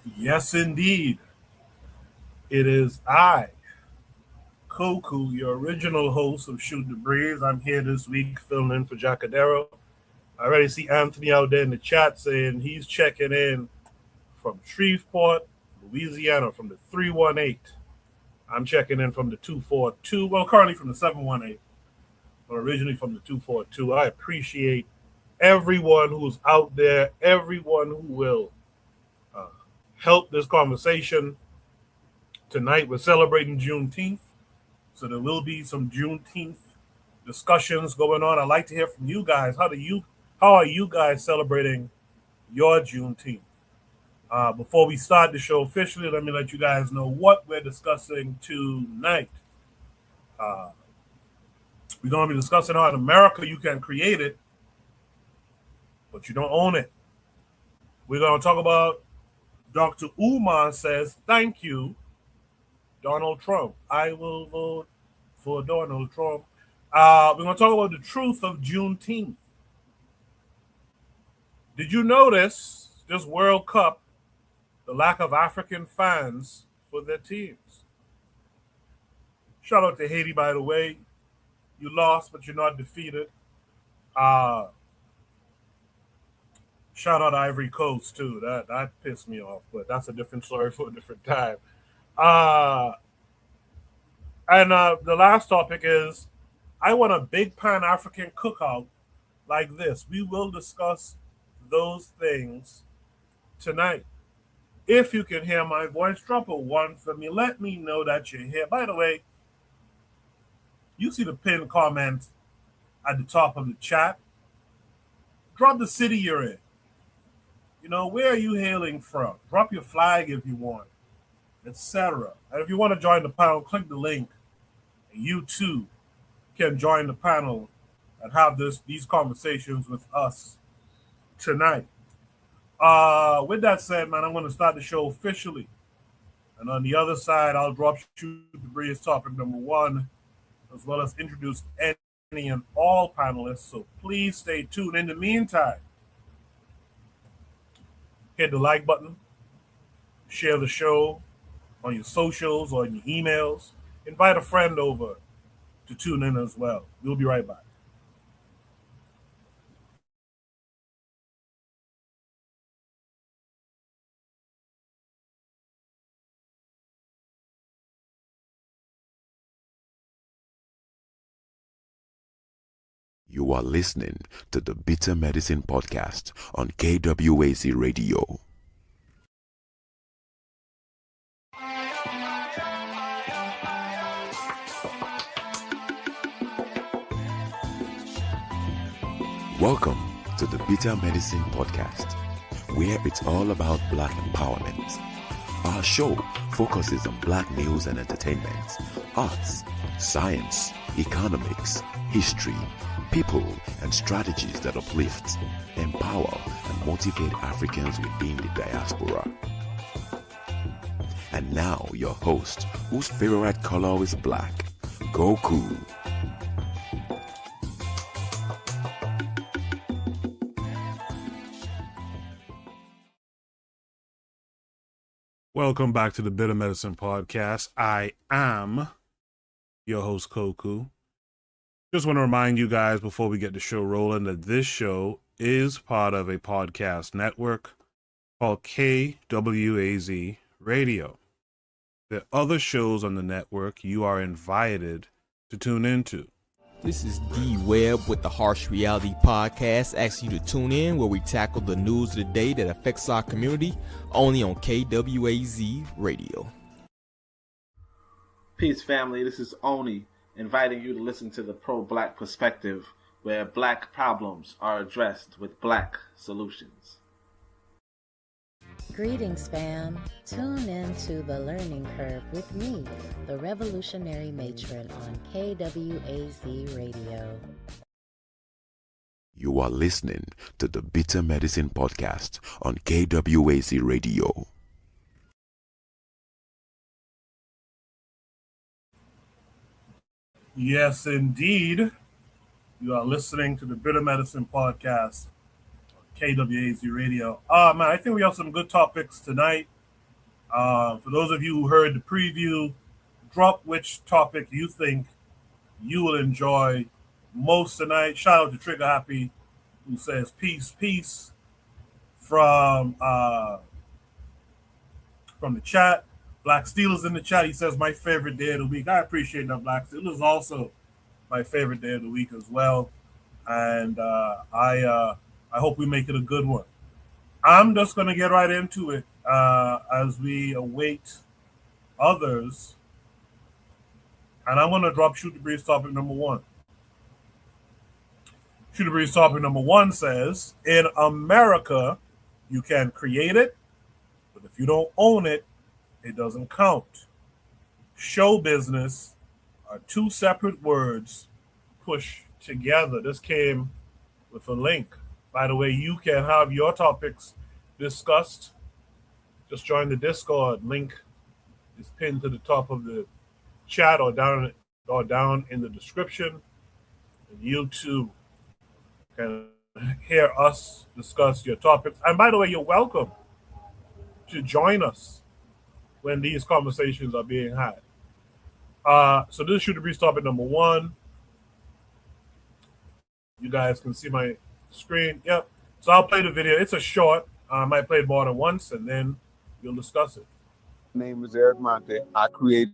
Yes, indeed. It is I, Koku, your original host of Shoot the Breeze. I'm here this week filling in for Jacadero. I already see Anthony out there in the chat saying he's checking in from Shreveport, Louisiana, from the 318. I'm checking in from the 242. Well, currently from the 718, but originally from the 242. I appreciate everyone who's out there, everyone who will uh, help this conversation. Tonight, we're celebrating Juneteenth. So there will be some Juneteenth discussions going on. I'd like to hear from you guys. How are you guys celebrating your Juneteenth? Before we start the show officially, let me let you guys know what we're discussing tonight. Uh, we're going to be discussing how in America you can create it, but you don't own it. We're going to talk about Dr. Umar says, "Thank you, Donald Trump. I will vote for Donald Trump." We're going to talk about the truth of Juneteenth. Did you notice this World Cup, the lack of African fans for their teams? Shout out to Haiti, by the way. You lost, but you're not defeated. Uh, Shout out Ivory Coast, too. That pissed me off, but that's a different story for a different time. Uh, and the last topic is I want a big Pan African cookout like this. We will discuss those things tonight. If you can hear my voice, drop a one for me. Let me know that you're here. By the way, you see the pinned comment at the top of the chat. Drop the city you're in. You know, where are you hailing from? Drop your flag if you want, etc. And if you want to join the panel, click the link, and you too can join the panel and have these conversations with us tonight. With that said, man, I'm going to start the show officially. And on the other side, I'll drop Shoot the Breeze topic number one, as well as introduce any and all panelists. So please stay tuned. In the meantime, hit the like button, share the show on your socials or in your emails. Invite a friend over to tune in as well. We'll be right back. You are listening to the Bitter Medicine Podcast on KWAC Radio. Welcome to the Bitter Medicine Podcast, where it's all about Black empowerment. Our show focuses on Black news and entertainment, arts, science, economics, history, people, and strategies that uplift, empower, and motivate Africans within the diaspora. And now, your host, whose favorite color is black, Goku. Welcome back to the Bitter Medicine Podcast. I am your host, Koku. Just want to remind you guys before we get the show rolling that this show is part of a podcast network called KWAZ Radio. There are other shows on the network you are invited to tune into. This is D Webb with the Harsh Reality Podcast, asking you to tune in where we tackle the news of the day that affects our community, only on KWAZ Radio. Peace, family. This is Oni, inviting you to listen to the Pro-Black Perspective, where Black problems are addressed with Black solutions. Greetings, fam. Tune in to The Learning Curve with me, the Revolutionary Matron on KWAZ Radio. You are listening to the Bitter Medicine Podcast on KWAC Radio. Yes, indeed. You are listening to the Bitter Medicine Podcast on KWAZ Radio. Man, I think we have some good topics tonight. For those of you who heard the preview, drop which topic you think you will enjoy most tonight. Shout out to Trigger Happy, who says peace, peace from the chat. Black Steel is in the chat. He says my favorite day of the week. I appreciate that. Black Steel is also my favorite day of the week as well, and I hope we make it a good one. I'm just gonna get right into it as we await others, and I'm gonna drop Shoot the Breeze topic number one. Shoot the Breeze topic number one says, in America, you can create it, but if you don't own it, it doesn't count. Show business are two separate words pushed together. This came with a link. By the way, you can have your topics discussed. Just join the Discord. Link is pinned to the top of the chat or down in the description. And you too can hear us discuss your topics. And by the way, you're welcome to join us when these conversations are being had. So this is Shoot the Breeze topic number one. You guys can see my screen. Yep. So I'll play the video. It's a short. I might play it more than once, and then you'll discuss it. My name is Eric Monte. I created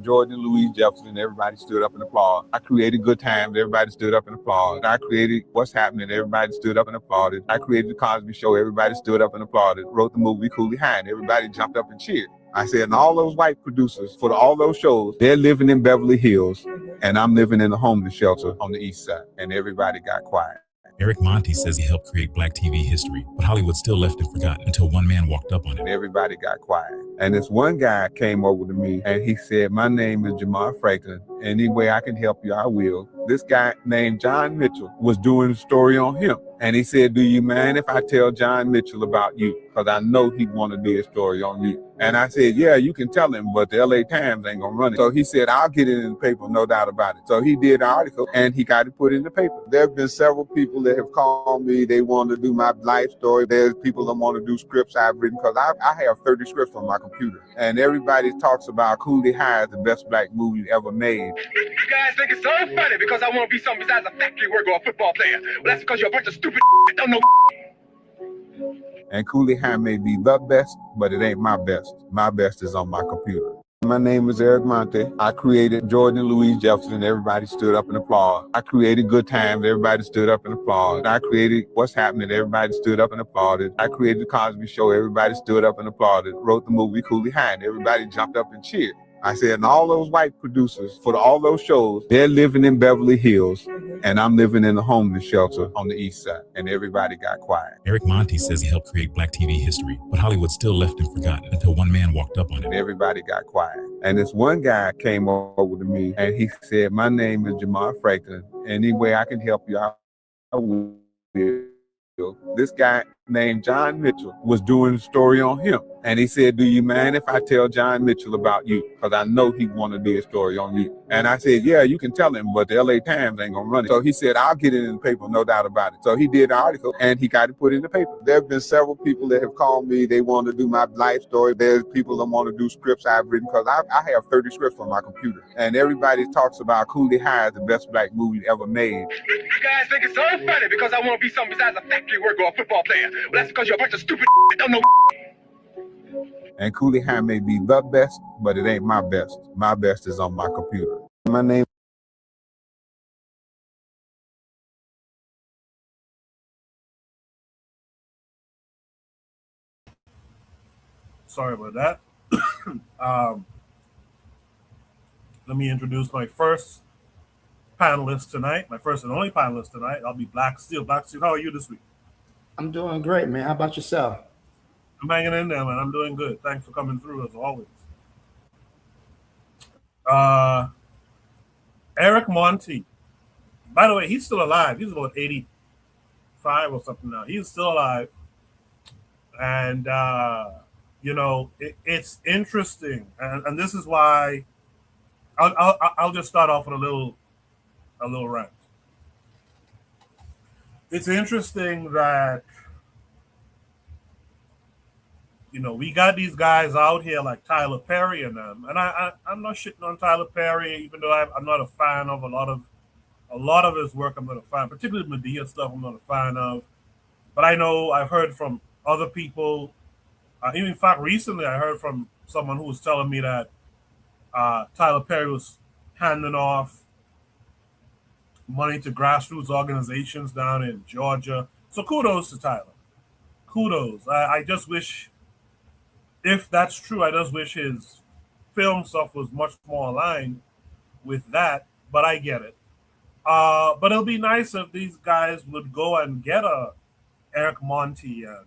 Jordan, Louise Jefferson. Everybody stood up and applauded. I created Good Times. Everybody stood up and applauded. I created What's Happening. Everybody stood up and applauded. I created The Cosby Show. Everybody stood up and applauded. Wrote the movie Cooley High. Everybody jumped up and cheered. I said, and all those white producers for all those shows, they're living in Beverly Hills, and I'm living in a homeless shelter on the east side. And everybody got quiet. Eric Monte says he helped create Black TV history, but Hollywood still left him forgotten until one man walked up on him. And everybody got quiet. And this one guy came over to me and he said, my name is Jamar Franklin. Any way I can help you, I will. This guy named John Mitchell was doing a story on him. And he said, do you mind if I tell John Mitchell about you? Because I know he want to do a story on you. And I said, yeah, you can tell him, but the LA Times ain't going to run it. So he said, I'll get it in the paper, no doubt about it. So he did the article and he got it put in the paper. There have been several people that have called me. They want to do my life story. There's people that want to do scripts I've written because I have 30 scripts on my computer. And everybody talks about Cooley High is the best black movie ever made. You guys think it's so funny because I want to be something besides a factory worker or a football player. Well, that's because you're a bunch of stupid that don't know. And Cooley High may be the best, but it ain't my best. My best is on my computer. My name is Eric Monte. I created Jordan, Louise Jefferson. Everybody stood up and applauded. I created Good Times. Everybody stood up and applauded. I created What's Happening. Everybody stood up and applauded. I created The Cosby Show. Everybody stood up and applauded. Wrote the movie Cooley High. Everybody jumped up and cheered. I said, and all those white producers for all those shows, they're living in Beverly Hills, and I'm living in a homeless shelter on the east side. And everybody got quiet. Eric Monte says he helped create Black TV history, but Hollywood still left him forgotten until one man walked up on him. And everybody got quiet. And this one guy came over to me and he said, my name is Jamar Franklin. Any way I can help you, I will. This guy named John Mitchell was doing a story on him. And he said, do you mind if I tell John Mitchell about you? Because I know he want to do a story on you. And I said, yeah, you can tell him, but the LA Times ain't going to run it. So he said, I'll get it in the paper, no doubt about it. So he did the article and he got it put in the paper. There have been several people that have called me. They want to do my life story. There's people that want to do scripts I've written because I have 30 scripts on my computer. And everybody talks about Cooley High is the best black movie ever made. You guys think it's so funny because I want to be something besides a factory worker or a football player. Well, that's because you're a bunch of stupid that don't know. And Cooley High may be the best, but it ain't my best. My best is on my computer. My name. Sorry about that. Let me introduce my first panelist tonight, my first and only panelist tonight. I'll be Black Steel. Black Steel, how are you this week? I'm doing great, man. How about yourself? I'm hanging in there, man. I'm doing good. Thanks for coming through, as always. Eric Monte. By the way, he's still alive. He's about 85 or something now. He's still alive. And, it's interesting. And this is why I'll just start off with a little rant. It's interesting that We got these guys out here like Tyler Perry and them, and I'm not shitting on Tyler Perry, even though I'm not a fan of a lot of his work. I'm not a fan, particularly Medea stuff. I'm not a fan of, but I know I've heard from other people. Even in fact, recently I heard from someone who was telling me that Tyler Perry was handing off money to grassroots organizations down in Georgia. So kudos to Tyler. Kudos. I just wish, if that's true, I just wish his film stuff was much more aligned with that. But I get it. But it'll be nice if these guys would go and get a Eric Monti and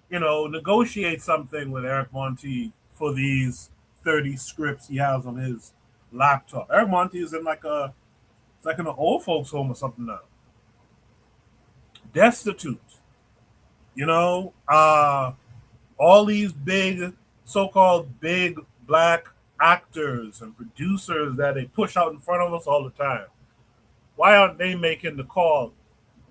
negotiate something with Eric Monti for these 30 scripts he has on his laptop. Eric Monti is in it's like in an old folks home or something now. Destitute. All these big, so-called big black actors and producers that they push out in front of us all the time. Why aren't they making the call?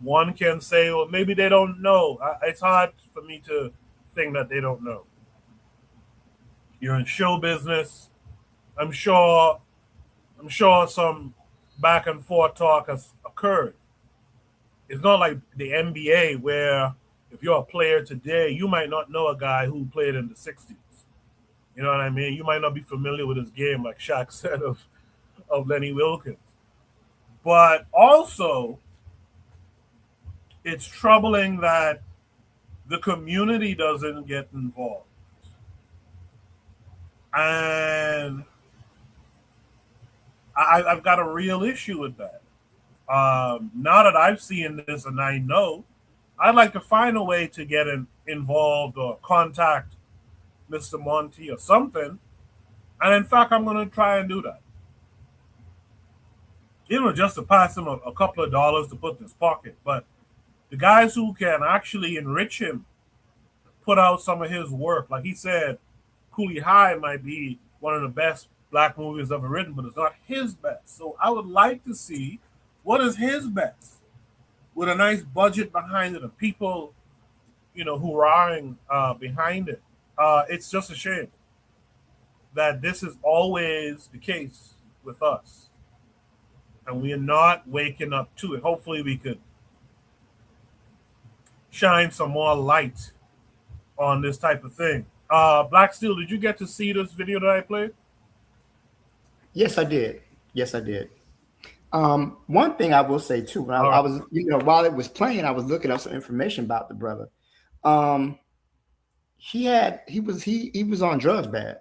One can say, well, maybe they don't know. It's hard for me to think that they don't know. You're in show business. I'm sure some back and forth talk has occurred. It's not like the NBA where if you're a player today, you might not know a guy who played in the 60s. You know what I mean? You might not be familiar with his game, like Shaq said of Lenny Wilkins. But also, it's troubling that the community doesn't get involved. And I've got a real issue with that. Now that I've seen this and I know, I'd like to find a way to get involved or contact Mr. Monti or something. And in fact, I'm going to try and do that. Just to pass him a couple of dollars to put in his pocket. But the guys who can actually enrich him, put out some of his work, like he said, Cooley High might be one of the best black movies ever written, but it's not his best. So I would like to see what is his best with a nice budget behind it and people, hurrahing behind it. It's just a shame that this is always the case with us. And we are not waking up to it. Hopefully we could shine some more light on this type of thing. Black Steel, did you get to see this video that I played? Yes, I did. One thing I will say too, when I was, while it was playing, I was looking up some information about the brother. He was on drugs bad.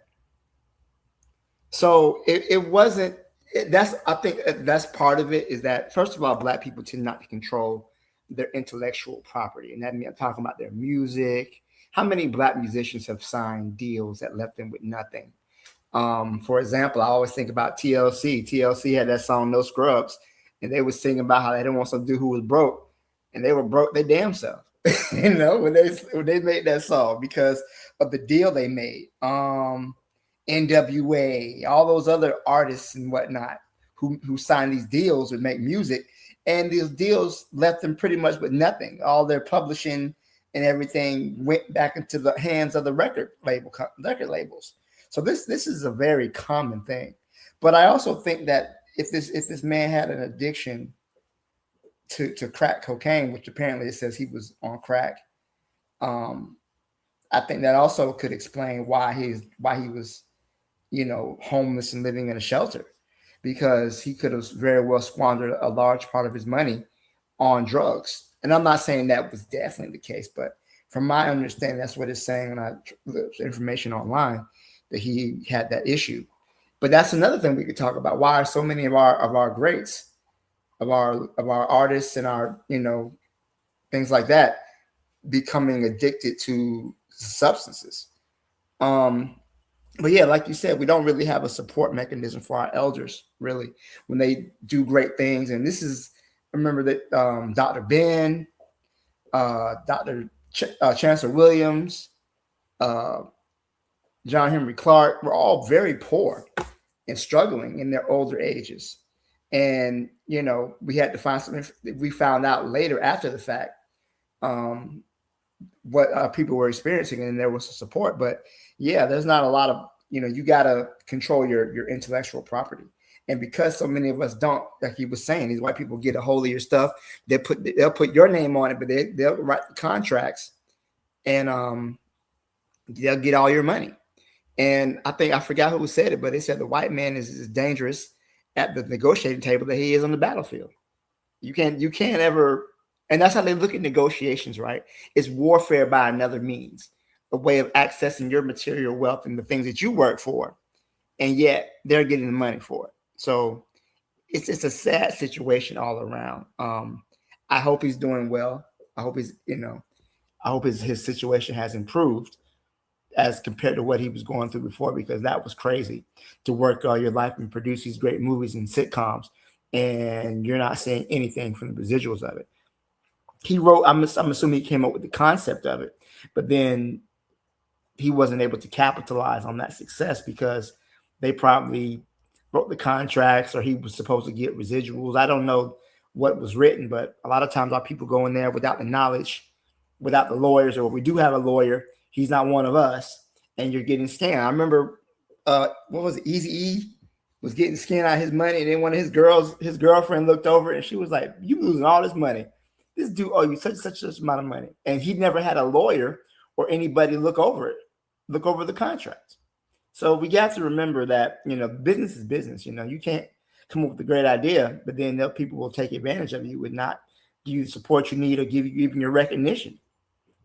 So it wasn't. I think that's part of it. Is that first of all, black people tend not to control their intellectual property, and that means I'm talking about their music. How many black musicians have signed deals that left them with nothing? For example, I always think about TLC. TLC had that song "No Scrubs," and they were singing about how they didn't want some dude who was broke, and they were broke their damn self. When they made that song because of the deal they made. NWA, all those other artists and whatnot who signed these deals would make music, and these deals left them pretty much with nothing. All their publishing and everything went back into the hands of the record labels. So this is a very common thing. But I also think that if this man had an addiction to crack cocaine, which apparently it says he was on crack, I think that also could explain why he was homeless and living in a shelter, because he could have very well squandered a large part of his money on drugs. And I'm not saying that was definitely the case, but from my understanding, that's what it's saying when I looked information online, that he had that issue. But that's another thing we could talk about. Why are so many of our greats, of our artists and our things like that becoming addicted to substances? But yeah, like you said, we don't really have a support mechanism for our elders, really, when they do great things. And this is, I remember that Dr. Ben, Dr. Chancellor Williams, John Henry Clark were all very poor and struggling in their older ages. And, we had to find something. We found out later after the fact what people were experiencing, and there was support. But yeah, there's not a lot of, you got to control your intellectual property. And because so many of us don't, like he was saying, these white people get a hold of your stuff. They'll put your name on it, but they'll write the contracts, and they'll get all your money. And I forgot who said it, but they said the white man is as dangerous at the negotiating table that he is on the battlefield. You can't ever, and that's how they look at negotiations, right? It's warfare by another means, a way of accessing your material wealth and the things that you work for, and yet they're getting the money for it. So it's a sad situation all around. I hope he's doing well. I hope his situation has improved as compared to what he was going through before, because that was crazy to work all your life and produce these great movies and sitcoms, and you're not seeing anything from the residuals of it. He wrote, I'm assuming he came up with the concept of it, but then he wasn't able to capitalize on that success because they probably wrote the contracts, or he was supposed to get residuals. I don't know what was written, but a lot of times our people go in there without the knowledge, without the lawyers, or if we do have a lawyer, he's not one of us, and you're getting scammed. I remember, what was it? Eazy-E was getting scammed out of his money, and then one of his girlfriend looked over, and she was like, "You losing all this money. This dude owe you such amount of money," and he never had a lawyer or anybody look over the contracts. So we got to remember that business is business. You can't come up with a great idea, but then people will take advantage of you, would not give you the support you need or give you even your recognition.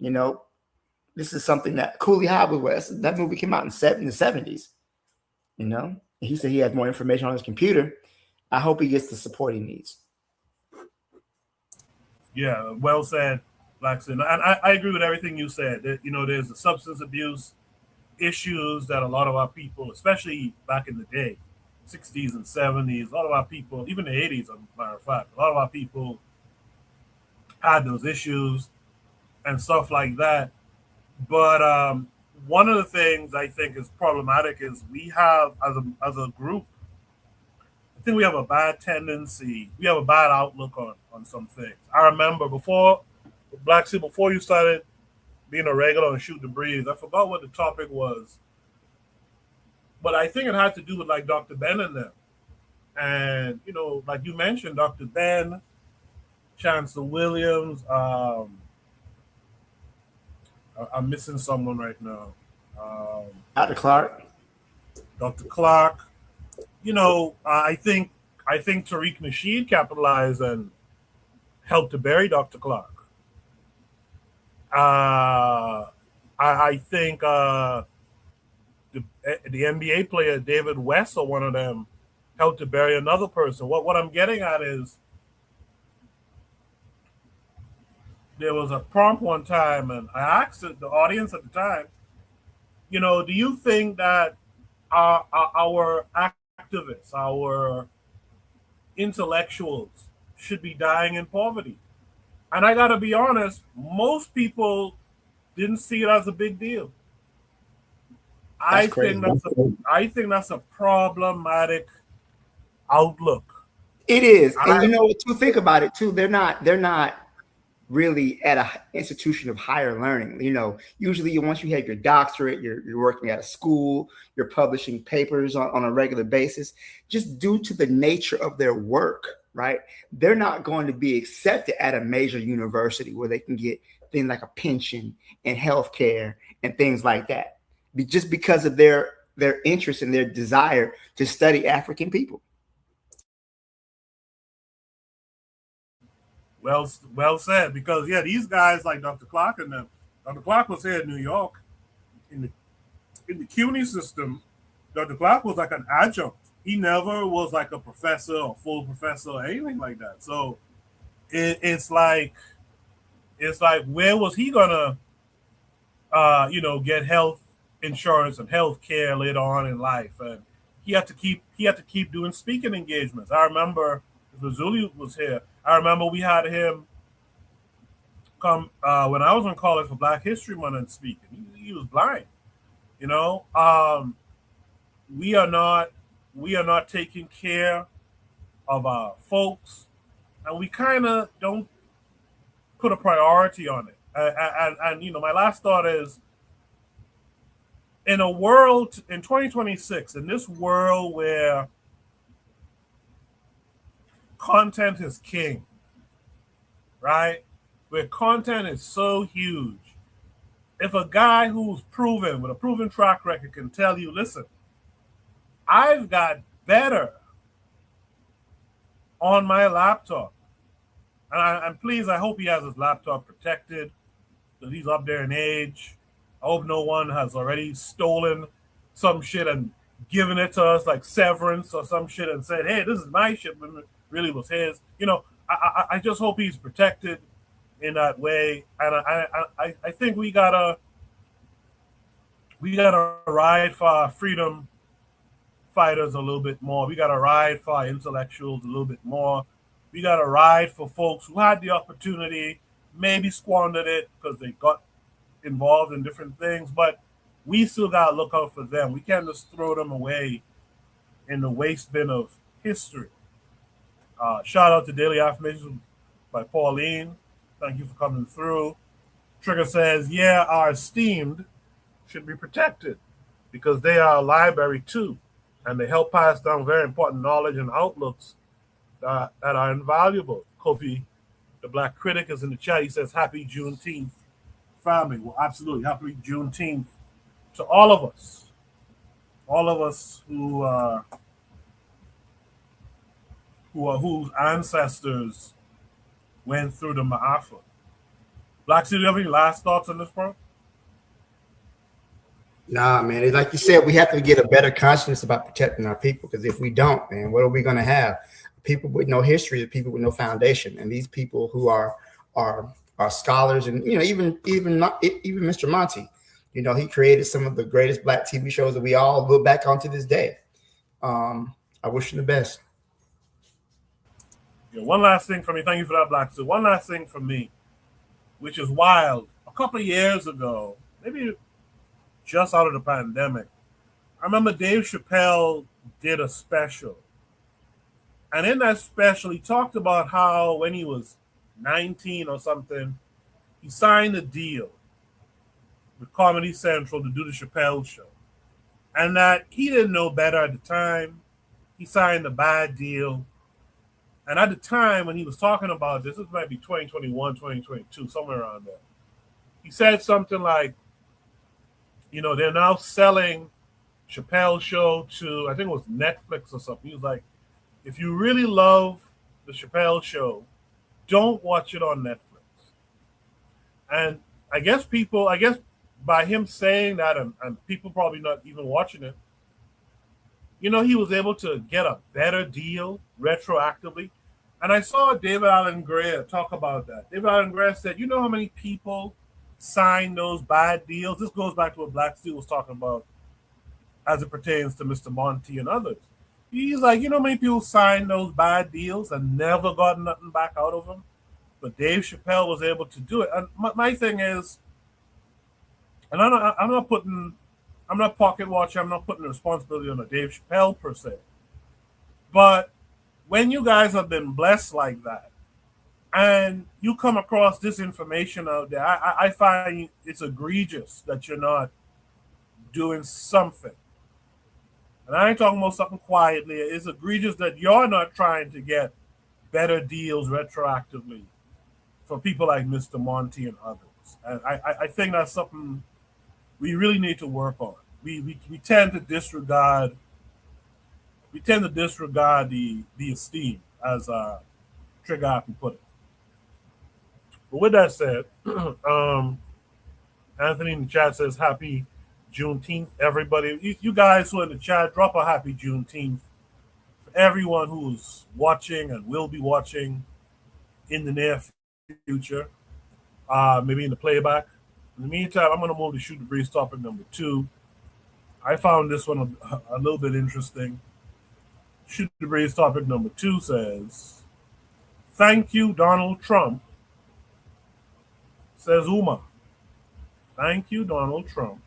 This is something that Cooley High was with. That movie came out in the 70s. And he said he has more information on his computer. I hope he gets the support he needs. Yeah, well said, Blackson. And I agree with everything you said. That, there's the substance abuse issues that a lot of our people, especially back in the day, 60s and 70s, a lot of our people, even the 80s, as a matter of fact, a lot of our people had those issues and stuff like that. But one of the things I think is problematic is we have, as a group, I think we have a bad tendency, we have a bad outlook on some things. I remember before you started being a regular on Shoot the Breeze, I forgot what the topic was, but I think it had to do with like Dr. Ben and them. And, like you mentioned, Dr. Ben, Chancellor Williams, I'm missing someone right now. Dr. Clark. Dr. Clark. I think Tariq Nasheed capitalized and helped to bury Dr. Clark. I think the NBA player David West, or one of them, helped to bury another person. What I'm getting at is there was a prompt one time, and I asked the audience at the time, do you think that our activists, our intellectuals should be dying in poverty? And I got to be honest, most people didn't see it as a big deal. I think that's a problematic outlook. It is. And to think about it too, they're not really at an institution of higher learning. Usually once you have your doctorate, you're working at a school, you're publishing papers on a regular basis, just due to the nature of their work, right? They're not going to be accepted at a major university where they can get things like a pension and healthcare and things like that, just because of their interest and their desire to study African people. Well said, because these guys like Dr. Clark and them. Dr. Clark was here in New York in the CUNY system. Dr. Clark was like an adjunct. He never was like a professor or full professor or anything like that. So it's like where was he gonna get health insurance and health care later on in life? And he had to keep doing speaking engagements. I remember if Razuli was here, I remember we had him come when I was in college for Black History Month and speaking. He was blind. We are not taking care of our folks, and we kind of don't put a priority on it. And you know, my last thought is, in a world in 2026, in this world where content is king, right? Where content is so huge, if a guy who's proven with a proven track record can tell you, listen, I've got better on my laptop, and please, I hope he has his laptop protected because he's up there in age. I hope no one has already stolen some shit and given it to us like severance or some shit and said, hey, this is my shit, but it really was his. You know, I just hope he's protected in that way. And I think we gotta ride for our freedom fighters a little bit more. We gotta ride for our intellectuals a little bit more. We gotta ride for folks who had the opportunity, maybe squandered it because they got involved in different things, but we still got to look out for them. We can't just throw them away in the waste bin of history. Shout out to Daily Affirmations by Pauline. Thank you for coming through. Trigger says, yeah, our esteemed should be protected because they are a library too, and they help pass down very important knowledge and outlooks that are invaluable. Kofi, the Black Critic, is in the chat. He says, happy Juneteenth, family. Well, absolutely. Happy Juneteenth to all of us whose ancestors went through the Ma'afa. Black City, do you have any last thoughts on this, bro? Nah, man. Like you said, we have to get a better consciousness about protecting our people, because if we don't, man, what are we going to have? People with no history, the people with no foundation, and these people who are scholars, and you know, even Mr. Monty, you know, he created some of the greatest Black TV shows that we all look back on to this day. I wish him the best. Yeah, one last thing for me. Thank you for that, Black Suit. One last thing for me, which is wild. A couple of years ago, maybe just out of the pandemic, I remember Dave Chappelle did a special. And in that special, he talked about how when he was 19 or something, he signed a deal with Comedy Central to do the Chappelle show. And that he didn't know better at the time. He signed a bad deal. And at the time when he was talking about this might be 2021, 2022, somewhere around there. He said something like, you know, they're now selling Chappelle show to, I think it was Netflix or something. He was like, if you really love the Chappelle show, don't watch it on Netflix. And I guess by him saying that and people probably not even watching it, you know, he was able to get a better deal retroactively. And I saw David Allen Gray talk about that. David Allen Gray said, you know how many people signed those bad deals? This goes back to what Black Steel was talking about as it pertains to Mr. Monty and others. He's like, you know how many people signed those bad deals and never got nothing back out of them? But Dave Chappelle was able to do it. And my thing is, and I'm not pocket watching, I'm not putting the responsibility on a Dave Chappelle per se. But when you guys have been blessed like that, and you come across this information out there, I find it's egregious that you're not doing something. And I ain't talking about something quietly. It's egregious that you're not trying to get better deals retroactively for people like Mr. Monty and others. And I think that's something we really need to work on. We tend to disregard the esteem, as Trigger Happy put it. But with that said, Anthony in the chat says happy Juneteenth, everybody. You guys who are in the chat, drop a happy Juneteenth for everyone who's watching and will be watching in the near future, maybe in the playback. In the meantime, I'm going to move to Shoot the Breeze topic number 2. I found this one a little bit interesting. Shoot the Breeze topic number 2 says, thank you, Donald Trump, says Umar. Thank you, Donald Trump,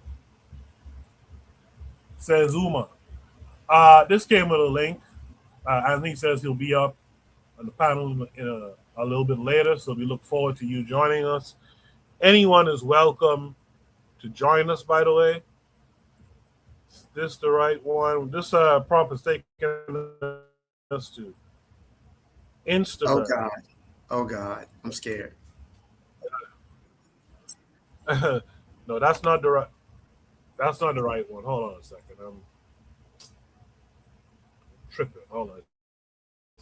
says Umar. This came with a link. Anthony says he'll be up on the panel in a little bit later, so we look forward to you joining us. Anyone is welcome to join us, by the way. Is this the right one? This prompt is taking us to Instagram. Oh God. Oh God. I'm scared. No, that's not the right. That's not the right one. Hold on a second. I'm tripping. Hold on.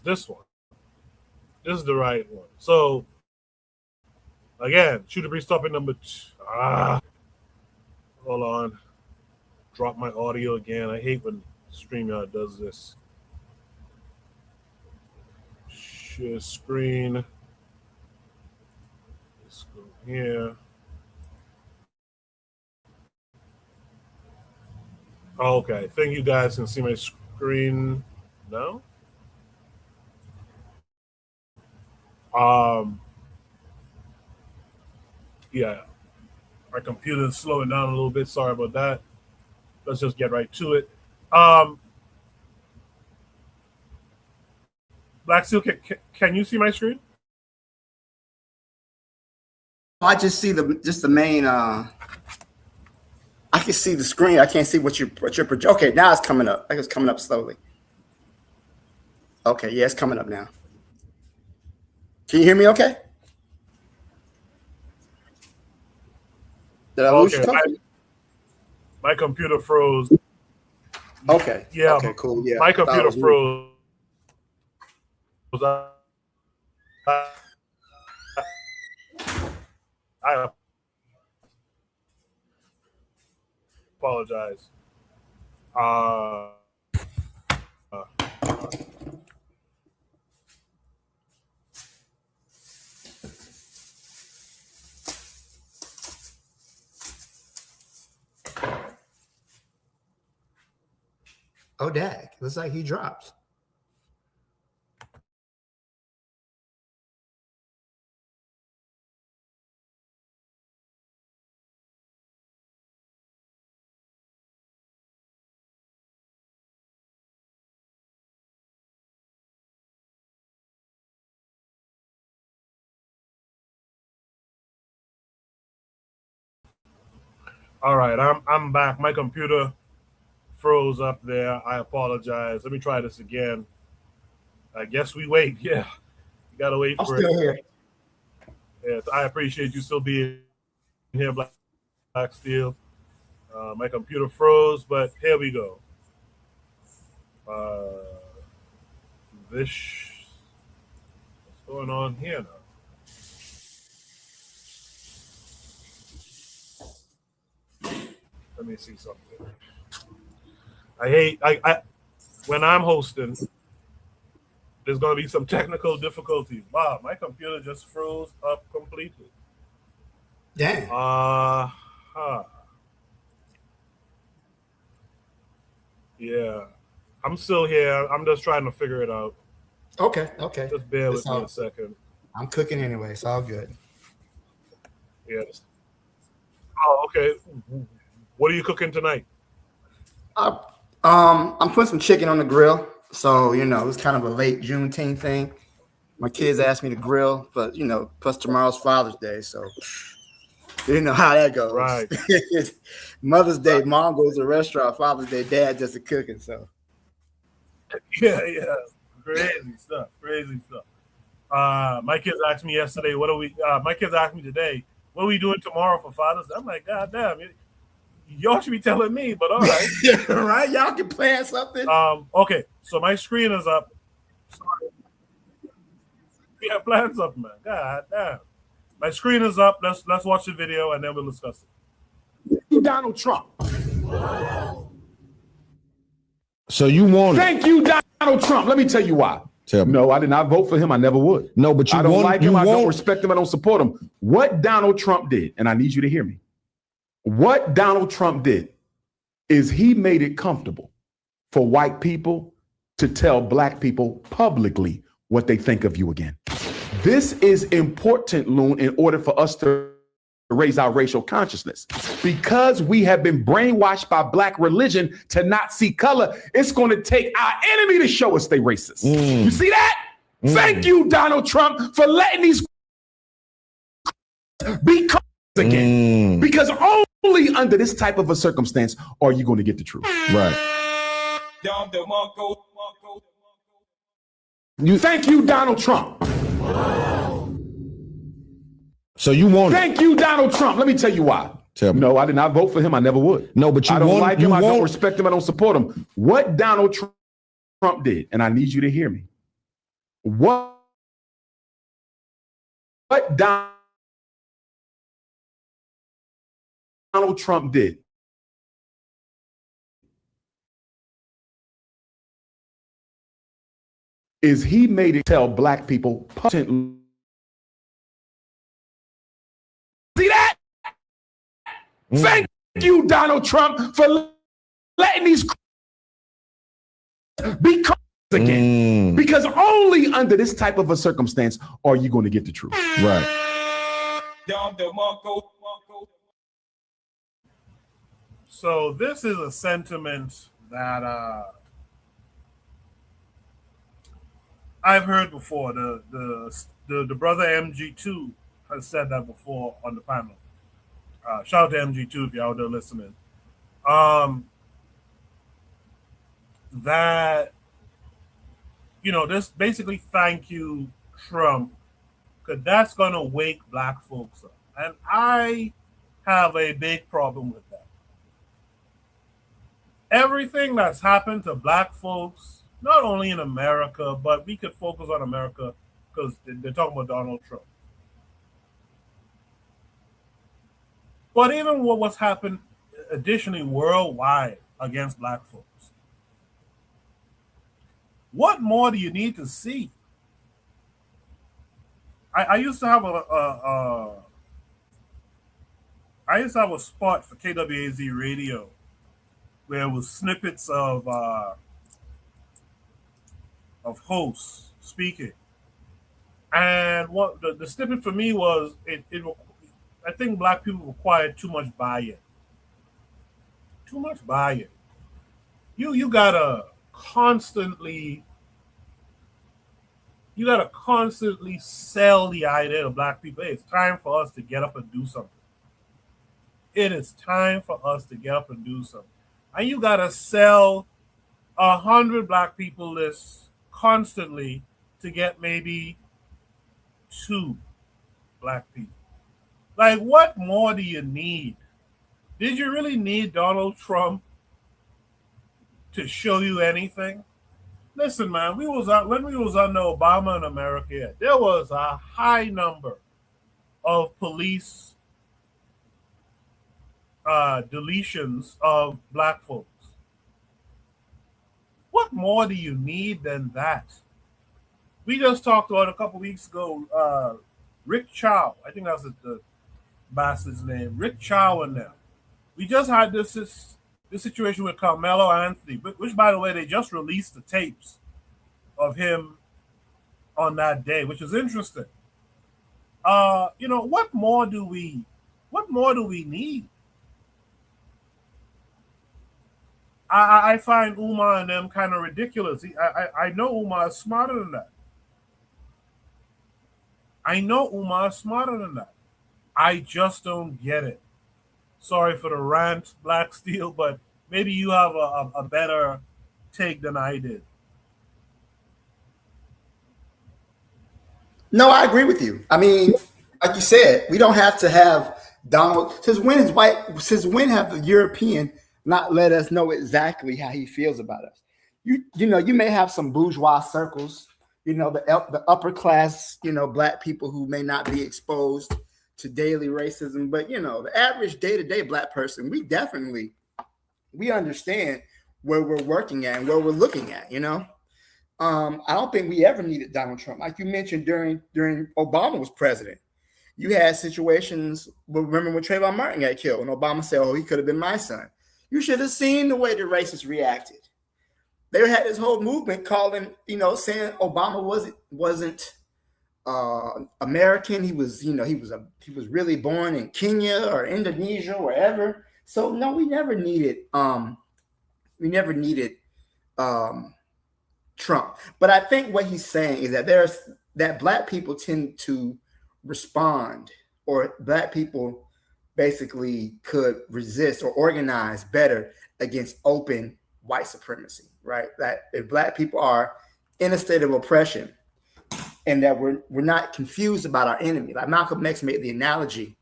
This one. This is the right one. So again, Shoot the Breeze topic number 2. Hold on. Drop my audio again. I hate when StreamYard does this. Share screen. Let's go here. Okay, I think you guys can see my screen now. Yeah, my computer is slowing down a little bit. Sorry about that. Let's just get right to it. Black Steel, can you see my screen? I just see the main. I can see the screen. I can't see what you're. Okay, now it's coming up. I think it's coming up slowly. Okay, yeah, it's coming up now. Can you hear me? Okay. Did I lose you? My computer froze. Okay. Yeah. Okay. Cool. Yeah. My computer froze. I apologize. Oh, dag. Looks like he dropped. All right, I'm back. My computer froze up there. I apologize. Let me try this again. I guess we wait. Yeah, you gotta wait for it. I'm still here. Yes, I appreciate you still being here, Black Steel. My computer froze, but here we go. What's going on here now? Let me see something. I when I'm hosting, there's going to be some technical difficulties. Wow, my computer just froze up completely. Damn. Yeah, I'm still here. I'm just trying to figure it out. Okay. Just bear with me a second. I'm cooking anyway. It's all good. Yes. Oh, okay. What are you cooking tonight? I'm putting some chicken on the grill. So, it's kind of a late Juneteenth thing. My kids asked me to grill, but, plus tomorrow's Father's Day. So, you know how that goes. Right. Mother's Day, Mom goes to the restaurant. Father's Day, Dad does the cooking. So, Yeah. Crazy stuff. My kids asked me yesterday, my kids asked me today, what are we doing tomorrow for Father's Day? I'm like, God damn, y'all should be telling me, but all right. Right? Y'all can plan something. Okay, so my screen is up. Sorry. Yeah, plan something, man. God damn. My screen is up. Let's watch the video and then we'll discuss it. Donald Trump. So you want Thank you, Donald Trump. Let me tell you why. Tell me. No, I did not vote for him. I never would. No, but you I don't want, like you him. I don't want- respect him. I don't support him. What Donald Trump did, and I need you to hear me. What Donald Trump did is he made it comfortable for white people to tell black people publicly what they think of you again. This is important, Loon, in order for us to raise our racial consciousness. Because we have been brainwashed by black religion to not see color, it's going to take our enemy to show us they racist. You see that? Thank you, Donald Trump, for letting these be again. Because only under this type of a circumstance are you going to get the truth. Right. Thank you, Donald Trump. So you want Thank you, Donald Trump. Let me tell you why. Tell me. No, I did not vote for him. I never would. No, but you I don't want, like you him. I don't want- respect him. I don't support him. What Donald Trump did, and I need you to hear me. What Donald Trump did is he made it tell black people. See that? Thank you, Donald Trump, for letting these be again. Because only under this type of a circumstance are you going to get the truth. Right. So this is a sentiment that I've heard before. The brother MG2 has said that before on the panel. Shout out to MG2 if you're out there listening. That, you know, this basically thank you, Trump, because that's going to wake black folks up. And I have a big problem with that. Everything that's happened to black folks, not only in America, but we could focus on America because they're talking about Donald Trump. But even what's happened additionally worldwide against black folks, what more do you need to see? I used to have a spot for KWAZ radio where it was snippets of hosts speaking, and what the snippet for me was I think black people required too much buy-in. Too much buy-in. You gotta constantly sell the idea to black people. Hey, it's time for us to get up and do something. It is time for us to get up and do something. And you gotta sell 100 black people lists constantly to get maybe 2 black people. Like, what more do you need? Did you really need Donald Trump to show you anything? Listen, man, when we was under Obama in America, there was a high number of police deletions of black folks. What more do you need than that? We just talked about a couple weeks ago, Rick Chow. I think that's the bastard's name. Rick Chow and them. We just had this situation with Carmelo Anthony, which, by the way, they just released the tapes of him on that day, which is interesting. What more do we need? I find Umar and them kind of ridiculous. I know Umar is smarter than that. I just don't get it. Sorry for the rant, Black Steel, but maybe you have a better take than I did. No, I agree with you. I mean, like you said, we don't have to have Donald. Since when have the European not let us know exactly how he feels about us? You may have some bourgeois circles, the upper class, black people who may not be exposed to daily racism, but the average day-to-day black person, we understand where we're working at and where we're looking at. I don't think we ever needed Donald Trump. Like you mentioned during Obama was president, you had situations. Remember when Trayvon Martin got killed, and Obama said, "Oh, he could have been my son." You should have seen the way the racists reacted. They had this whole movement calling, saying Obama wasn't American. He was really born in Kenya or Indonesia, wherever. So no, we never needed Trump. But I think what he's saying is that black people tend to respond, or black people basically could resist or organize better against open white supremacy, right? That if Black people are in a state of oppression and that we're not confused about our enemy. Like Malcolm X made the analogy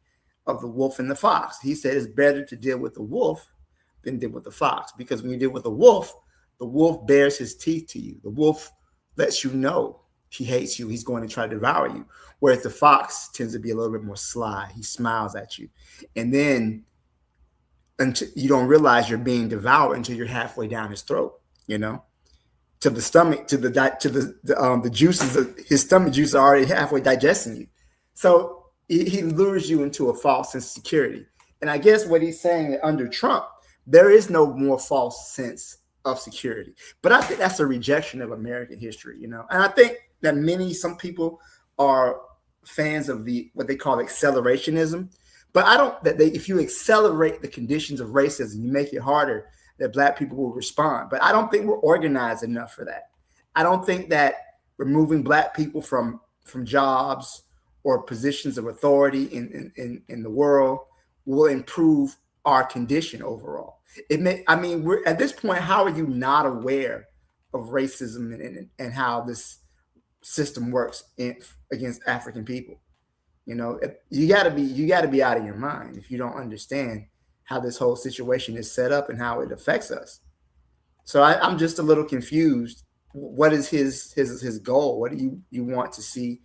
of the wolf and the fox. He said it's better to deal with the wolf than deal with the fox, because when you deal with the wolf bears his teeth to you. The wolf lets you know he hates you. He's going to try to devour you. Whereas the fox tends to be a little bit more sly. He smiles at you. And then until you don't realize you're being devoured until you're halfway down his throat, you know, to the stomach, to the juices of his stomach juices are already halfway digesting you. So he lures you into a false sense of security. And I guess what he's saying that under Trump, there is no more false sense of security. But I think that's a rejection of American history, you know. And I think that some people are fans of what they call accelerationism. But I don't, if you accelerate the conditions of racism, you make it harder that Black people will respond. But I don't think we're organized enough for that. I don't think that removing Black people from jobs or positions of authority in the world will improve our condition overall. We're at this point, how are you not aware of racism and how this system works against African people? You know, you gotta be out of your mind if you don't understand how this whole situation is set up and how it affects us. So I'm just a little confused. What is his goal? What do you want to see?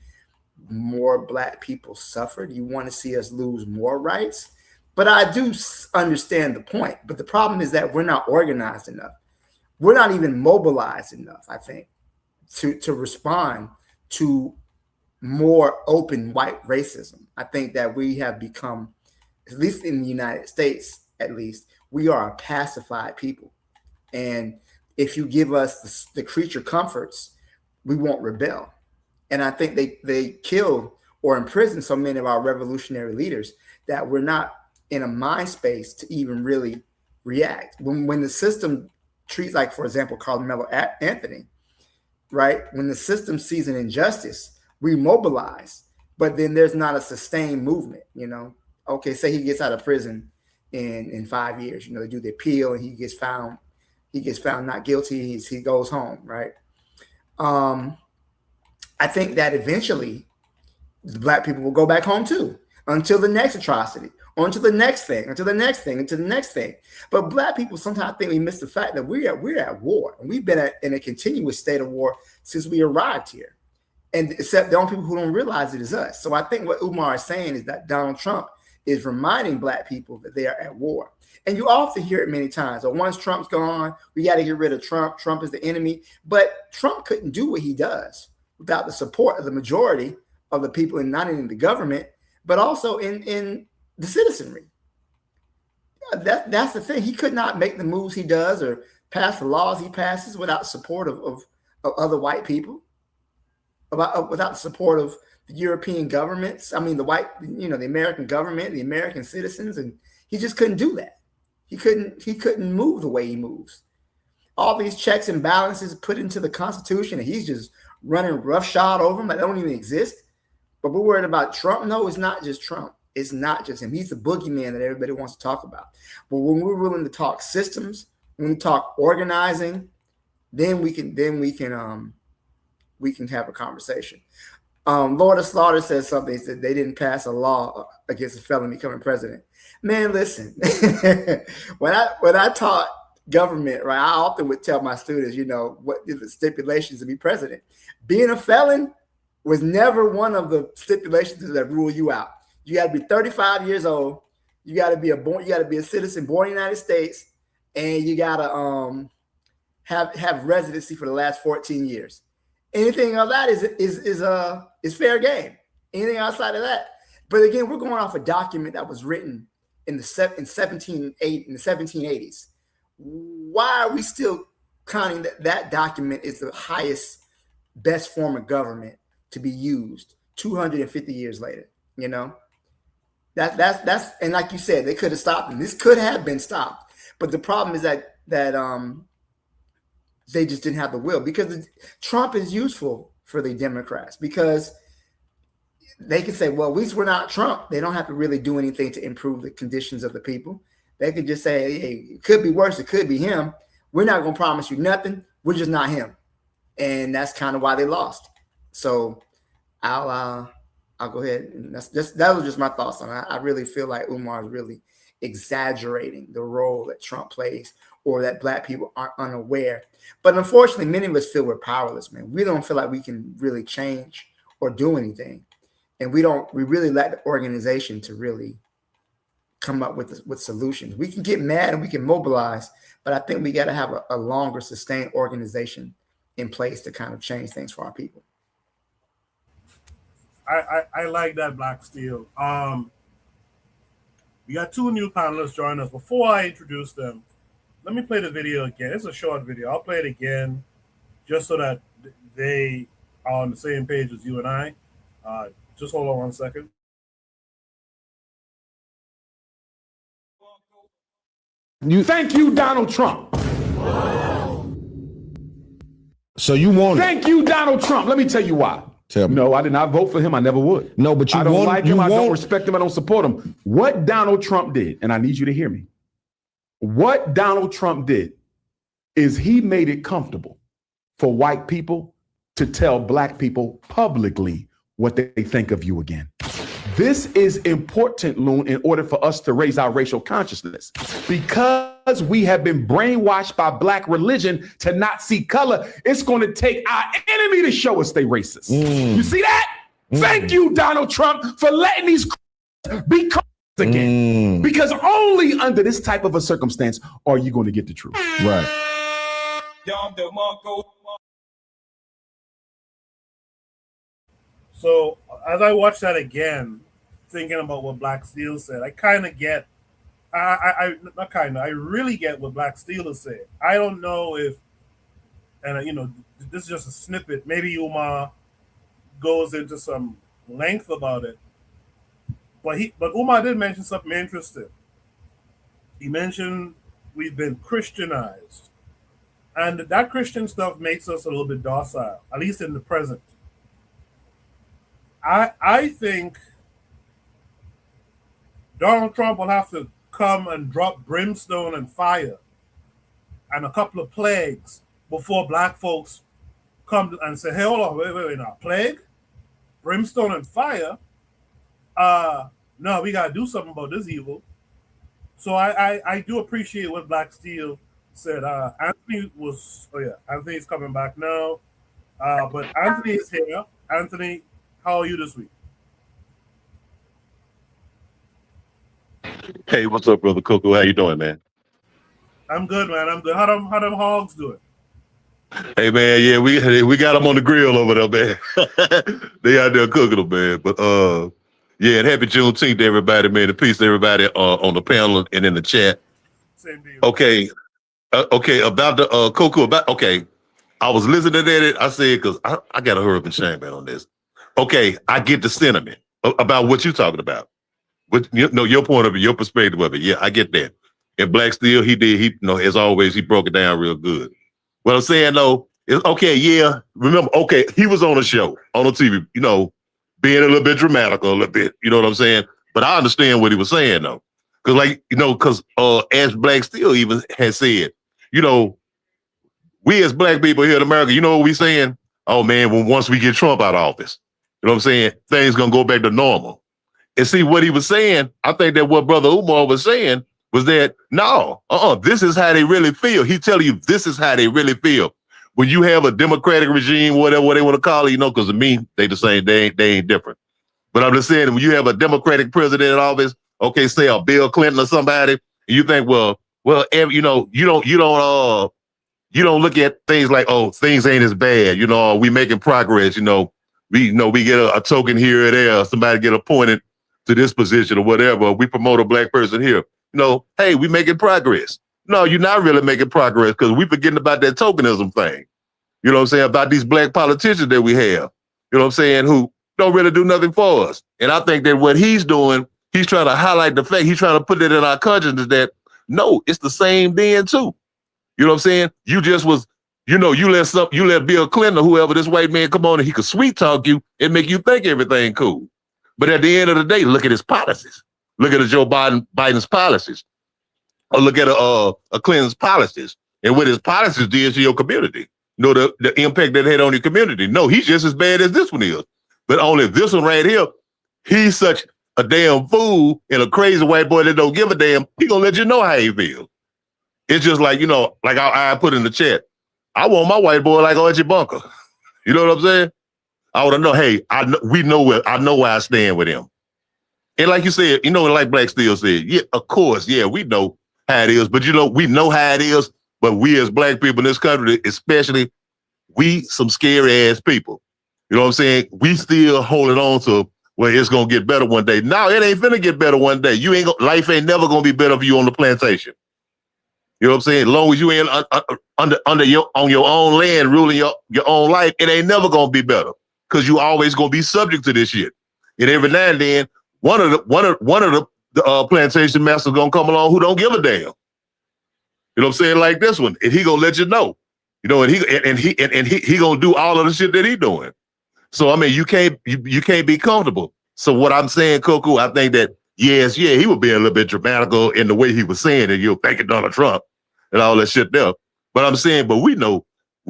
More Black people suffer? Do you want to see us lose more rights? But I do understand the point. But the problem is that we're not organized enough. We're not even mobilized enough, I think, to respond to more open white racism. I think that we have become, at least in the United States, at least, we are a pacified people. And if you give us the creature comforts, we won't rebel. And I think they killed or imprisoned so many of our revolutionary leaders that we're not in a mind space to even really react. When the system treats, like, for example, Carmelo Anthony, right? When the system sees an injustice, we mobilize, but then there's not a sustained movement, you know? Okay, say he gets out of prison in 5 years, you know, they do the appeal and he gets found not guilty, he goes home, right? I think that eventually the Black people will go back home too, until the next atrocity, until the next thing, until the next thing, until the next thing. But Black people sometimes think we miss the fact that we're at war, and we've been in a continuous state of war since we arrived here. And except the only people who don't realize it is us. So I think what Umar is saying is that Donald Trump is reminding Black people that they are at war. And you often hear it many times. So once Trump's gone, we got to get rid of Trump. Trump is the enemy. But Trump couldn't do what he does without the support of the majority of the people, in not only the government, but also in the citizenry. That's the thing. He could not make the moves he does or pass the laws he passes without support of other white people, without the support of the European governments. I mean, the American government, the American citizens, and he just couldn't do that. He couldn't move the way he moves. All these checks and balances put into the Constitution, and he's just running roughshod over them that don't even exist. But we're worried about Trump. No, it's not just Trump. It's not just him. He's the boogeyman that everybody wants to talk about. But when we're willing to talk systems, when we talk organizing, then we can have a conversation. Lord of Slaughter says something. He said they didn't pass a law against a felon becoming president. Man, listen, when I taught government, right, I often would tell my students, you know, what is the stipulations to be president. Being a felon was never one of the stipulations that rule you out. You got to be 35 years old. You got to be a citizen born in the United States, and you got to have residency for the last 14 years. Anything of that is fair game. Anything outside of that, but again, we're going off a document that was written in the 1780s. Why are we still counting that document is the highest, best form of government to be used 250 years later? You know, that's and like you said, they could have stopped him. This could have been stopped, but the problem is that they just didn't have the will, because Trump is useful for the Democrats, because they can say, well, at least we're not Trump. They don't have to really do anything to improve the conditions of the people. They could just say, hey, it could be worse. It could be him. We're not going to promise you nothing. We're just not him. And that's kind of why they lost. So I'll go ahead. And that was just my thoughts on it. I really feel like Umar is really exaggerating the role that Trump plays, or that black people aren't unaware. But unfortunately, many of us feel we're powerless, man. We don't feel like we can really change or do anything. And we really lack the organization to really come up with solutions. We can get mad and we can mobilize, but I think we got to have a longer sustained organization in place to kind of change things for our people. I like that, Black Steel. We got two new panelists joining us. Before I introduce them, let me play the video again. It's a short video. I'll play it again just so that they are on the same page as you and I. Just hold on 1 second. Thank you, Donald Trump. So you want it. Thank you, Donald Trump. Let me tell you why. Tell me. No, I did not vote for him. I never would. No, but you I don't want, like you him. I don't want- respect him. I don't support him. What Donald Trump did, and I need you to hear me. What Donald Trump did is he made it comfortable for white people to tell black people publicly what they think of you again. This is important, Loon, in order for us to raise our racial consciousness, because we have been brainwashed by black religion to not see color. It's going to take our enemy to show us they racist. You see that? Thank you, Donald Trump, for letting these be again. Because only under this type of a circumstance are you going to get the truth. Right. So as I watch that again, thinking about what Black Steel said, I kind of get, I really get what Black Steel is saying. I don't know if, and this is just a snippet. Maybe Umar goes into some length about it, but Umar did mention something interesting. He mentioned we've been Christianized, and that Christian stuff makes us a little bit docile, at least in the present. I think Donald Trump will have to come and drop brimstone and fire and a couple of plagues before black folks come and say, hey, hold on, wait, now, plague? Brimstone and fire? No, we got to do something about this evil. So I do appreciate what Black Steel said. Anthony's coming back now. But Anthony is here. Anthony, how are you this week? Hey, what's up, brother Coco? How you doing, man? I'm good, man. I'm good. How them hogs doing? Hey, man, yeah, we got them on the grill over there, man. They out there cooking them, man. But yeah, and happy Juneteenth to everybody, man. And peace to everybody on the panel and in the chat. Same deal. Okay, about the Coco. I was listening to it. I said, because I got to hurry up and shame, man, on this. Okay, I get the sentiment about what you're talking about. But your point of it, your perspective of it. Yeah, I get that. And Black Steel, he as always, he broke it down real good. What I'm saying though is, okay, yeah, remember, okay, he was on a show, on a TV, being a little bit dramatic, a little bit, you know what I'm saying? But I understand what he was saying though. Because as Black Steel even has said, we as black people here in America, you know what we saying? Oh man, once we get Trump out of office, you know what I'm saying? Things gonna go back to normal. And see what he was saying, I think that what Brother Umar was saying was that, no, this is how they really feel. He's telling you this is how they really feel. When you have a democratic regime, whatever they want to call it, because to me, they the same, they ain't different. But I'm just saying, when you have a democratic president in office, okay, say a Bill Clinton or somebody, and you think, you don't look at things like, oh, things ain't as bad, we making progress, we get a token here or there, somebody get appointed to this position or whatever, we promote a black person here. Hey, we making progress. No, you're not really making progress because we forgetting about that tokenism thing. You know what I'm saying? About these black politicians that we have, you know what I'm saying, who don't really do nothing for us. And I think that what he's doing, he's trying to highlight the fact, he's trying to put it in our consciousness that, no, it's the same then too. You know what I'm saying? You just was, you let Bill Clinton or whoever, this white man, come on and he could sweet talk you and make you think everything cool. But at the end of the day, look at his policies. Look at Joe Biden's policies. Or look at a Clinton's policies and what his policies did to your community. You know, the impact that it had on your community. No, he's just as bad as this one is. But only this one right here, he's such a damn fool and a crazy white boy that don't give a damn. He gonna let you know how he feels. It's just like, you know, like I put in the chat, I want my white boy like Archie Bunker. You know what I'm saying? I want to know, hey, I know where I stand with him. And like you said, you know, like Black Steel said, yeah, of course, yeah, we know how it is. But, you know, we know how it is. But we as Black people in this country, especially, we some scary ass people. You know what I'm saying? We still holding on to, well, it's going to get better one day. No, it ain't finna get better one day. Life ain't never going to be better for you on the plantation. You know what I'm saying? As long as you ain't on your own land, ruling your own life, it ain't never going to be better. Because you always going to be subject to this shit. And every now and then, one of the plantation masters gonna come along who don't give a damn. You know what I'm saying? Like this one, and he gonna let you know. You know, and he gonna do all of the shit that he doing. So I mean, you can't be comfortable. So what I'm saying, Coco, I think that yes, yeah, he would be a little bit dramatical in the way he was saying it. You're thanking Donald Trump and all that shit there. But I'm saying, but we know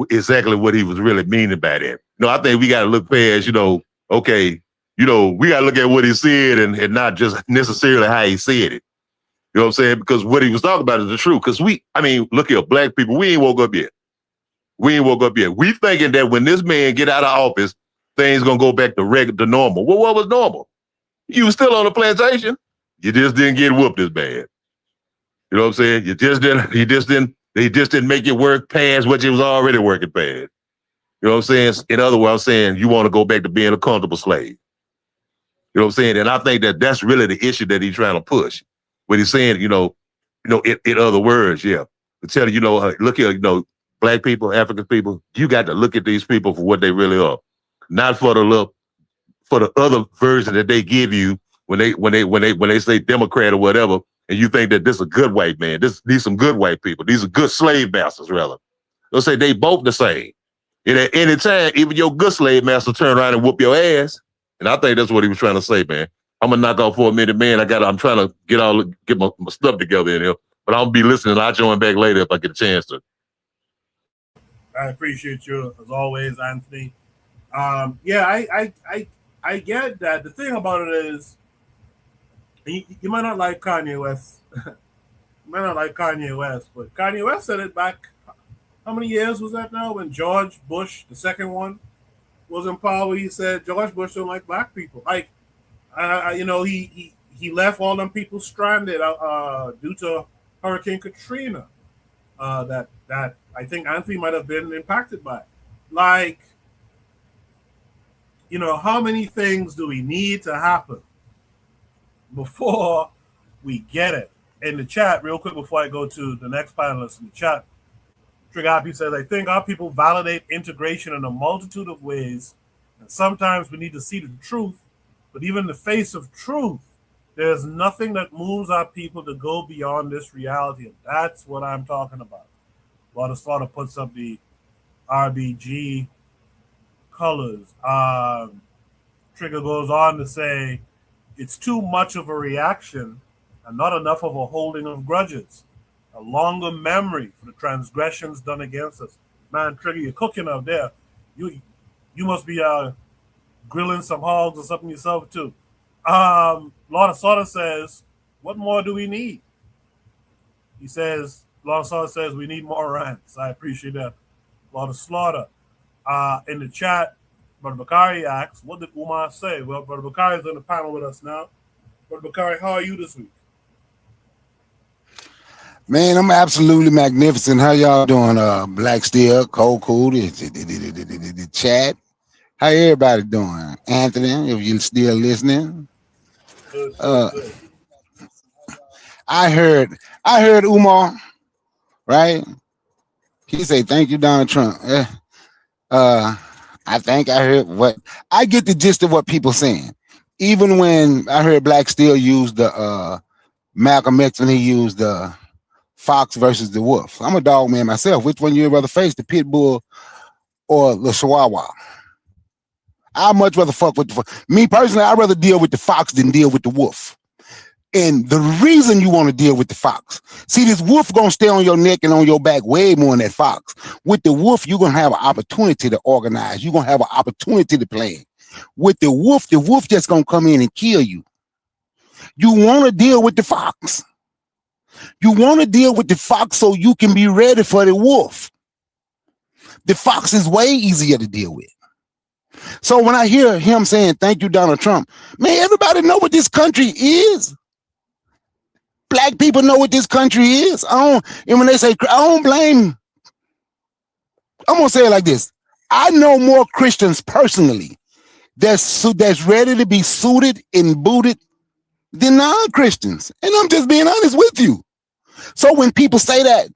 exactly what he was really meaning by that. You know, I think we got to look past, you know, okay, you know, we got to look at what he said and not just necessarily how he said it. You know what I'm saying? Because what he was talking about is the truth. Because look here, Black people, we ain't woke up yet. We ain't woke up yet. We thinking that when this man get out of office, things going to go back to normal. Well, what was normal? You was still on the plantation. You just didn't get whooped as bad. You know what I'm saying? He just didn't make it work past what you was already working past. You know what I'm saying? In other words, I'm saying you want to go back to being a comfortable slave. You know what I'm saying? And I think that that's really the issue that he's trying to push. When he's saying, in other words, yeah. To tell you, look here, Black people, African people, you got to look at these people for what they really are. Not for the other version that they give you when they say Democrat or whatever, and you think that this is a good white man. These some good white people. These are good slave masters, rather. They'll say they both the same. And at any time, even your good slave master turn around and whoop your ass. And I think that's what he was trying to say, man. I'm gonna knock off for a minute, man. I'm trying to get my stuff together in here, but I'll be listening. I'll join back later if I get a chance to. I appreciate you as always, Anthony. Yeah, I get that. The thing about it is, you might not like Kanye West. You might not like Kanye West, but Kanye West said it back. How many years was that now? When George Bush, the second one, was in power, he said George Bush don't like Black people. Like, he left all them people stranded due to Hurricane Katrina. That I think Anthony might have been impacted by. Like, how many things do we need to happen before we get it? In the chat, real quick, before I go to the next panelist in the chat, Trigger Happy says, I think our people validate integration in a multitude of ways, and sometimes we need to see the truth, but even in the face of truth, there's nothing that moves our people to go beyond this reality, and that's what I'm talking about. Water Slaughter puts up the RBG colors. Trigger goes on to say, it's too much of a reaction and not enough of a holding of grudges. A longer memory for the transgressions done against us. Man, Trigger, you're cooking up there. You must be grilling some hogs or something yourself too. Lord of Slaughter says, what more do we need? He says, Lord of Slaughter says, we need more rants. I appreciate that. Lord of Slaughter. In the chat, Brother Bakari asks, what did Umar say? Well, Brother Bakari is on the panel with us now. Brother Bakari, how are you this week? Man, I'm absolutely magnificent. How y'all doing? Black Steel, Cold Cool, the chat. How everybody doing? Anthony, if you're still listening. Good. I heard Umar, right? He say, thank you, Donald Trump. I think I heard what I get the gist of what people saying. Even when I heard Black Steel use the Malcolm X when he used the Fox versus the wolf. I'm a dog man myself. Which one you rather face, the pit bull or the chihuahua? I'd much rather fuck with me personally. I'd rather deal with the fox than deal with the wolf. And the reason you want to deal with the fox, see, this wolf gonna stay on your neck and on your back way more than that fox. With the wolf, you're gonna have an opportunity to organize. You're gonna have an opportunity to plan. With the wolf just gonna come in and kill you. You want to deal with the fox. You want to deal with the fox so you can be ready for the wolf. The fox is way easier to deal with. So when I hear him saying, thank you, Donald Trump, man, everybody know what this country is. Black people know what this country is. And when they say, I don't blame, I'm going to say it like this. I know more Christians personally that's ready to be suited and booted than non-Christians. And I'm just being honest with you. So when people say that,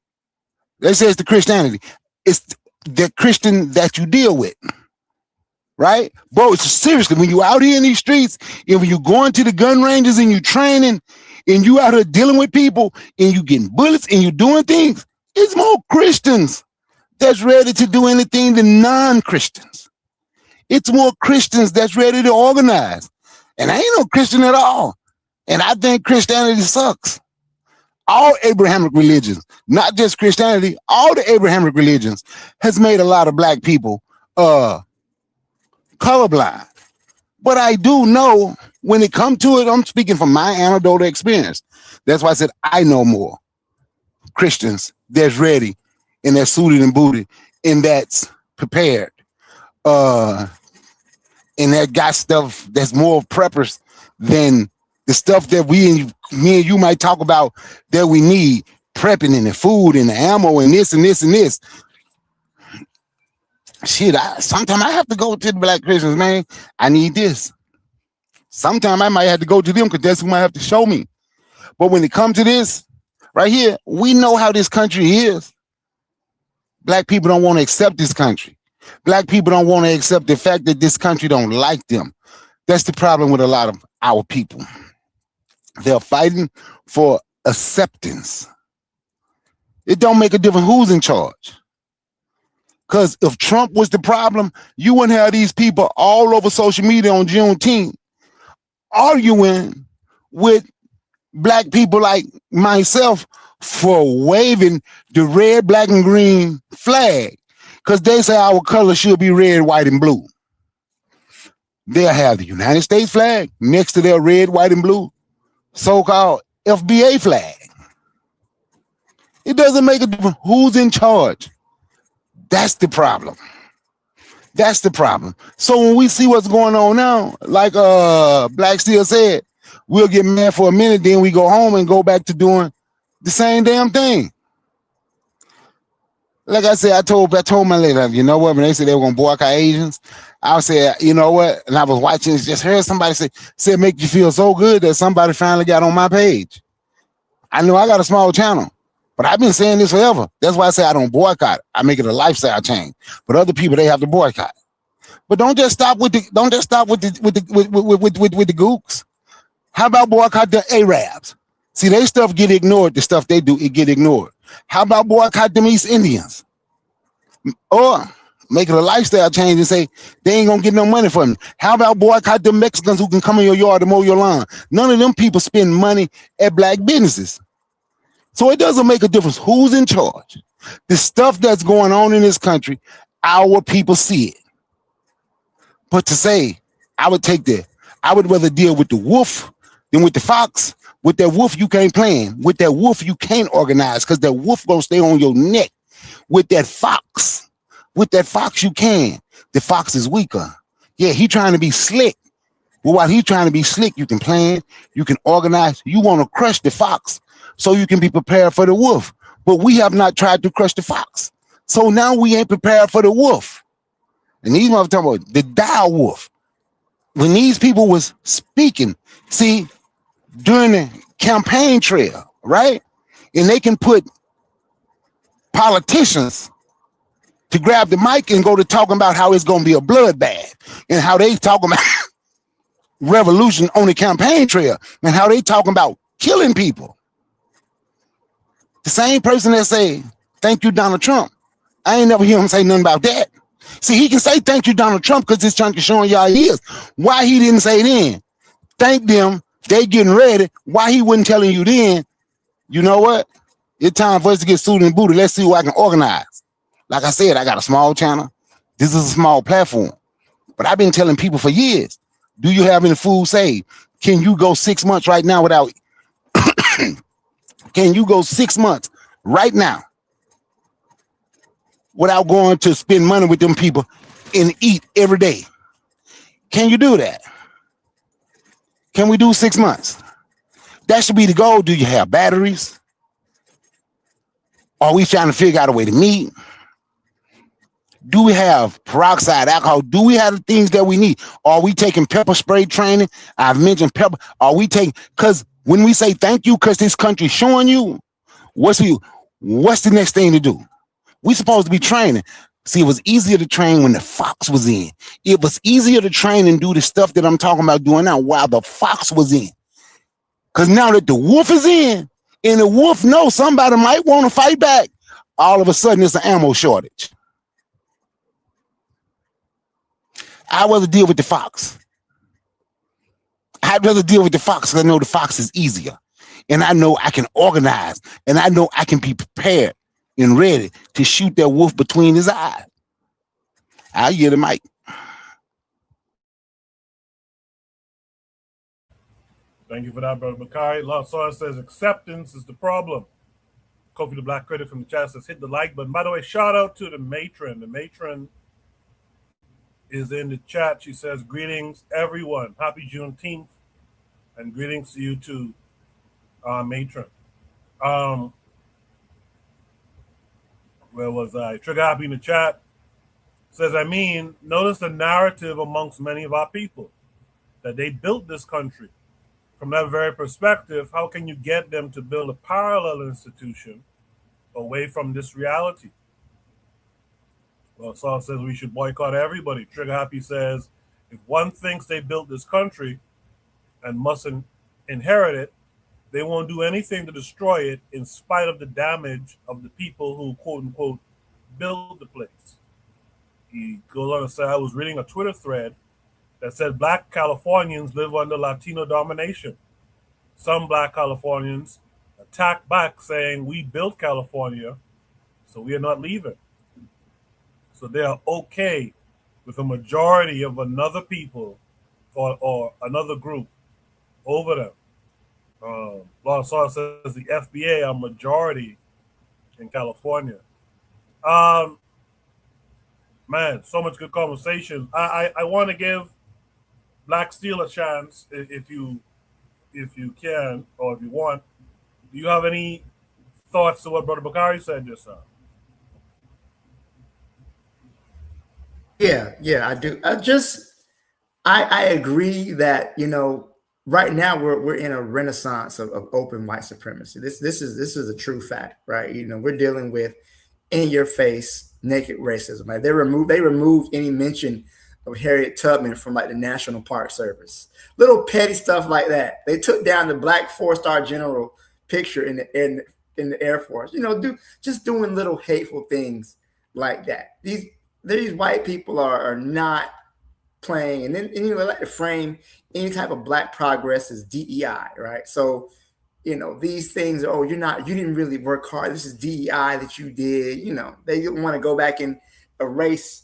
they say it's the Christianity. It's the Christian that you deal with. Right? Bro, seriously, when you out here in these streets, and when you going to the gun ranges and you training, and you out here dealing with people, and you getting bullets, and you doing things, it's more Christians that's ready to do anything than non-Christians. It's more Christians that's ready to organize. And I ain't no Christian at all. And I think Christianity sucks. All Abrahamic religions, not just Christianity, all the Abrahamic religions has made a lot of black people colorblind. But I do know when it comes to it, I'm speaking from my anecdotal experience. That's why I said I know more Christians that's ready and that's suited and booted and that's prepared. And that got stuff that's more preppers than the stuff that me and you might talk about that we need, prepping and the food and the ammo and this and this and this. Shit, sometimes I have to go to the black Christians, man. I need this. Sometimes I might have to go to them because that's who might have to show me. But when it comes to this right here, we know how this country is. Black people don't want to accept this country. Black people don't want to accept the fact that this country don't like them. That's the problem with a lot of our people. They're fighting for acceptance. It don't make a difference who's in charge. Because if Trump was the problem, you wouldn't have these people all over social media on Juneteenth arguing with black people like myself for waving the red, black, and green flag. Because they say our color should be red, white, and blue. They'll have the United States flag next to their red, white, and blue so-called FBA flag. It doesn't make a difference who's in charge. That's the problem. That's the problem. So when we see what's going on now, like Black Steel said, we'll get mad for a minute, then we go home and go back to doing the same damn thing. Like I said, I told my lady, you know what, when they said they were gonna boycott Asians, I said, you know what, and I was watching, just heard somebody say make you feel so good that somebody finally got on my page. I know I got a small channel, but I've been saying this forever. That's why I say I don't boycott. I make it a lifestyle change. But other people, they have to boycott. But don't just stop with the gooks. How about boycott the Arabs? See, they stuff get ignored. The stuff they do, it get ignored. How about boycott them East Indians? Or make it a lifestyle change and say they ain't gonna get no money from them. How about boycott the Mexicans who can come in your yard to mow your lawn? None of them people spend money at black businesses. So it doesn't make a difference who's in charge. The stuff that's going on in this country, our people see it. But to say, I would rather deal with the wolf than with the fox. With that wolf, you can't plan. With that wolf, you can't organize because that wolf gonna stay on your neck. With that fox, you can. The fox is weaker. Yeah, he trying to be slick. But while he trying to be slick, you can plan, you can organize. You want to crush the fox so you can be prepared for the wolf. But we have not tried to crush the fox. So now we ain't prepared for the wolf. And these motherfuckers talking about the dire wolf. When these people was speaking, see, during the campaign trail, right? And they can put politicians to grab the mic and go to talking about how it's going to be a bloodbath and how they talking about revolution on the campaign trail and how they talking about killing people. The same person that say, thank you, Donald Trump. I ain't never hear him say nothing about that. See, he can say thank you, Donald Trump, because this chunk is showing y'all he is. Why he didn't say then? Thank them. They getting ready. Why he wasn't telling you then? You know what? It's time for us to get suited and booted. Let's see what I can organize. Like I said, I got a small channel. This is a small platform. But I've been telling people for years, do you have any food saved? Can you go 6 months right now without can you go 6 months right now without going to spend money with them people and eat every day? Can you do that? Can we do 6 months? That should be the goal. Do you have batteries? Are we trying to figure out a way to meet? Do we have peroxide alcohol? Do we have the things that we need? Are we taking pepper spray training? I've mentioned pepper. Are we taking, because when we say thank you, because this country's showing you, what's the next thing to do? We're supposed to be training. See, it was easier to train when the fox was in. It was easier to train and do the stuff that I'm talking about doing now while the fox was in. Because now that the wolf is in, and the wolf knows somebody might want to fight back, all of a sudden it's an ammo shortage. I'd rather deal with the fox. I'd rather deal with the fox because I know the fox is easier. And I know I can organize. And I know I can be prepared and ready to shoot that wolf between his eyes. I'll get the mic. Thank you for that, Brother Bakari. Law says acceptance is the problem. Kofi the Black Critic from the chat says hit the like button. By the way, shout out to the matron. The matron is in the chat. She says, greetings, everyone. Happy Juneteenth. And greetings to you too, matron. Where was I? Trigger Happy in the chat says, notice the narrative amongst many of our people that they built this country. From that very perspective, how can you get them to build a parallel institution away from this reality? Well, Saul says we should boycott everybody. Trigger Happy says, if one thinks they built this country and mustn't inherit it, they won't do anything to destroy it in spite of the damage of the people who, quote unquote, build the place. He goes on to say, I was reading a Twitter thread that said Black Californians live under Latino domination. Some Black Californians attack back saying we built California, so we are not leaving. So they are okay with a majority of another people or another group over them. Law says the FBA are majority in California. Man, so much good conversation. I want to give Black Steel a chance if you can or if you want. Do you have any thoughts to what Brother Bakari said just now? Yeah, I do. I agree that, right now we're in a renaissance of open white supremacy. This is a true fact, right? We're dealing with in your face naked racism. Like they removed any mention of Harriet Tubman from like the National Park Service. Little petty stuff like that. They took down the Black 4-star general picture in the Air Force. Just doing little hateful things like that. These white people are not playing, and then they like to frame any type of Black progress as DEI, right? So, these things are, you didn't really work hard. This is DEI that you did. They want to go back and erase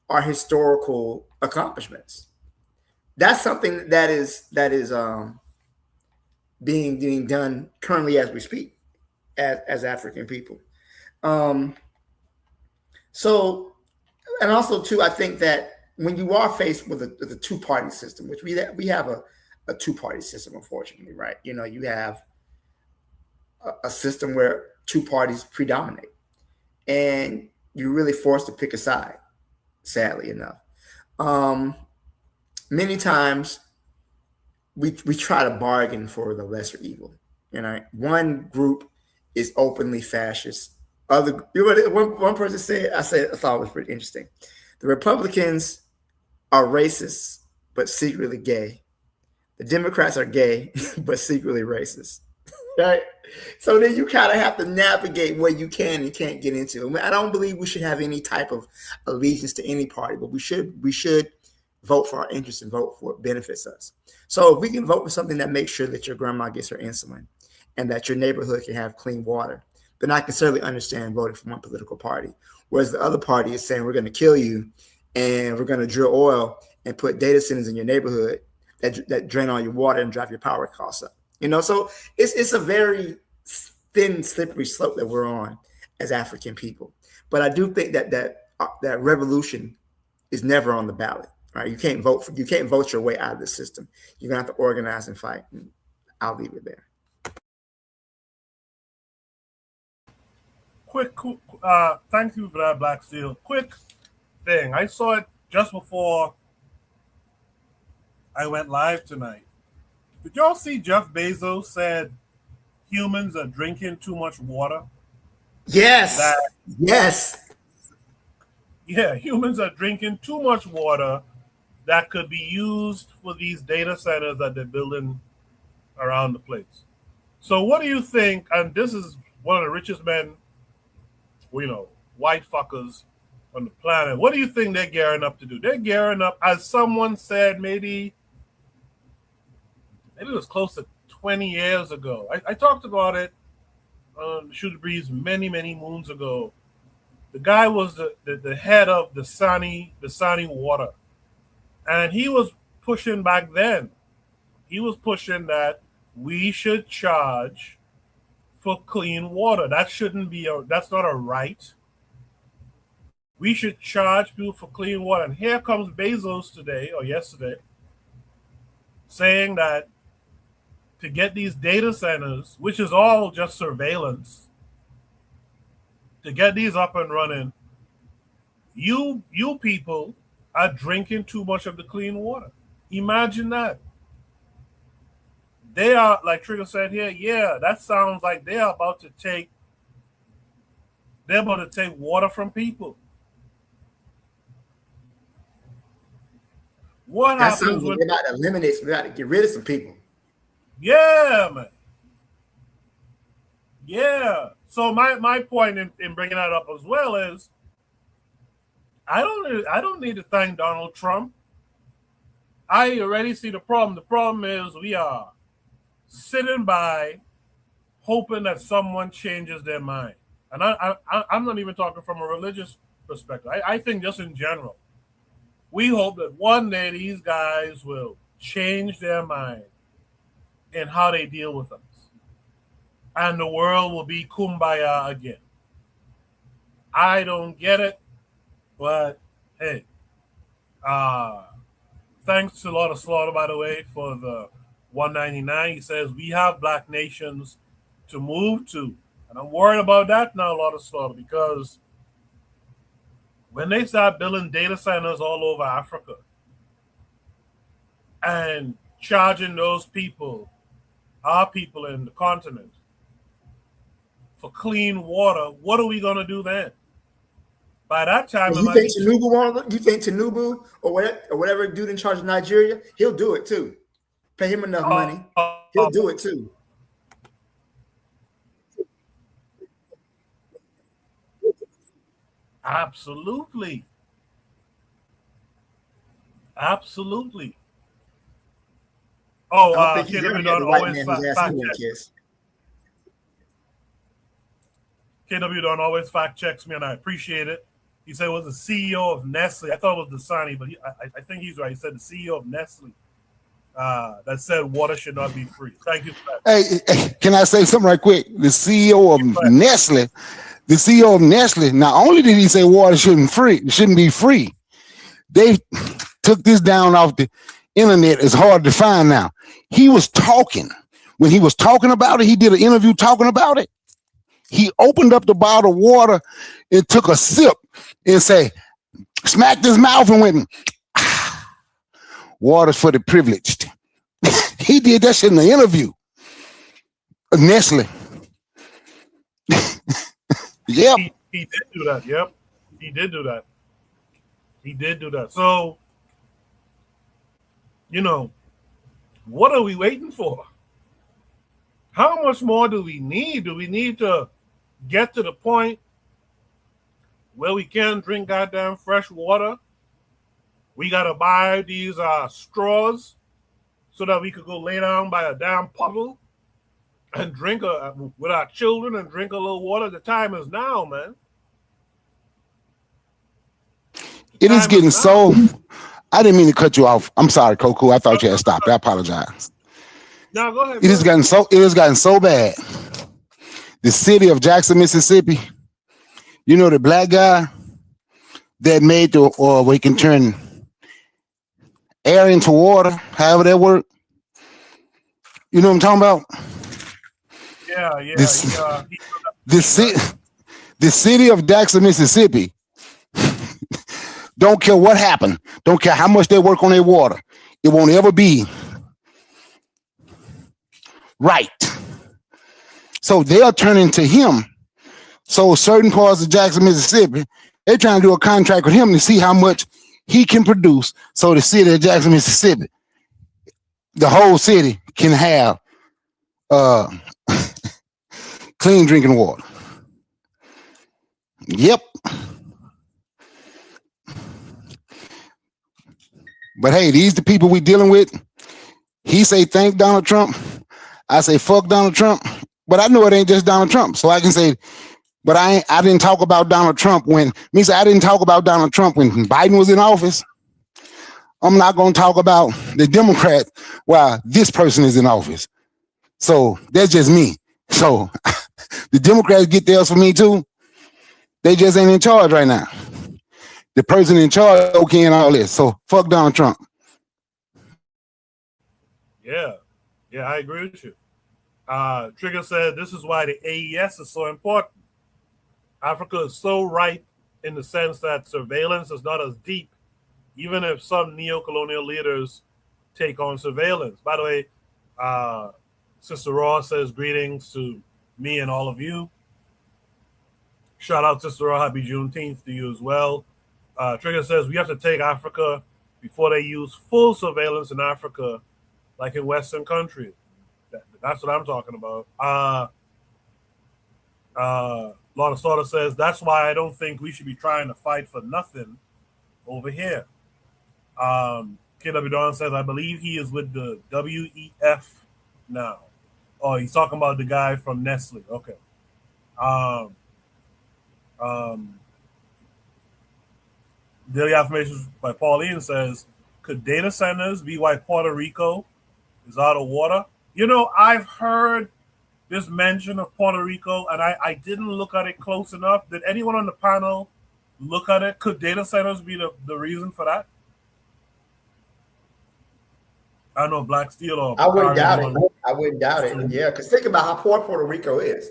our historical accomplishments. That's something that is being done currently as we speak, as African people. So, and also too, I think that when you are faced with a two-party system, which we have a two-party system, unfortunately, right? You have a system where two parties predominate, and you're really forced to pick a side, sadly enough. Many times we try to bargain for the lesser evil. One group is openly fascist. One person said, I thought it was pretty interesting. The Republicans are racist, but secretly gay. The Democrats are gay, but secretly racist. Right. So then you kind of have to navigate what you can and can't get into. I mean, I don't believe we should have any type of allegiance to any party, but we should vote for our interests and vote for what benefits us. So if we can vote for something that makes sure that your grandma gets her insulin and that your neighborhood can have clean water, then I can certainly understand voting for one political party. Whereas the other party is saying we're going to kill you and we're going to drill oil and put data centers in your neighborhood that drain all your water and drive your power costs up. So it's a very thin, slippery slope that we're on as African people. But I do think that revolution is never on the ballot. Right? You can't vote your way out of the system. You're gonna have to organize and fight. And I'll leave it there. Quick, thank you for that, Black Steel. Quick thing. I saw it just before I went live tonight. Did y'all see Jeff Bezos said humans are drinking too much water? Yes. Yes. Yeah, humans are drinking too much water that could be used for these data centers that they're building around the place. So what do you think? And this is one of the richest men, white fuckers on the planet. What do you think they're gearing up to do? They're gearing up, as someone said, maybe it was close to 20 years ago. I talked about it on Shoot the Breeze many, many moons ago. The guy was the head of the Sani Water. And he was pushing back then. He was pushing that we should charge for clean water. That's not a right. We should charge people for clean water. And here comes Bezos today or yesterday saying that to get these data centers, which is all just surveillance, to get these up and running, you people are drinking too much of the clean water. Imagine that. They are, like Trigger said here, yeah, that sounds like they're about to take water from people. What that happens sounds like when we're about to eliminate, we got to get rid of some people. Yeah, man. Yeah. So my point in bringing that up as well is I don't need to thank Donald Trump. I already see the problem. The problem is we are sitting by hoping that someone changes their mind. And I'm not even talking from a religious perspective. I think just in general. We hope that one day these guys will change their mind in how they deal with us. And the world will be kumbaya again. I don't get it, but hey. Thanks to Lord of Slaughter, by the way, for the 199. He says, we have black nations to move to. And I'm worried about that now, Lord of Slaughter, because when they start building data centers all over Africa and charging those people, our people in the continent, for clean water, what are we going to do then? By that time, you think Tinubu or whatever dude in charge of Nigeria, he'll do it too. Pay him enough money, he'll do it too. Absolutely. Oh, KW Don always fact checks. KW Don always fact checks me, and I appreciate it. He said it was the CEO of Nestle. I thought it was Dasani, but I think he's right. He said the CEO of Nestle that said water should not be free. Thank you for that. Hey, can I say something right quick? The CEO of Nestle, not only did he say water shouldn't be free, they took this down off the internet. It's hard to find now. He was talking. When he was talking about it, he did an interview talking about it. He opened up the bottle of water and took a sip and smacked his mouth and went, water's for the privileged. He did that shit in the interview. Nestle. Yep. He did do that. Yep. He did do that. So, what are we waiting for? How much more do we need? Do we need to get to the point where we can't drink goddamn fresh water? We gotta buy these straws so that we could go lay down by a damn puddle and drink with our children and drink a little water. The time is now, man. It is getting so. I didn't mean to cut you off. I'm sorry, Coco. I thought you had stopped. I apologize. No, go ahead. It has gotten so bad. The city of Jackson, Mississippi. You know the black guy that made the or we can turn air into water, however that work. You know what I'm talking about? Yeah. The city of Jackson, Mississippi. Don't care what happened. Don't care how much they work on their water. It won't ever be right. So they'll turn into him. So certain parts of Jackson, Mississippi, they're trying to do a contract with him to see how much he can produce. So the city of Jackson, Mississippi, the whole city can have clean drinking water. Yep. But hey, these the people we dealing with. He say thank Donald Trump. I say fuck Donald Trump. But I know it ain't just Donald Trump. So I can say, but I didn't talk about Donald Trump when I didn't talk about Donald Trump when Biden was in office. I'm not gonna talk about the Democrat while this person is in office. So that's just me. So the Democrats get theirs for me too. They just ain't in charge right now. The person in charge okay and all this. So fuck Donald Trump. Yeah, I agree with you. Trigger said this is why the AES is so important. Africa is so ripe in the sense that surveillance is not as deep, even if some neo-colonial leaders take on surveillance. By the way, Sister Raw says greetings to me and all of you. Shout out Sister Raw, happy Juneteenth to you as well. Trigger says we have to take Africa before they use full surveillance in Africa, like in Western countries. That's what I'm talking about. Lord of Slaughter says that's why I don't think we should be trying to fight for nothing over here. KW Don says I believe he is with the WEF now. Oh, he's talking about the guy from Nestle. Okay. Daily Affirmations by Pauline says, could data centers be why Puerto Rico is out of water? You know, I've heard this mention of Puerto Rico, and I didn't look at it close enough. Did anyone on the panel look at it? Could data centers be the reason for that? I don't know, Black Steel or I wouldn't doubt it. I wouldn't doubt it. Yeah, because think about how poor Puerto Rico is.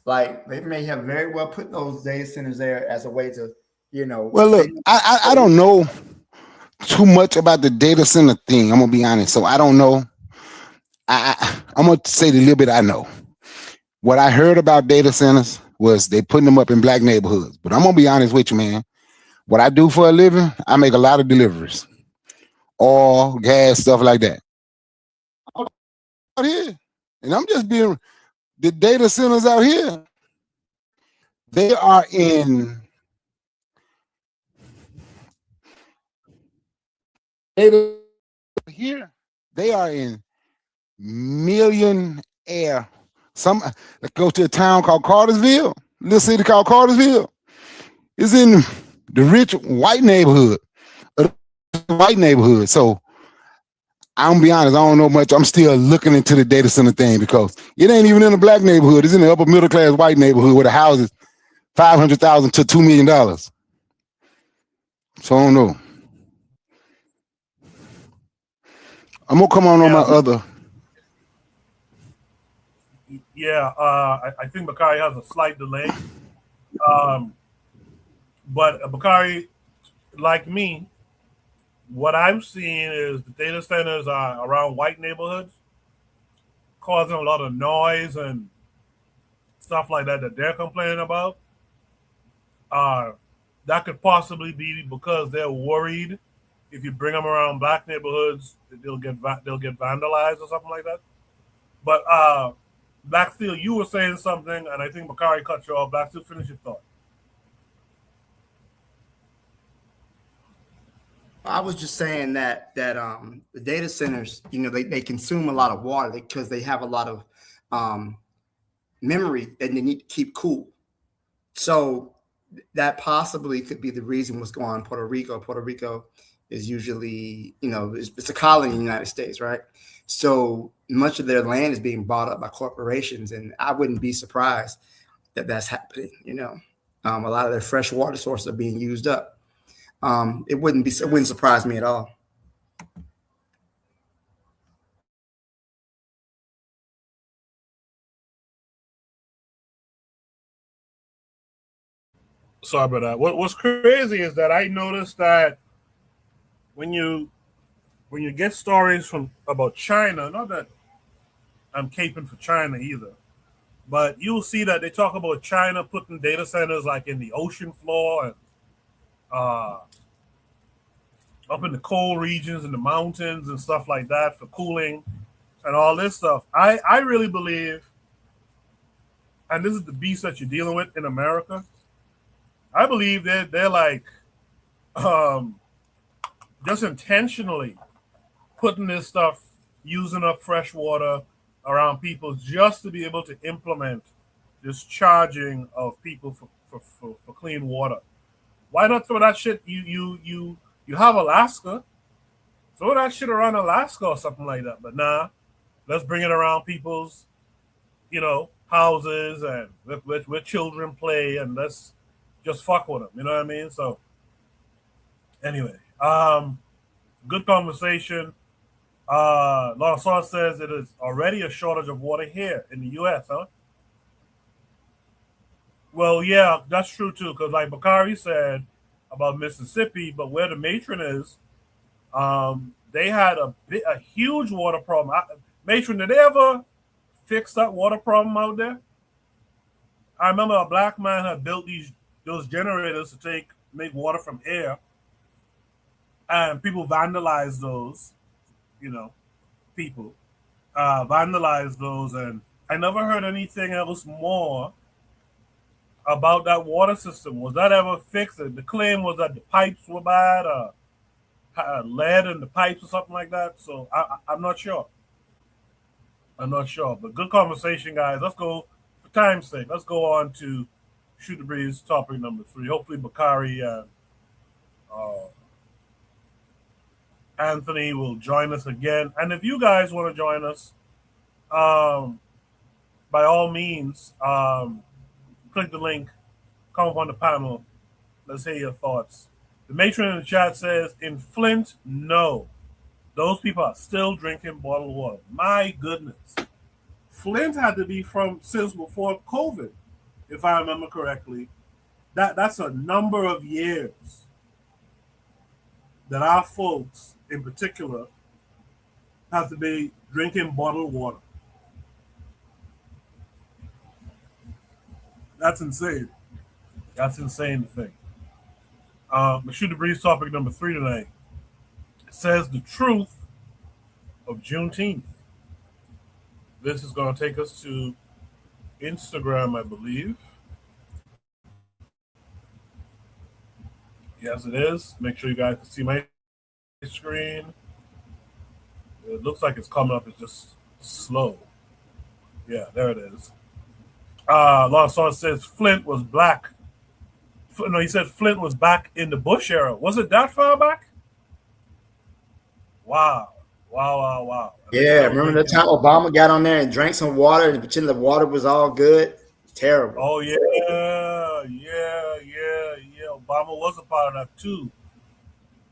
Like, they may have very well put those data centers there as a way to, you know. Well, look, I don't know too much about the data center thing. I'm going to be honest. So I don't know. I'm going to say the little bit I know. What I heard about data centers was they putting them up in black neighborhoods. But I'm going to be honest with you, man. What I do for a living, I make a lot of deliveries. Oil, gas, stuff like that. Out here. And I'm just being, the data centers out here, they are in here. They are in millionaire. Some go to a town called Cartersville, little city called Cartersville. It's in the rich white neighborhood. So I'm gonna be honest, I don't know much. I'm still looking into the data center thing because it ain't even in a black neighborhood. It's in the upper middle class white neighborhood where the house is $500,000 to $2 million. So I don't know. I'm gonna come on my other. Yeah, I think Bakari has a slight delay. But Bakari, like me, what I'm seeing is the data centers are around white neighborhoods, causing a lot of noise and stuff like that they're complaining about. That could possibly be because they're worried if you bring them around black neighborhoods, they'll get vandalized or something like that. But Black Steel, you were saying something, and I think Bakari cut you off. Black Steel, finish your thought. I was just saying that the data centers, they consume a lot of water because they have a lot of memory that they need to keep cool. So that possibly could be the reason what's going on in Puerto Rico. Puerto Rico is usually, it's a colony in the United States, right? So much of their land is being bought up by corporations, and I wouldn't be surprised that that's happening. A lot of their fresh water sources are being used up. It wouldn't surprise me at all. Sorry about that. What's crazy is that I noticed that when you get stories about China, not that I'm caping for China either, but you'll see that they talk about China putting data centers like in the ocean floor and up in the cold regions and the mountains and stuff like that for cooling and all this stuff. I really believe, and this is the beast that you're dealing with in America, I believe they're like just intentionally putting this stuff, using up fresh water around people just to be able to implement this charging of people for clean water. Why not throw that shit? You have Alaska, throw that shit around Alaska or something like that. But nah, let's bring it around people's, houses and where children play, and let's just fuck with them. You know what I mean? So anyway, good conversation. Lawson says it is already a shortage of water here in the U.S., huh? Well, yeah, that's true too. Because like Bakari said about Mississippi, but where the matron is, they had a huge water problem. Matron, did they ever fix that water problem out there? I remember a black man had built those generators to make water from air, and people vandalized those. People vandalized those, and I never heard anything else more about that water system. Was that ever fixed? The claim was that the pipes were bad, lead in the pipes or something like that. So I'm not sure. But good conversation, guys. Let's go, for time's sake, let's go on to Shoot the Breeze topic number 3. Hopefully Bakari and Anthony will join us again. And if you guys want to join us, by all means, click the link, come up on the panel. Let's hear your thoughts. The matron in the chat says, in Flint, no. Those people are still drinking bottled water. My goodness. Flint had to be since before COVID, if I remember correctly. That's a number of years that our folks, in particular, have to be drinking bottled water. That's insane. That's insane to think. Shoot the Breeze topic number 3 tonight. It says the truth of Juneteenth. This is going to take us to Instagram, I believe. Yes, it is. Make sure you guys can see my screen. It looks like it's coming up. It's just slow. Yeah, there it is. Lawson says Flint was black. No, he said Flint was back in the Bush era. Was it that far back? Wow. Yeah, remember the time Obama got on there and drank some water and pretended the water was all good? Terrible. Oh, yeah. Obama was a part of that, too.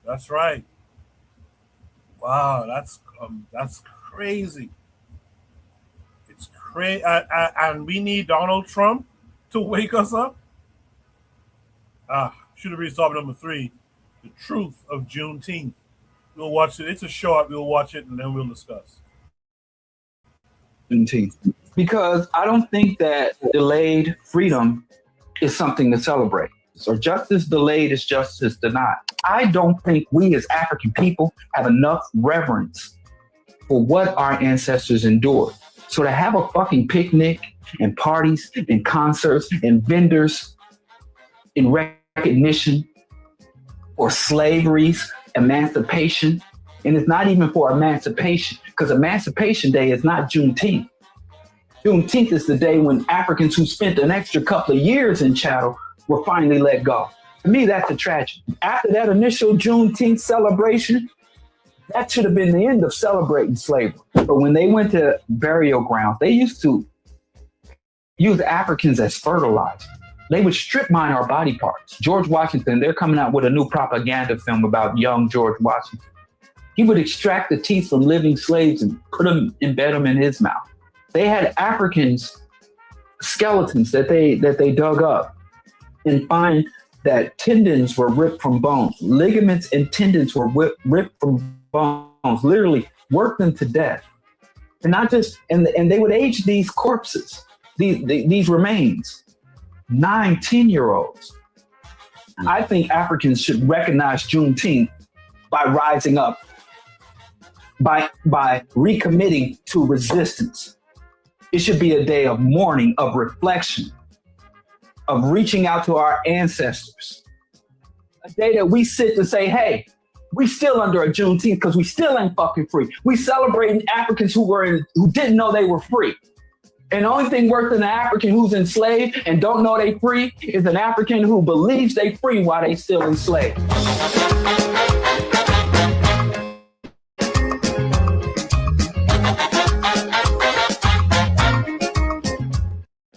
That's right. Wow, that's crazy. It's crazy. And we need Donald Trump to wake us up. Should have reached topic number 3, the truth of Juneteenth. We'll watch it. It's a short. We'll watch it and then we'll discuss. Juneteenth. Because I don't think that delayed freedom is something to celebrate. So justice delayed is justice denied. I don't think we as African people have enough reverence for what our ancestors endured. So to have a fucking picnic and parties and concerts and vendors in recognition for slavery's emancipation, and it's not even for emancipation, because Emancipation Day is not Juneteenth. Juneteenth is the day when Africans who spent an extra couple of years in chattel were finally let go. To me, that's a tragedy. After that initial Juneteenth celebration, that should have been the end of celebrating slavery. But when they went to burial grounds, they used to use Africans as fertilizer. They would strip mine our body parts. George Washington, they're coming out with a new propaganda film about young George Washington. He would extract the teeth from living slaves and embed them in his mouth. They had Africans, skeletons that they dug up and find that tendons were ripped from bones. Ligaments and tendons were ripped from bones, literally worked them to death. And not just, and they would age these corpses, these remains, 9, 10-year-olds. I think Africans should recognize Juneteenth by rising up, by recommitting to resistance. It should be a day of mourning, of reflection, of reaching out to our ancestors. A day that we sit to say, hey, we still under a Juneteenth because we still ain't fucking free. We celebrating Africans who didn't know they were free. And the only thing worse than an African who's enslaved and don't know they free is an African who believes they free while they still enslaved.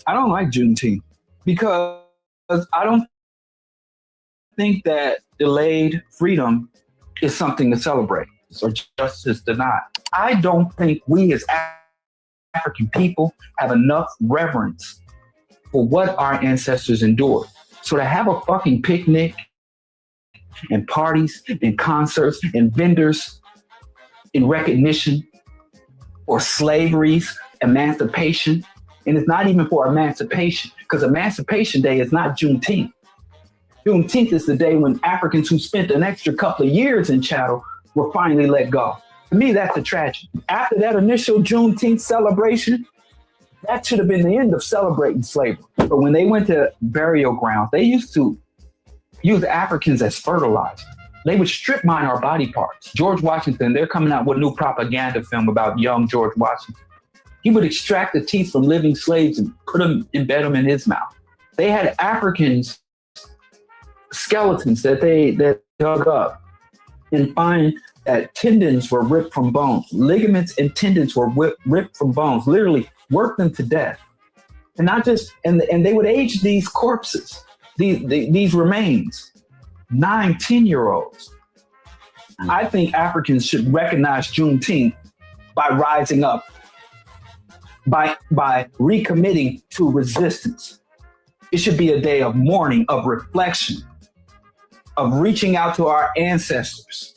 I don't like Juneteenth because I don't think that delayed freedom is something to celebrate or justice denied. I don't think we as African people have enough reverence for what our ancestors endured. So to have a fucking picnic and parties and concerts and vendors in recognition for slavery's emancipation, and it's not even for emancipation, because Emancipation Day is not Juneteenth. Juneteenth is the day when Africans who spent an extra couple of years in chattel were finally let go. To me, that's a tragedy. After that initial Juneteenth celebration, that should have been the end of celebrating slavery. But when they went to burial grounds, they used to use Africans as fertilizer. They would strip mine our body parts. George Washington, they're coming out with a new propaganda film about young George Washington. He would extract the teeth from living slaves and embed them in his mouth. They had Africans, skeletons that they dug up and find that tendons were ripped from bones. Ligaments and tendons were ripped from bones, literally worked them to death. And not just, and they would age these corpses, these remains, 9, 10-year-olds. I think Africans should recognize Juneteenth by rising up, by recommitting to resistance. It should be a day of mourning, of reflection, of reaching out to our ancestors.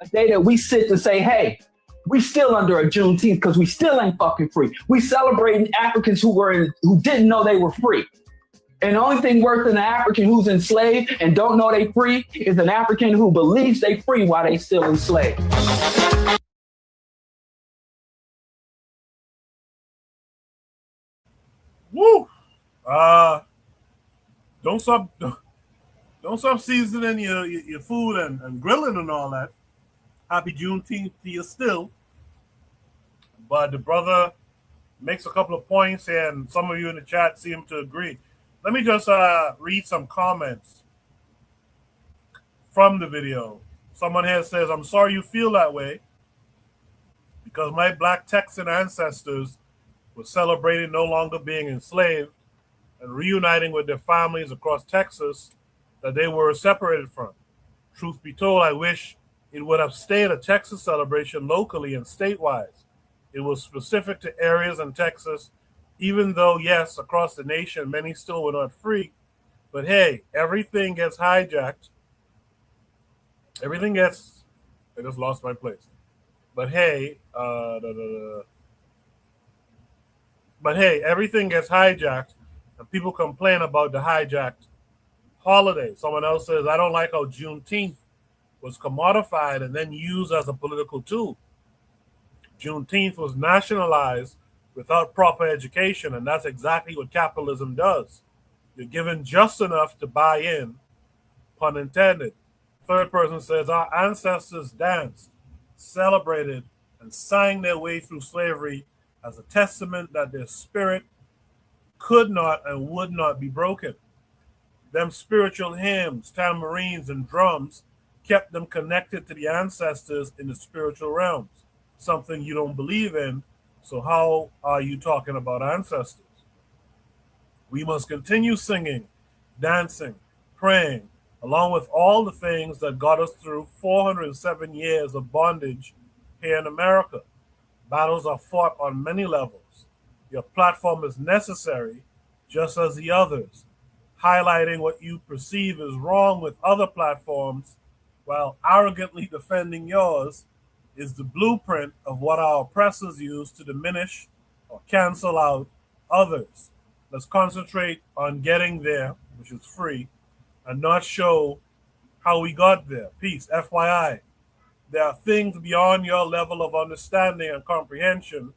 A day that we sit to say, hey, we still under a Juneteenth because we still ain't fucking free. We celebrating Africans who didn't know they were free. And the only thing worse than an African who's enslaved and don't know they free is an African who believes they free while they still enslaved. Woo! Don't stop seasoning your food and grilling and all that. Happy Juneteenth to you still. But the brother makes a couple of points, and some of you in the chat seem to agree. Let me just read some comments from the video. Someone here says, I'm sorry you feel that way because my Black Texan ancestors were celebrating no longer being enslaved and reuniting with their families across Texas that they were separated from. Truth be told, I wish it would have stayed a Texas celebration locally and statewide. It was specific to areas in Texas, even though, yes, across the nation, many still were not free. But hey, everything gets hijacked. I just lost my place. But hey, everything gets hijacked, and people complain about the hijacked holiday. Someone else says, I don't like how Juneteenth was commodified and then used as a political tool. Juneteenth was nationalized without proper education, and that's exactly what capitalism does. You're given just enough to buy in, pun intended. Third person says, our ancestors danced, celebrated, and sang their way through slavery as a testament that their spirit could not and would not be broken. Them spiritual hymns, tambourines, and drums kept them connected to the ancestors in the spiritual realms, something you don't believe in. So how are you talking about ancestors? We must continue singing, dancing, praying, along with all the things that got us through 407 years of bondage here in America. Battles are fought on many levels. Your platform is necessary, just as the others. Highlighting what you perceive is wrong with other platforms while arrogantly defending yours is the blueprint of what our oppressors use to diminish or cancel out others. Let's concentrate on getting there, which is free, and not show how we got there. Peace. FYI, there are things beyond your level of understanding and comprehension,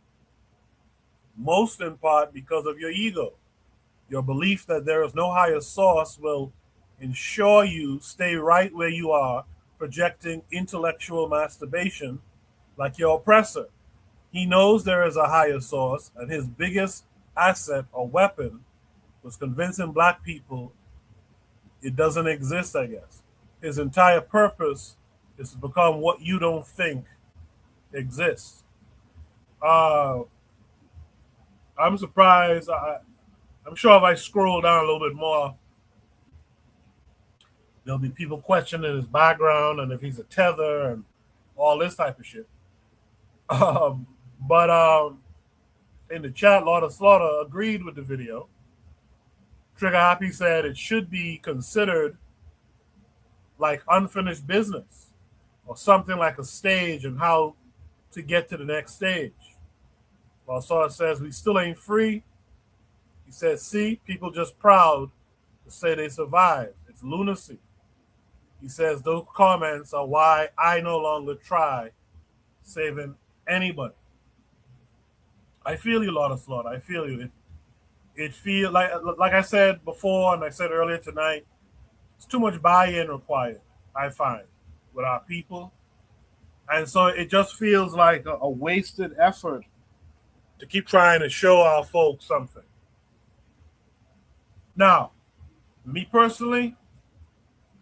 most in part because of your ego. Your belief that there is no higher source will ensure you stay right where you are, projecting intellectual masturbation like your oppressor. He knows there is a higher source, and his biggest asset or weapon was convincing black people it doesn't exist, I guess. His entire purpose is to become what you don't think exists. I'm surprised. I'm sure if I scroll down a little bit more, there'll be people questioning his background and if he's a tether and all this type of shit. But in the chat, Lord of Slaughter agreed with the video. Trigger Happy said it should be considered like unfinished business or something like a stage and how to get to the next stage. Lord Slaughter says we still ain't free. He says, see, people just proud to say they survived. It's lunacy. He says those comments are why I no longer try saving anybody. I feel you, Lord of Slaughter. I feel you. It feels like I said before and I said earlier tonight, it's too much buy-in required, I find, with our people. And so it just feels like a wasted effort to keep trying to show our folks something. Now, me personally,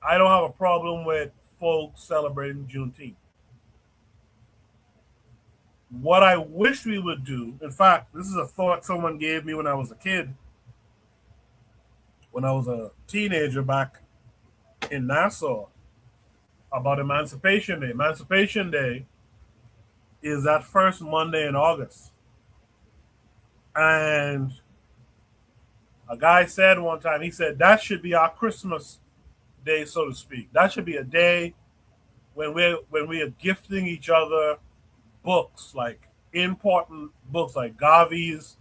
I don't have a problem with folks celebrating Juneteenth. What I wish we would do, in fact, this is a thought someone gave me when I was a kid, when I was a teenager back in Nassau, about Emancipation Day. Emancipation Day is that first Monday in August. And a guy said one time, he said, that should be our Christmas day, so to speak. That should be a day when we are gifting each other books, like important books like Garvey's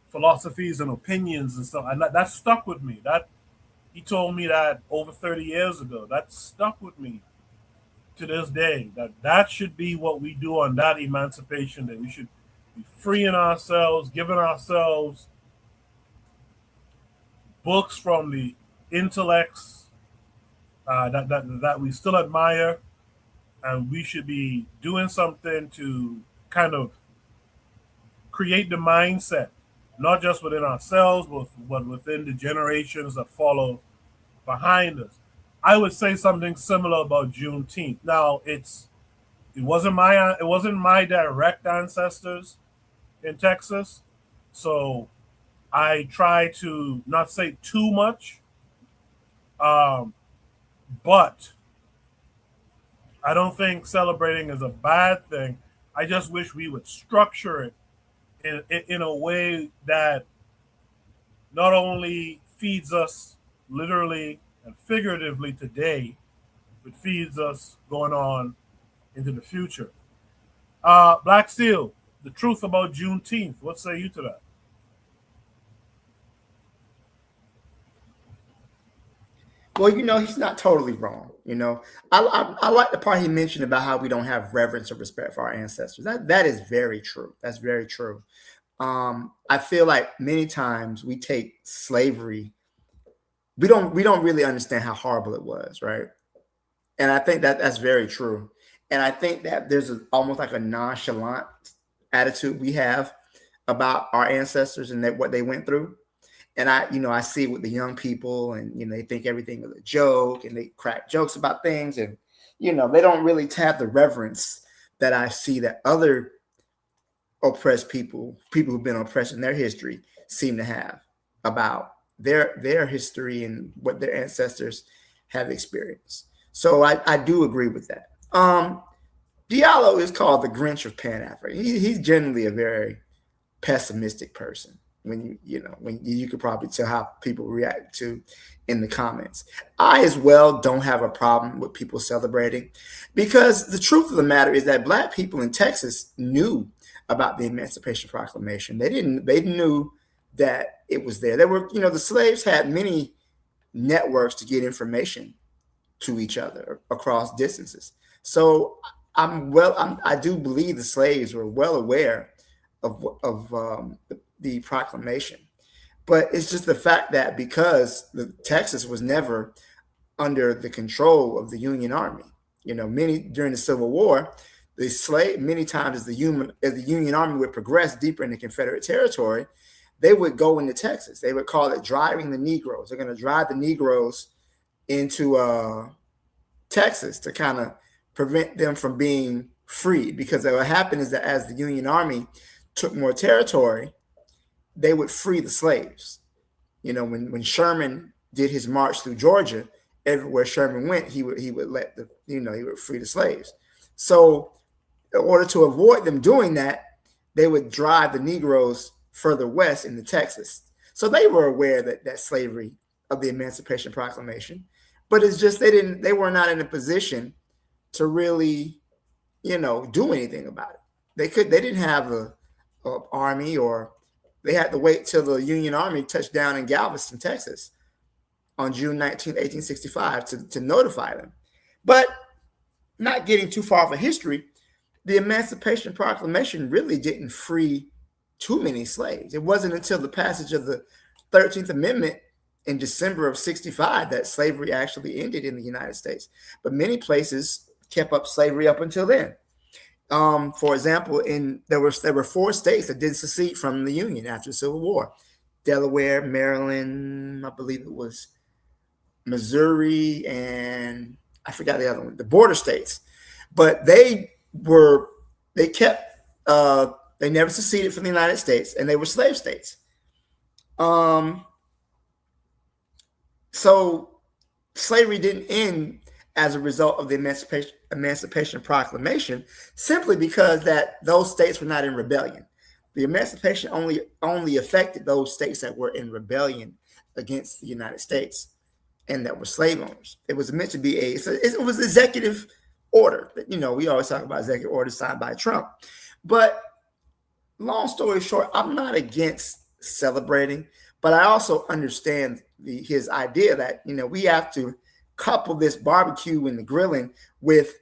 Philosophies and Opinions and stuff. And that stuck with me. That he told me that over 30 years ago. That stuck with me to this day. That should be what we do on that Emancipation Day. We should be freeing ourselves, giving ourselves books from the intellects that we still admire, and we should be doing something to kind of create the mindset, not just within ourselves, but within the generations that follow behind us. I would say something similar about Juneteenth. Now, it wasn't my direct ancestors in Texas, so I try to not say too much, but I don't think celebrating is a bad thing. I just wish we would structure it in a way that not only feeds us literally and figuratively today, but feeds us going on into the future. Black Steel, the truth about Juneteenth. What say you to that? Well, he's not totally wrong. I like the part he mentioned about how we don't have reverence or respect for our ancestors. That is very true. That's very true. I feel like many times we take slavery, we don't really understand how horrible it was, right? And I think that that's very true. And I think that there's almost like a nonchalant attitude we have about our ancestors and what they went through. And I see it with the young people, and they think everything is a joke, and they crack jokes about things, and they don't really have the reverence that I see that other oppressed people who've been oppressed in their history, seem to have about their history and what their ancestors have experienced. So I do agree with that. Diallo is called the Grinch of Pan-Africa. He's generally a very pessimistic person. When you could probably tell how people react to in the comments. I as well don't have a problem with people celebrating, because the truth of the matter is that Black people in Texas knew about the Emancipation Proclamation. They knew that it was there. There were, the slaves had many networks to get information to each other across distances. So I do believe the slaves were well aware of the proclamation, but it's just the fact that because Texas was never under the control of the Union Army, during the Civil War, many times as the Union Army would progress deeper into Confederate territory, they would go into Texas. They would call it driving the Negroes. They're going to drive the Negroes into Texas to kind of prevent them from being free, because what happened is that as the Union Army took more territory, they would free the slaves. When Sherman did his march through Georgia, everywhere Sherman went, he would let he would free the slaves. So in order to avoid them doing that, they would drive the Negroes further west into Texas. So they were aware that slavery of the Emancipation Proclamation, but it's just they were not in a position to really, do anything about it. They didn't have a army, or they had to wait till the Union Army touched down in Galveston, Texas on June 19, 1865 to notify them. But not getting too far of a history, the Emancipation Proclamation really didn't free too many slaves. It wasn't until the passage of the 13th Amendment in December of 65 that slavery actually ended in the United States. But many places kept up slavery up until then. For example, there were 4 states that did secede from the Union after the Civil War: Delaware, Maryland, I believe it was Missouri, and I forgot the other one, the border states. But they never seceded from the United States, and they were slave states. So slavery didn't end as a result of the Emancipation Proclamation, simply because that those states were not in rebellion. The Emancipation only affected those states that were in rebellion against the United States and that were slave owners. It was meant to be it was executive order. We always talk about executive order signed by Trump. But long story short, I'm not against celebrating, but I also understand his idea that, we have to couple this barbecue and the grilling with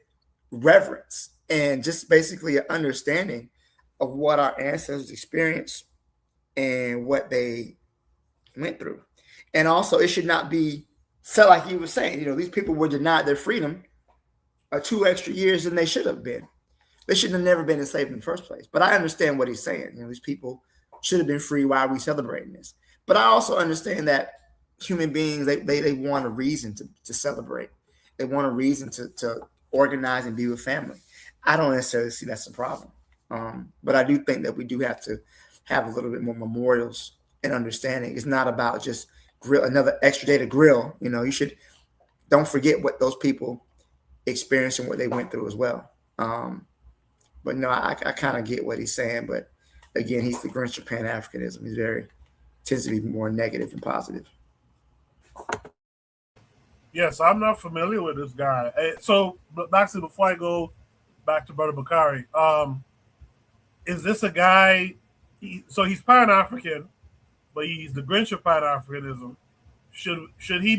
reverence and just basically an understanding of what our ancestors experienced and what they went through. And also, it should not be so, like you were saying, these people were denied their freedom 2 extra years than they should have been. They should have never been enslaved in the first place. But I understand what he's saying. These people should have been free. Why are we celebrating this? But I also understand that human beings, they want a reason to celebrate. They want a reason to organize and be with family. I don't necessarily see that's a problem. But I do think that we do have to have a little bit more memorials and understanding. It's not about just another extra day to grill. Don't forget what those people experienced and what they went through as well. But no, I kind of get what he's saying. But again, he's the Grinch of Pan-Africanism. He's tends to be more negative than positive. Yes, I'm not familiar with this guy. So, actually, before I go back to Brother Bakari, is this a guy? So he's Pan-African, but he's the Grinch of Pan-Africanism. Should he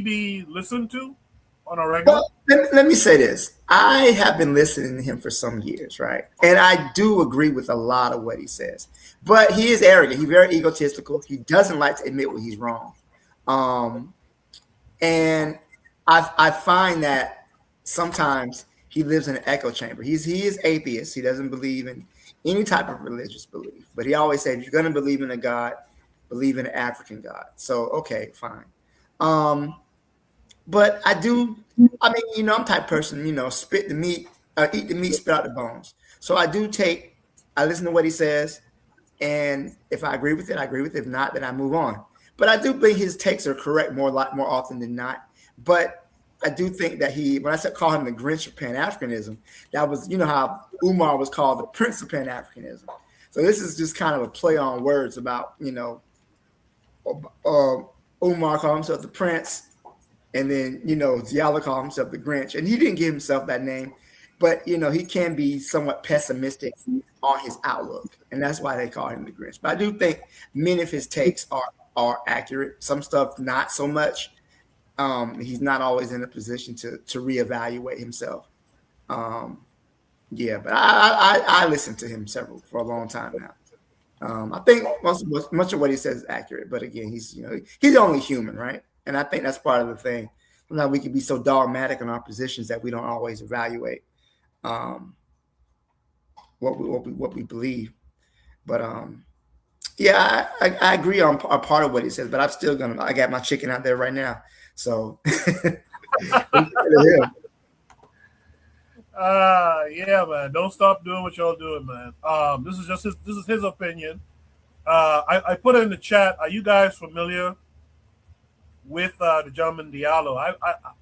be listened to, on a regular? Well, let me say this. I have been listening to him for some years, right? And I do agree with a lot of what he says. But he is arrogant. He's very egotistical. He doesn't like to admit when he's wrong. And I find that sometimes he lives in an echo chamber. He is atheist. He doesn't believe in any type of religious belief. But he always said, if you're going to believe in a God, believe in an African God. So, okay, fine. But I mean, I'm the type of person, spit the meat, eat the meat, spit out the bones. So I listen to what he says. And if I agree with it, I agree with it. If not, then I move on. But I do think his takes are correct more often than not. But I do think that when I call him the Grinch of Pan-Africanism, that was, how Umar was called the Prince of Pan-Africanism. So this is just kind of a play on words about, Umar called himself the Prince. And then, Diallo called himself the Grinch. And he didn't give himself that name. But, he can be somewhat pessimistic on his outlook. And that's why they call him the Grinch. But I do think many of his takes are accurate. Some stuff, not so much. He's not always in a position to reevaluate himself. But I listened to him for a long time now. I think much of what he says is accurate. But again, he's only human, right? And I think that's part of the thing. Sometimes we can be so dogmatic in our positions that we don't always evaluate what we believe. But I agree on a part of what he says. But I'm still I got my chicken out there right now. So yeah, man. Don't stop doing what y'all doing, man. This is his opinion. I put it in the chat. Are you guys familiar with the gentleman Diallo?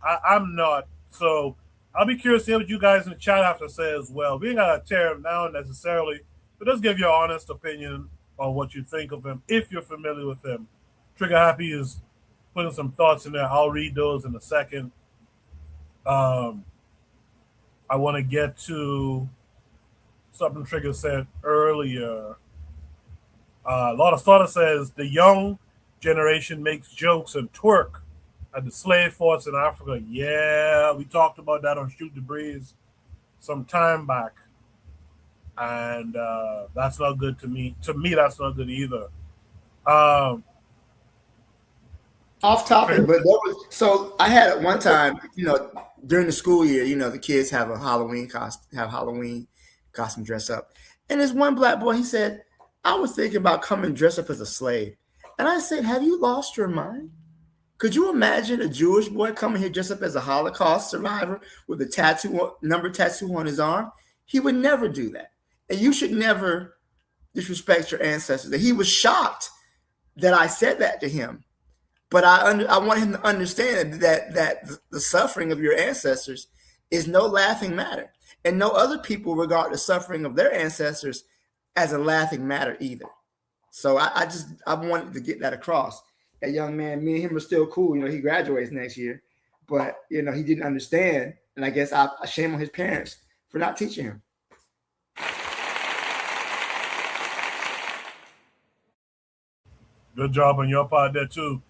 I'm not. So I'll be curious to hear what you guys in the chat have to say as well. We ain't gotta tear him down necessarily, but just give your honest opinion on what you think of him if you're familiar with him. Trigger Happy is putting some thoughts in there. I'll read those in a second. I want to get to something Trigger said earlier. A lot of starter says the young generation makes jokes and twerk at the slave force in Africa. Yeah, we talked about that on Shoot the Breeze some time back. And that's not good to me. To me, that's not good either. Off topic, but I had at one time, during the school year, the kids have a Halloween costume dress up. And there's one black boy, he said, I was thinking about coming dressed up as a slave. And I said, have you lost your mind? Could you imagine a Jewish boy coming here dressed up as a Holocaust survivor with a number tattoo on his arm? He would never do that. And you should never disrespect your ancestors. And he was shocked that I said that to him. But I want him to understand that the suffering of your ancestors is no laughing matter. And no other people regard the suffering of their ancestors as a laughing matter either. So I wanted to get that across. That young man, me and him are still cool. He graduates next year. But, he didn't understand. And I guess I shame on his parents for not teaching him. Good job on your part there, too.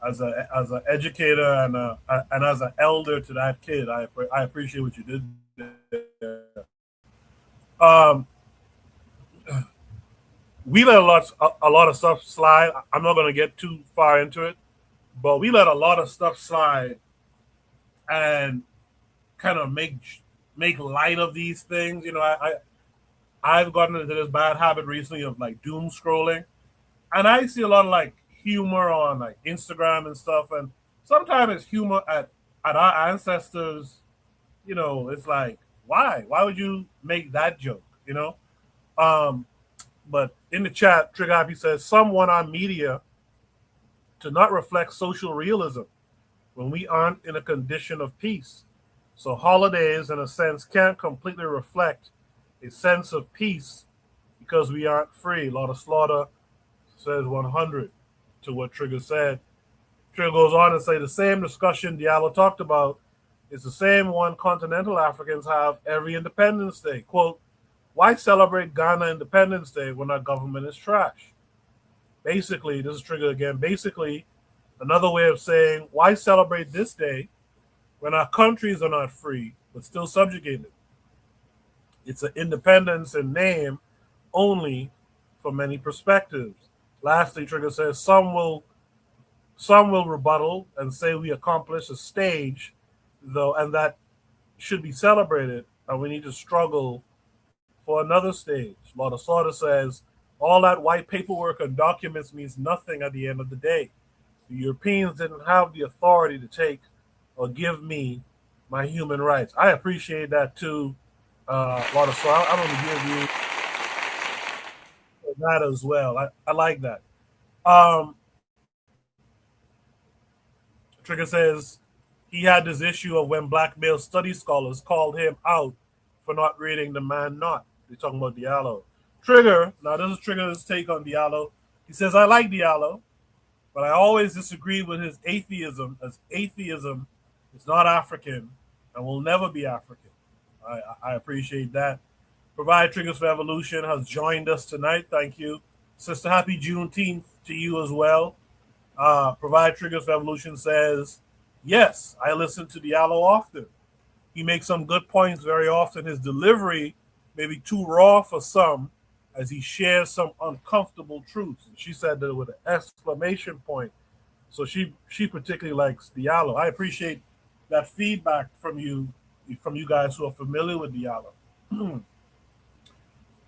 As an educator and as an elder to that kid, I appreciate what you did there. We let a lot of stuff slide. I'm not going to get too far into it, but we let a lot of stuff slide and kind of make light of these things. I've gotten into this bad habit recently of like doom scrolling, and I see a lot of humor on Instagram and stuff, and sometimes it's humor at our ancestors. It's like, why would you make that joke? But in the chat, Trigger Happy says some want our media to not reflect social realism when we aren't in a condition of peace. So holidays, in a sense, can't completely reflect a sense of peace because we aren't free. A lot of slaughter says 100 to what Trigger said. Trigger goes on to say the same discussion Diallo talked about is the same one continental Africans have every Independence Day. Quote, why celebrate Ghana Independence Day when our government is trash? Basically, this is Trigger again. Basically, another way of saying, why celebrate this day when our countries are not free but still subjugated. It's an independence in name only for many perspectives. Lastly, Trigger says some will rebuttal and say we accomplished a stage, though, and that should be celebrated, and we need to struggle for another stage. Lord of Slaughter says all that white paperwork and documents means nothing at the end of the day. The Europeans didn't have the authority to take or give me my human rights. I appreciate that too, Lord of Slaughter. I'm going to give you that as well. I like that. Trigger says he had this issue of when black male study scholars called him out for not reading The Man Not. They're talking about Diallo. Trigger, now this is Trigger's take on Diallo. He says, I like Diallo, but I always disagree with his atheism, as atheism is not African and will never be African. I appreciate that. Provide Triggers for Evolution has joined us tonight. Thank you. Sister, happy Juneteenth to you as well. Provide Triggers for Evolution says, yes, I listen to Diallo often. He makes some good points very often. His delivery may be too raw for some as he shares some uncomfortable truths. And she said that with an exclamation point. So she particularly likes Diallo. I appreciate that feedback from you guys who are familiar with Diallo.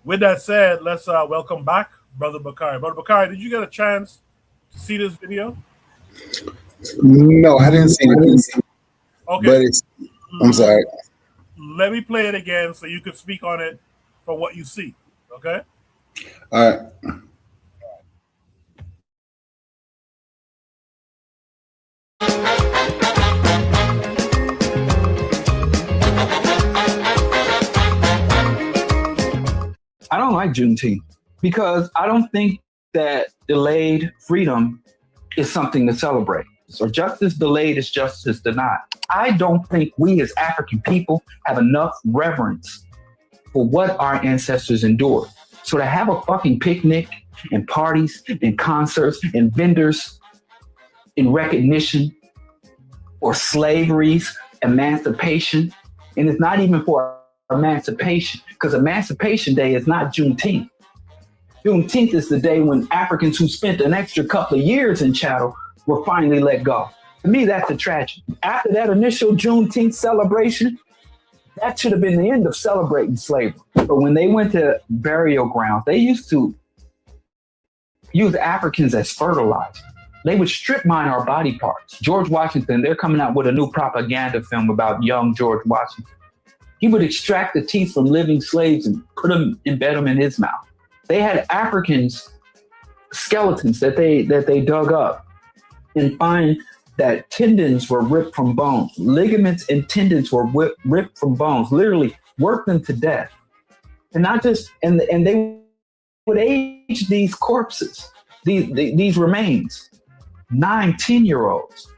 With that said, let's welcome back Brother Bakari. Brother Bakari, did you get a chance to see this video? No, I didn't see it. Okay. But I'm sorry. Let me play it again so you can speak on it for what you see. Okay? All right. I don't like Juneteenth because I don't think that delayed freedom is something to celebrate. So justice delayed is justice denied. I don't think we as African people have enough reverence for what our ancestors endured. So to have a fucking picnic and parties and concerts and vendors in recognition for slavery's emancipation, and it's not even for emancipation, because Emancipation Day is not Juneteenth. Juneteenth is the day when Africans who spent an extra couple of years in chattel were finally let go. To me, that's a tragedy. After that initial Juneteenth celebration, that should have been the end of celebrating slavery. But when they went to burial grounds, they used to use Africans as fertilizer. They would strip mine our body parts. George Washington, they're coming out with a new propaganda film about young George Washington. He would extract the teeth from living slaves and embed them in his mouth. They had Africans, skeletons that they dug up and find that tendons were ripped from bones. Ligaments and tendons were ripped from bones, literally worked them to death. And not just, and they would age these corpses, these remains, 9, 10-year-olds.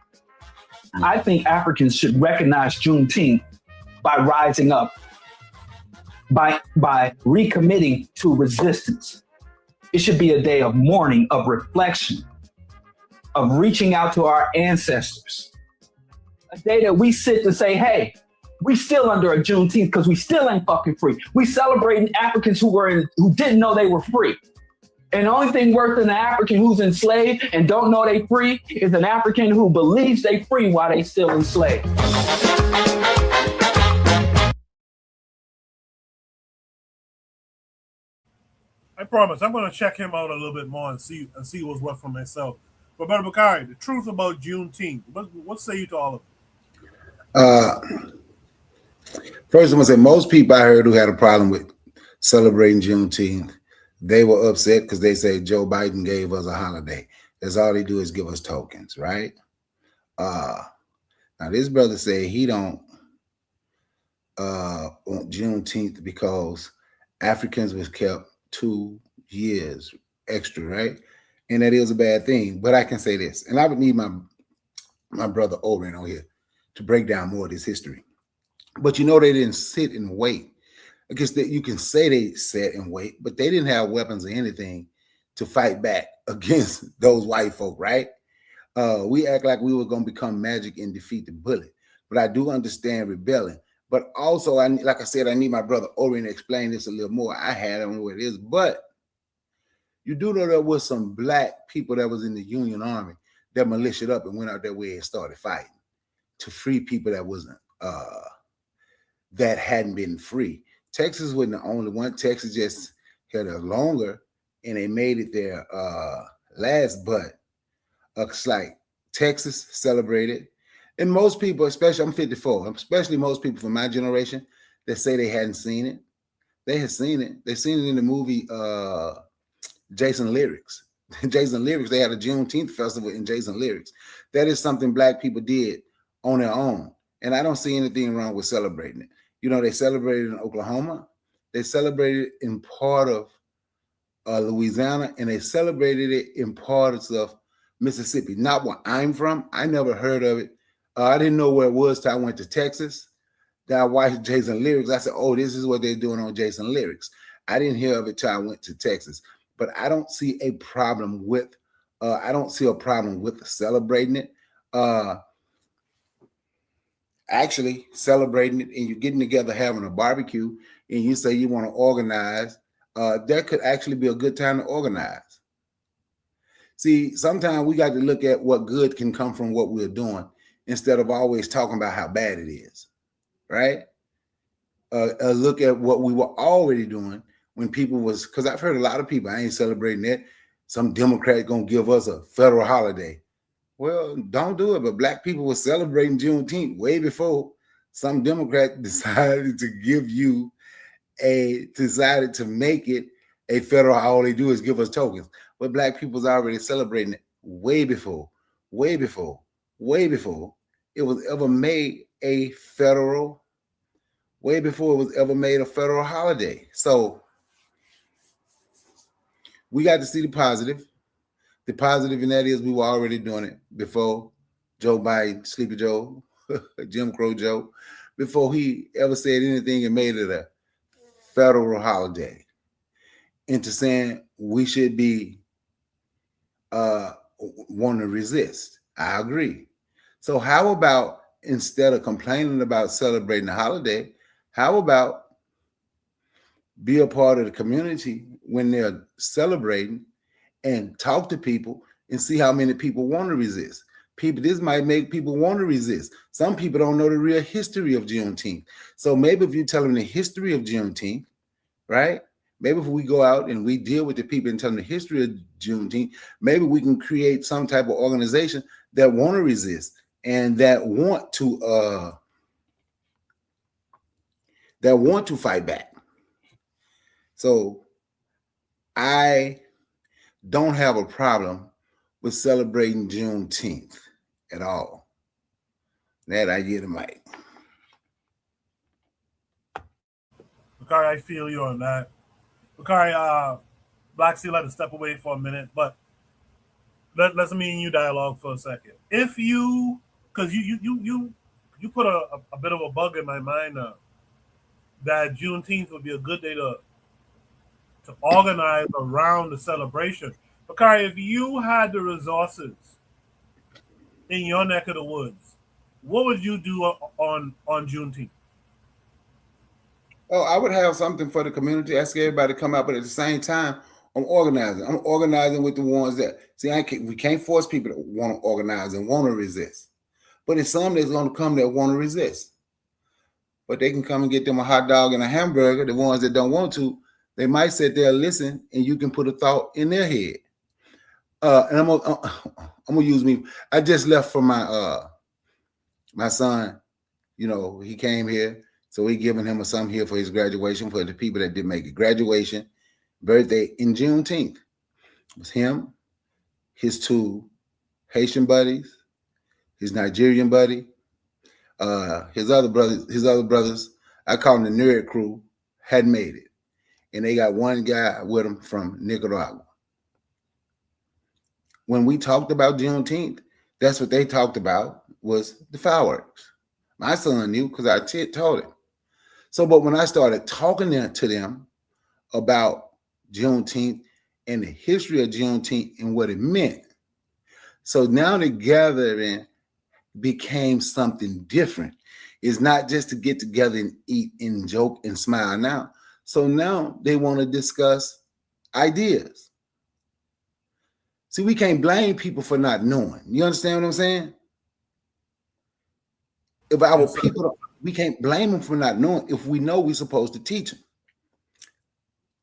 I think Africans should recognize Juneteenth by rising up, by recommitting to resistance. It should be a day of mourning, of reflection, of reaching out to our ancestors. A day that we sit to say, hey, we still under a Juneteenth because we still ain't fucking free. We celebrating Africans who didn't know they were free. And the only thing worse than an African who's enslaved and don't know they free is an African who believes they free while they still enslaved. I promise I'm going to check him out a little bit more and see what's what for myself. But Brother Bakari, the truth about Juneteenth, what say you to all of it? First, I'm going to say most people I heard who had a problem with celebrating Juneteenth, they were upset because they say Joe Biden gave us a holiday. That's all they do is give us tokens, right? Now this brother said he don't want Juneteenth because Africans was kept 2 years extra, right? And that is a bad thing. But I can say this, and I would need my brother Oren on here to break down more of this history. But you know, they didn't sit and wait. I guess that you can say they sat and wait, but they didn't have weapons or anything to fight back against those white folk, right? We act like we were going to become magic and defeat the bullet. but I do understand rebelling. But also, like I said, I need my brother Orion to explain this a little more. I don't know what it is, but you do know there was some black people that was in the Union Army that militiaed up and went out their way and started fighting to free people that wasn't that hadn't been free. Texas wasn't the only one. Texas just had a longer, and they made it their last. But it's like Texas celebrated, and most people, especially I'm 54, especially most people from my generation, that say they hadn't seen it. They had seen it. They seen it in the movie Jason Lyrics. Jason Lyrics. They had a Juneteenth festival in Jason Lyrics. That is something black people did on their own, and I don't see anything wrong with celebrating it. You know, they celebrated in Oklahoma. They celebrated in part of Louisiana, and they celebrated it in parts of Mississippi. Not where I'm from. I never heard of it. I didn't know where it was till I went to Texas. Then I watched Jason Lyrics. I said, oh, this is what they're doing on Jason Lyrics. I didn't hear of it till I went to Texas. But I don't see a problem with celebrating it. Actually celebrating it, and you're getting together having a barbecue, and you say you want to organize, that could actually be a good time to organize. See, sometimes we got to look at what good can come from what we're doing instead of always talking about how bad it is, right? Look at what we were already doing when people was, because I've heard a lot of people, I ain't celebrating that. Some Democrat gonna give us a federal holiday. Well, don't do it. But black people were celebrating Juneteenth way before some Democrat decided to make it a federal. All they do is give us tokens. But black people's already celebrating it way before it was ever made a federal, holiday. So we got to see the positive. The positive in that is we were already doing it before Joe Biden, Sleepy Joe, Jim Crow Joe, before he ever said anything and made it a federal holiday, into saying we should be want to resist. I agree. So how about, instead of complaining about celebrating the holiday, how about be a part of the community when they're celebrating and talk to people and see how many people want to resist. This might make people want to resist. Some people don't know the real history of Juneteenth. So maybe if you tell them the history of Juneteenth, right? Maybe if we go out and we deal with the people and tell them the history of Juneteenth, maybe we can create some type of organization that want to resist and that want to fight back. So I don't have a problem with celebrating Juneteenth at all. That I get a mic. Bakari, I feel you on that. Bakari, Black Sea let us step away for a minute, but let's me and you dialogue for a second. If you, because you put a bit of a bug in my mind that Juneteenth would be a good day to organize around the celebration. Bakari, if you had the resources in your neck of the woods, what would you do on Juneteenth? Oh, I would have something for the community. Ask everybody to come out, but at the same time, I'm organizing. I'm organizing with the ones that we can't force people to want to organize and want to resist. But it's some that's going to come that want to resist. But they can come and get them a hot dog and a hamburger. The ones that don't want to, they might sit there and listen, and you can put a thought in their head. And I'm gonna use me. I just left for my son. You know, he came here, so we giving him something here for his graduation, for the people that did make it. Graduation, birthday in Juneteenth. It was him, his two Haitian buddies, his Nigerian buddy, his other brothers. I call them the Nerd Crew, had made it. And they got one guy with them from Nicaragua. When we talked about Juneteenth, that's what they talked about, was the fireworks. My son knew because I told him. So, but when I started talking to them about Juneteenth and the history of Juneteenth and what it meant, so now they're gathering became something different. It's not just to get together and eat and joke and smile now. So now they want to discuss ideas. See, we can't blame people for not knowing. You understand what I'm saying? If our people, we can't blame them for not knowing. If we know, we're supposed to teach them.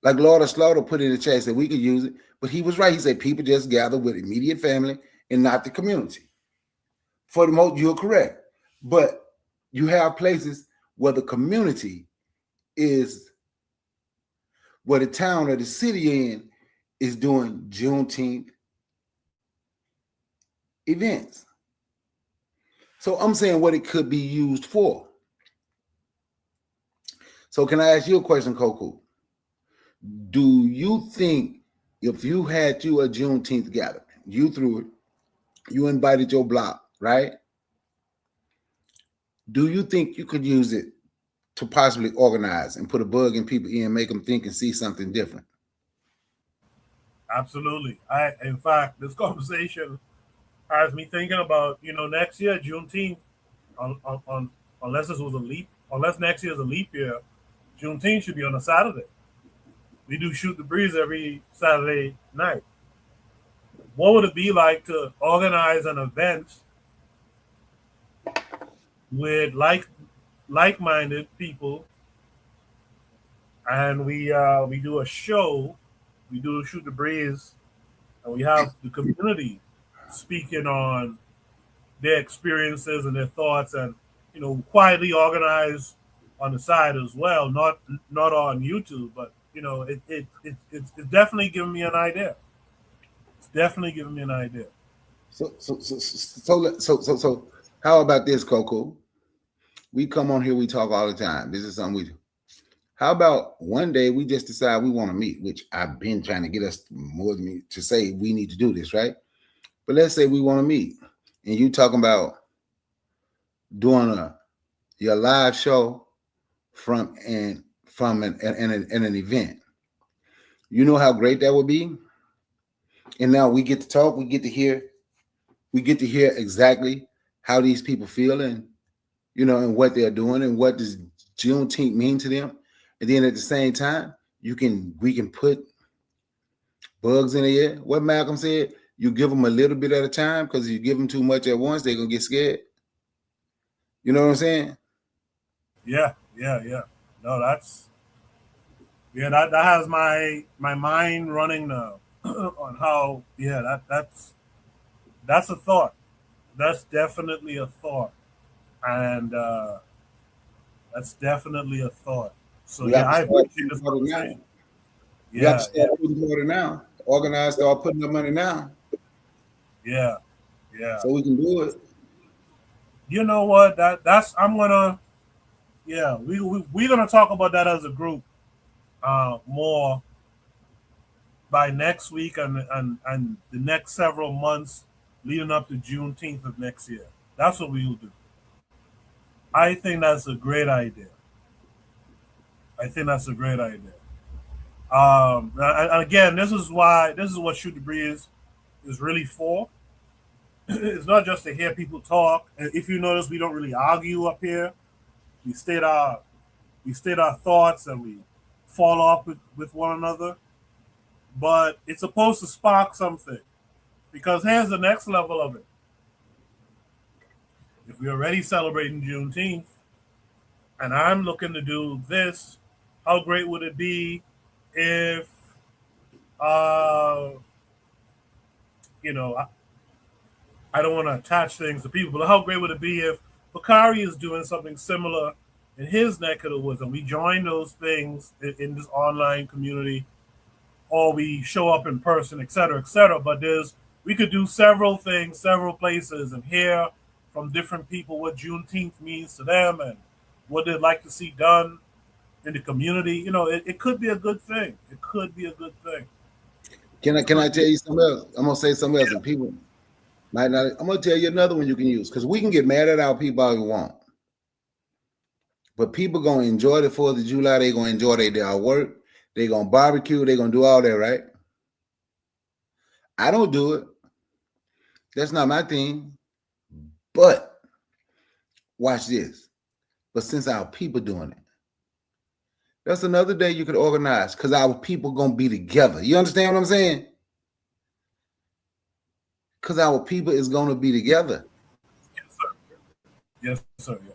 Like Lord of Slaughter put in the chat that we could use it, but he was right. He said people just gather with immediate family and not the community. For the most, you're correct. But you have places where the community is, where the town or the city in is doing Juneteenth events. So I'm saying what it could be used for. So can I ask you a question, Coco? Do you think if you had a Juneteenth gathering, you threw it, you invited your block, right? Do you think you could use it to possibly organize and put a bug in people ear and make them think and see something different? Absolutely. In fact, this conversation has me thinking about, next year, Juneteenth, unless next year is a leap year, Juneteenth should be on a Saturday. We do Shoot the Breeze every Saturday night. What would it be like to organize an event with like-minded people, and we do a show, we do Shoot the Breeze, and we have the community speaking on their experiences and their thoughts, and quietly organize on the side as well, not on YouTube, but it's definitely giving me an idea. It's definitely giving me an idea. So how about this, Coco? We come on here, we talk all the time. This is something we do. How about one day we just decide we want to meet, which I've been trying to get us more than me to say we need to do this, right? But let's say we want to meet, and you talking about doing your live show from an event. You know how great that would be? And now we get to talk, we get to hear exactly how these people feel, and and what they're doing, and what does Juneteenth mean to them. And then at the same time, we can put bugs in the air. What Malcolm said, you give them a little bit at a time, because if you give them too much at once, they're gonna get scared. You know what I'm saying? Yeah. No, that has my mind running now on how that's a thought. That's definitely a thought. And that's definitely a thought. So I appreciate this conversation. You have to start putting order now. Organize, start putting the money now. Yeah. So we can do it. You know what? We're gonna talk about that as a group more by next week and the next several months leading up to Juneteenth of next year. That's what we will do. I think that's a great idea. And again, this is what Shoot the Breeze is really for. It's not just to hear people talk. If you notice, we don't really argue up here. We state our thoughts, and we fall off with one another. But it's supposed to spark something, because here's the next level of it. If we're already celebrating Juneteenth, and I'm looking to do this, how great would it be if, I don't want to attach things to people, but how great would it be if Bakari is doing something similar in his neck of the woods, and we join those things in this online community, or we show up in person, et cetera, et cetera. But we could do several things, several places, and hear from different people what Juneteenth means to them and what they'd like to see done in the community. It could be a good thing. It could be a good thing. Can I tell you something else? I'm gonna say something else, and people might not. I'm gonna tell you another one you can use, because we can get mad at our people all we want, but people gonna enjoy the 4th of July. They gonna enjoy their day at work. They gonna barbecue. They gonna do all that, right? I don't do it. That's not my thing. But Watch this. But since our people doing it, that's another day you could organize because our people gonna be together. You understand what I'm saying? Because our people is gonna be together. Yes, sir. Yeah.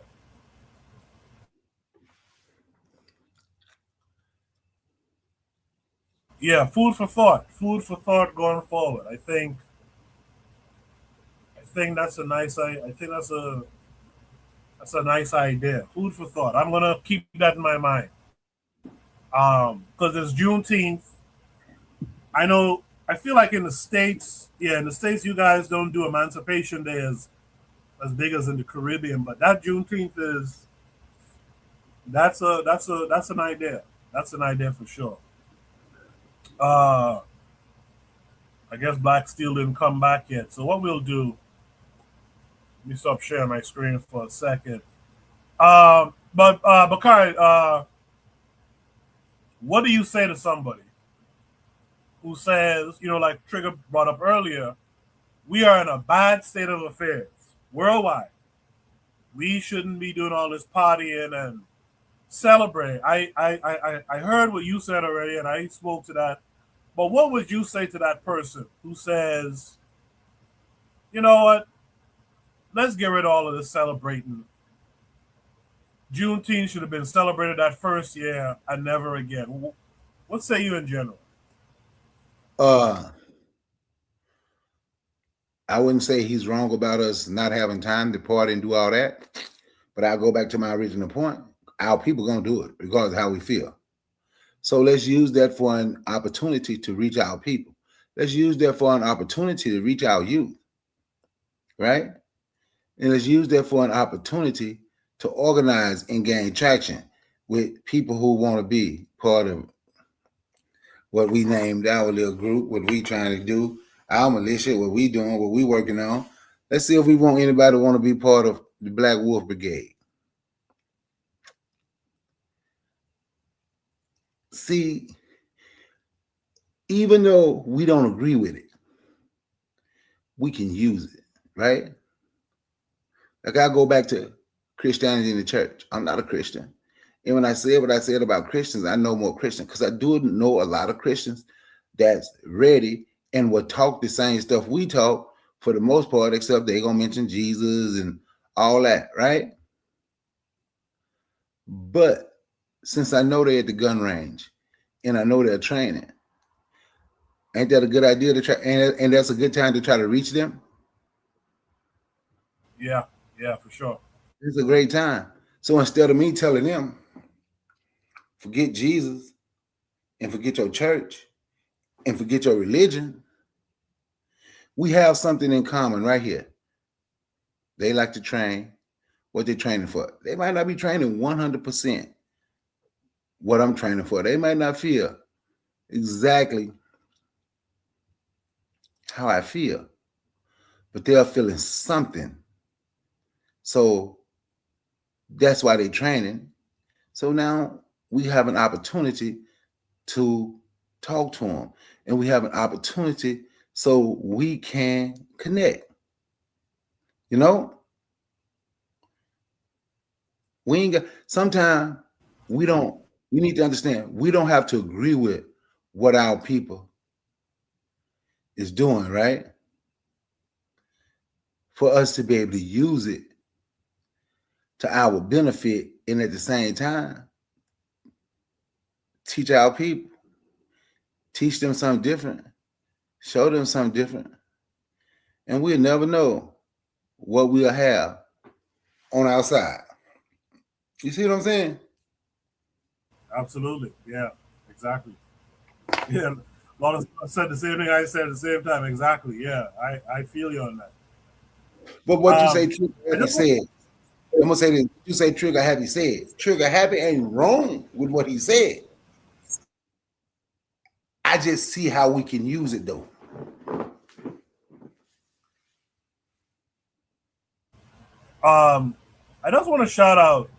Yeah, food for thought. Food for thought going forward. I think that's a nice. I think that's a nice idea. Food for thought. I'm gonna keep that in my mind. Because it's Juneteenth. I know. I feel like in the states, in the states, you guys don't do Emancipation Day as big as in the Caribbean, but that Juneteenth is that's an idea. That's an idea for sure. Uh, I guess Black Steel didn't come back yet. So what we'll do? Let me stop sharing my screen for a second. But Bakari, what do you say to somebody who says, like Trigger brought up earlier, we are in a bad state of affairs worldwide. We shouldn't be doing all this partying and celebrate. I heard what you said already, and I spoke to that. But what would you say to that person who says, you know what? Let's get rid of all of this celebrating. Juneteenth should have been celebrated that first year and never again. What say you in general? I wouldn't say he's wrong about us not having time to party and do all that, but I'll go back to my original point. Our people gonna do it regardless of how we feel. So let's use that for an opportunity to reach our people. Let's use that for an opportunity to reach our youth, right? And let's use that for an opportunity to organize and gain traction with people who want to be part of what we named our little group, what we trying to do, our militia, what we doing, what we working on. Let's see if we want anybody to want to be part of the Black Wolf Brigade. See, even though we don't agree with it, we can use it, right? Like I go back to Christianity in the church. I'm not a Christian. And when I say what I said about Christians, I know more Christians because I do know a lot of Christians that's ready and will talk the same stuff we talk for the most part, except they're going to mention Jesus and all that, right? But since I know they're at the gun range and I know they're training, ain't that a good idea to try? And that's a good time to try to reach them? Yeah, for sure. It's a great time. So instead of me telling them, forget Jesus and forget your church and forget your religion, we have something in common right here. They like to train. What they're training for. They might not be training 100% what I'm training for. They might not feel exactly how I feel, but they're feeling something. So that's why they're training. So now we have an opportunity to talk to them, and we have an opportunity so we can connect. You know? We ain't got, sometimes we need to understand, we don't have to agree with what our people is doing, right? For us to be able to use it to our benefit and at the same time, teach our people, teach them something different, show them something different, and we'll never know what we'll have on our side. You see what I'm saying? Absolutely. Yeah, exactly. Yeah, a lot of stuff said the same thing I said at the same time. Exactly. Yeah, I feel you on that. But what you say, Trigger Happy said. I'm gonna say this. You say Trigger Happy said. Trigger Happy ain't wrong with what he said. I just see how we can use it though. I just want to shout out.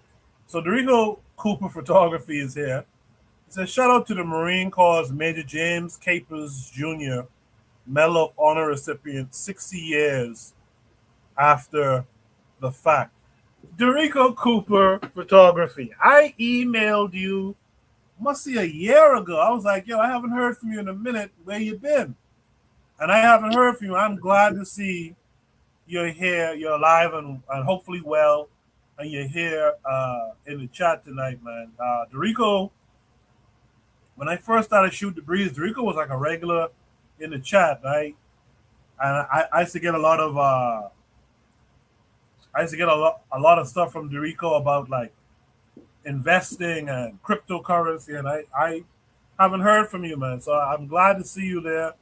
So Dorigo Cooper Photography is here. He says, shout out to the Marine Corps Major James Capers Jr., Medal of Honor recipient 60 years after the fact. Dorico Cooper Photography. I emailed you, must be a year ago. I was like, yo, I haven't heard from you in a minute. Where you been? And I haven't heard from you. I'm glad to see you're here, you're alive and hopefully well, and you're here in the chat tonight, man. Dorico, when I first started Shoot the Breeze, Dorico was like a regular in the chat, right? And I used to get a lot of a lot of stuff from Dorico about like investing and cryptocurrency, and I haven't heard from you, man. So I'm glad to see you there,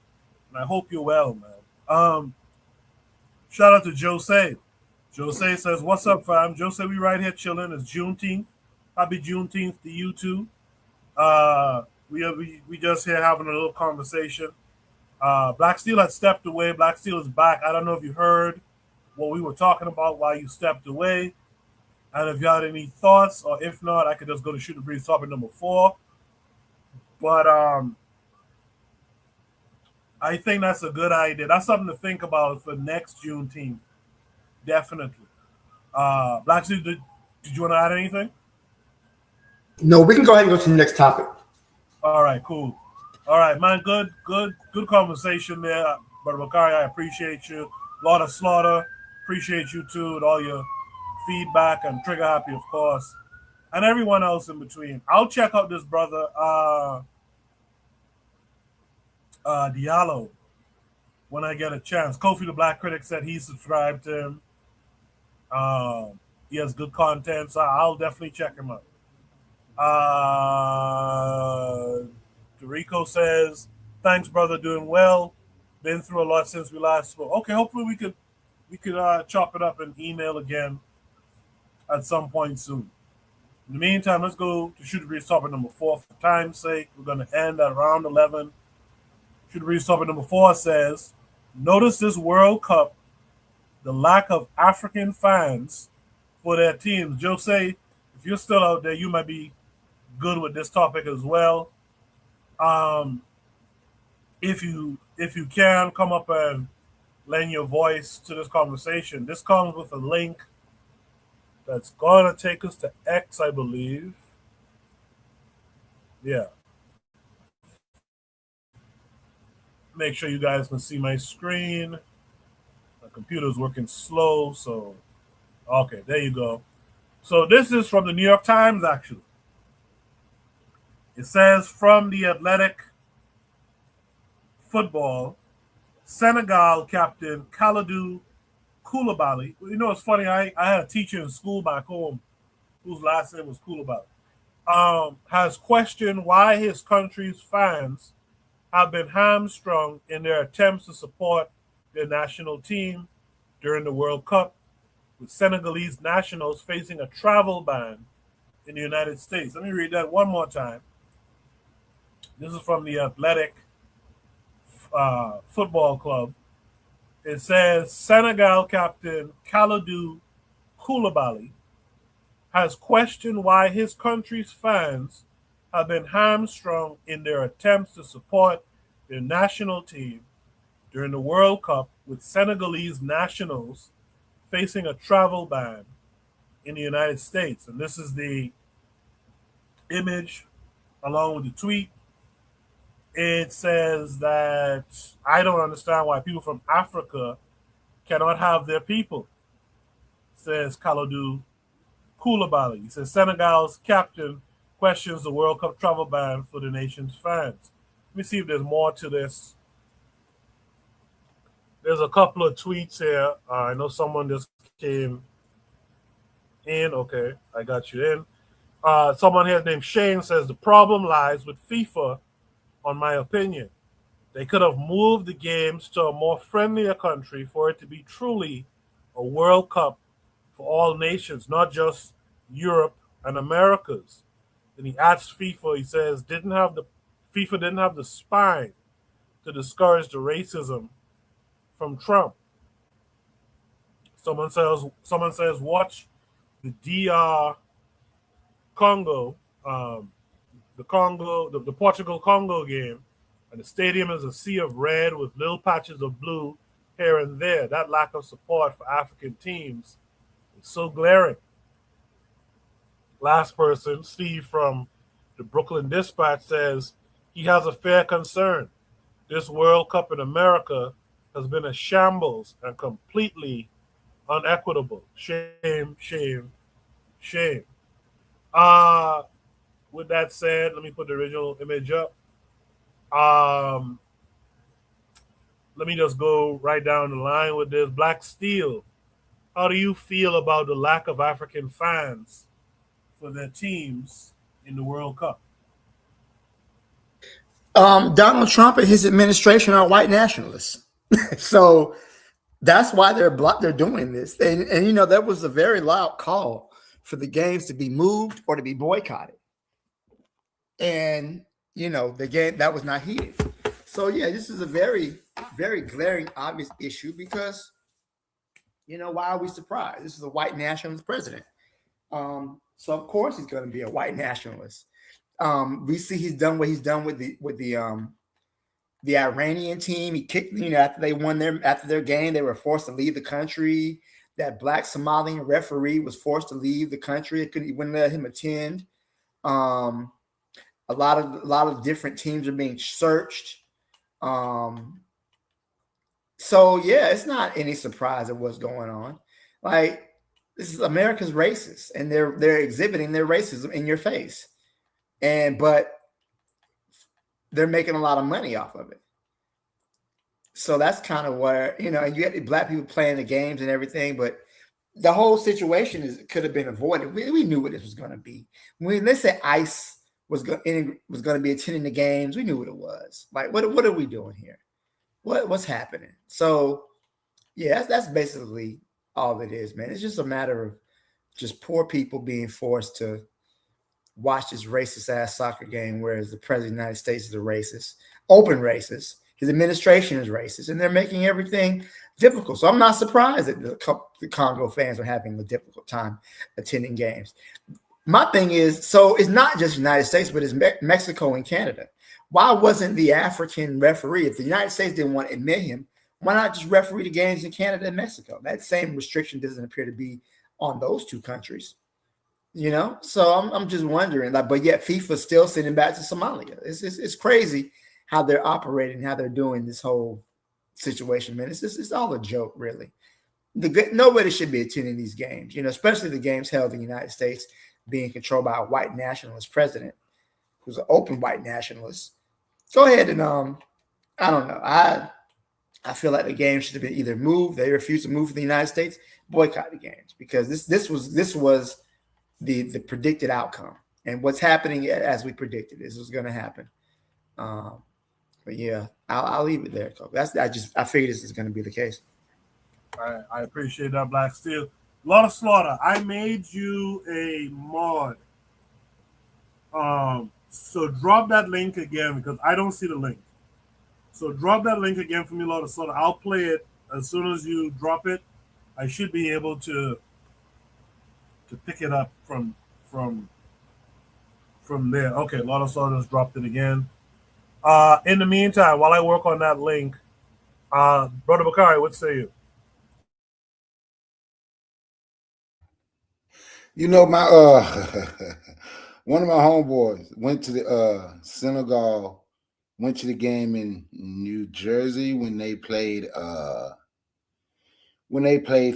and I hope you're well, man. Shout out to Jose. Jose says, "What's up, fam?" Jose, we right here chilling. It's Juneteenth. Happy Juneteenth to you too. We just here having a little conversation. Black Steel had stepped away. Black Steel is back. I don't know if you heard what we were talking about while you stepped away. And if you had any thoughts, or if not, I could just go to Shoot the Breeze topic number 4. But I think that's a good idea. That's something to think about for next Juneteenth. Definitely. Black Steel, did you want to add anything? No, we can go ahead and go to the next topic. All right, cool. All right, man. Good conversation there, Brother Bakari. I appreciate you. Lot of Slaughter, appreciate you too, with all your feedback, and Trigger Happy, of course, and everyone else in between. I'll check out this brother, Diallo, when I get a chance. Kofi the Black Critic said he subscribed to him. He has good content, so I'll definitely check him out. Dorico says, "Thanks, brother. Doing well. Been through a lot since we last spoke." Okay, hopefully we could chop it up and email again at some point soon. In the meantime, let's go to Shoot the Breeze topic number 4 for time's sake. We're going to end at around 11. Shoot the Breeze topic number 4 says, "Notice this World Cup, the lack of African fans for their teams." Jose, if you're still out there, you might be good with this topic as well. If you can, come up and lend your voice to this conversation. This comes with a link that's going to take us to X, I believe. Yeah. Make sure you guys can see my screen. My computer's working slow, so okay, there you go. So this is from the New York Times, actually. It says, from the Athletic football, Senegal captain Kalidou Koulibaly. You know, it's funny. I had a teacher in school back home whose last name was Koulibaly. Has questioned why his country's fans have been hamstrung in their attempts to support their national team during the World Cup, with Senegalese nationals facing a travel ban in the United States. Let me read that one more time. This is from the Athletic Football Club. It says, Senegal captain Kalidou Koulibaly has questioned why his country's fans have been hamstrung in their attempts to support their national team during the World Cup, with Senegalese nationals facing a travel ban in the United States. And this is the image along with the tweet. It says that I don't understand why people from Africa cannot have their people, says Kalidou Koulibaly. He says Senegal's captain questions the World Cup travel ban for the nation's fans. Let me see if there's more to this. There's a couple of tweets here. I know someone just came in. Okay, I got you in. Someone here named Shane says the problem lies with FIFA, on my opinion. They could have moved the games to a more friendlier country for it to be truly a World Cup for all nations, not just Europe and Americas. And he asks FIFA, he says, FIFA didn't have the spine to discourage the racism from Trump. Someone says, watch the DR Congo, the Portugal Congo game, and the stadium is a sea of red with little patches of blue here and there. That lack of support for African teams is so glaring. Last person, Steve from the Brooklyn Dispatch, says he has a fair concern. This World Cup in America has been a shambles and completely unequitable. Shame, shame, shame. Uh, with that said, let me put the original image up. Um, Let me just go right down the line with this. Black Steel, how do you feel about the lack of African fans for their teams in the World Cup? Donald Trump and his administration are white nationalists, so that's why they're doing this. And you know, that was a very loud call for the games to be moved or to be boycotted. And you know, the game that was not heeded. So yeah, this is a very, very glaring, obvious issue because you know, why are we surprised? This is a white nationalist president. So of course he's going to be a white nationalist. We see he's done what he's done with the Iranian team. He kicked, you know, after their game, they were forced to leave the country. That black Somalian referee was forced to leave the country. He wouldn't let him attend. A lot of different teams are being searched. So yeah, it's not any surprise of what's going on. Like, this is America's racist, and they're exhibiting their racism in your face. But they're making a lot of money off of it. So that's kind of where, you know, and you get black people playing the games and everything, but the whole situation could have been avoided. We knew what this was going to be. When they said ICE was going to be attending the games, we knew what it was. Like, what are we doing here? What's happening? So yeah, that's basically all it is, man. It's just a matter of just poor people being forced to watch this racist ass soccer game, whereas the president of the United States is a racist, open racist. His administration is racist, and they're making everything difficult. So I'm not surprised that the Congo fans are having a difficult time attending games. My thing is, so it's not just the United States, but it's Mexico and Canada. Why wasn't the African referee, if the United States didn't want to admit him, why not just referee the games in Canada and Mexico? That same restriction doesn't appear to be on those two countries. You know, so I'm just wondering, like, but yet FIFA's still sending back to Somalia. It's crazy how they're operating, how they're doing this whole situation, man. It's all a joke, really. Nobody should be attending these games, you know, especially the games held in the United States, being controlled by a white nationalist president who's an open white nationalist. Go ahead and I don't know. I feel like the game should have been either moved. They refused to move to the United States, boycott the games, because this was the predicted outcome, and what's happening as we predicted this was going to happen. But yeah, I'll leave it there, Coach. I figured this is going to be the case. I appreciate that, Black Steel. Lot of Slaughter, I made you a mod. So drop that link again because I don't see the link. So drop that link again for me, Lot of Slaughter. I'll play it as soon as you drop it. I should be able to pick it up from there. Okay, Lot of Slaughter just dropped it again. In the meantime, while I work on that link, Brother Bakari, what say you? You know, my one of my homeboys went to the Senegal, went to the game in New Jersey when they played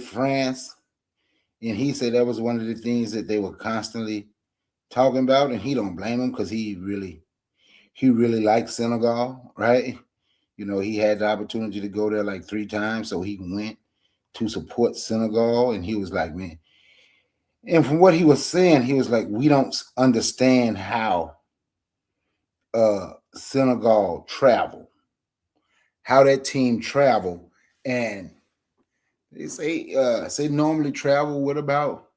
France, and he said that was one of the things that they were constantly talking about, and he don't blame him because he really likes Senegal, right? You know, he had the opportunity to go there like 3 times, so he went to support Senegal, and he was like, man. And from what he was saying, he was like, we don't understand how Senegal travel, how that team travel. And they say normally travel with about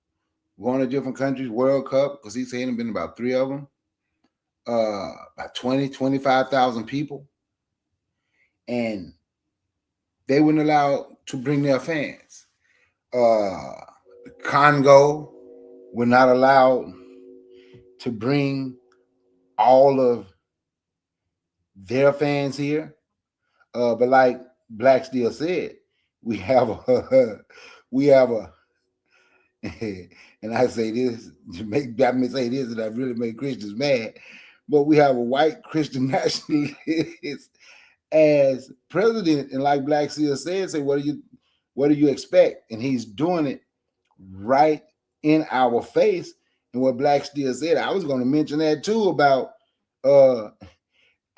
going to different countries, World Cup, because he's saying been about 3 of them, about 25,000 people. And they weren't allowed to bring their fans. Congo were not allowed to bring all of their fans here. But like Black Steel said, we have a and I say this to make Baptists say this, and I really make Christians mad. But we have a white Christian nationalist as president, and like Black Seal said, say, what do you expect? And he's doing it right in our face. And what Black Steel said, I was going to mention that too about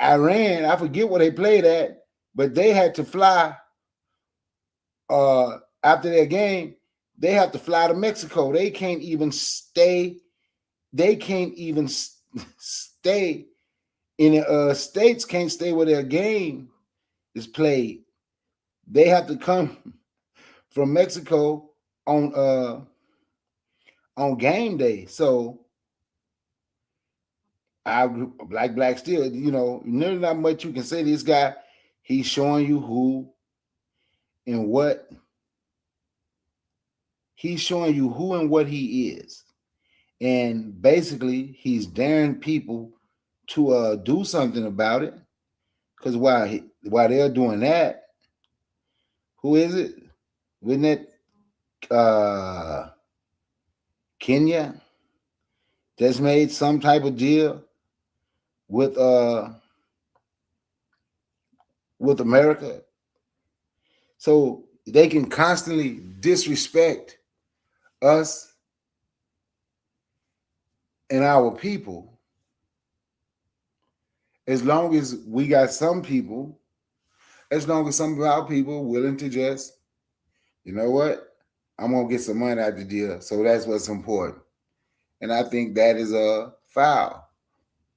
Iran. I forget what they played at, but they had to fly after their game. They have to fly to Mexico. They can't even stay. They can't even stay in the states. Can't stay where their game is played. They have to come from Mexico on game day. So I like Black Steel, there's not much you can say. This guy, he's showing you who and what. He's showing you who and what he is. And basically, he's daring people to do something about it. Because while they're doing that, who is it? Wasn't it Kenya just made some type of deal with America, so they can constantly disrespect us and our people, as long as we got some people, as long as some of our people willing to just, you know what, I'm gonna get some money out the deal. So that's what's important. And I think that is a foul.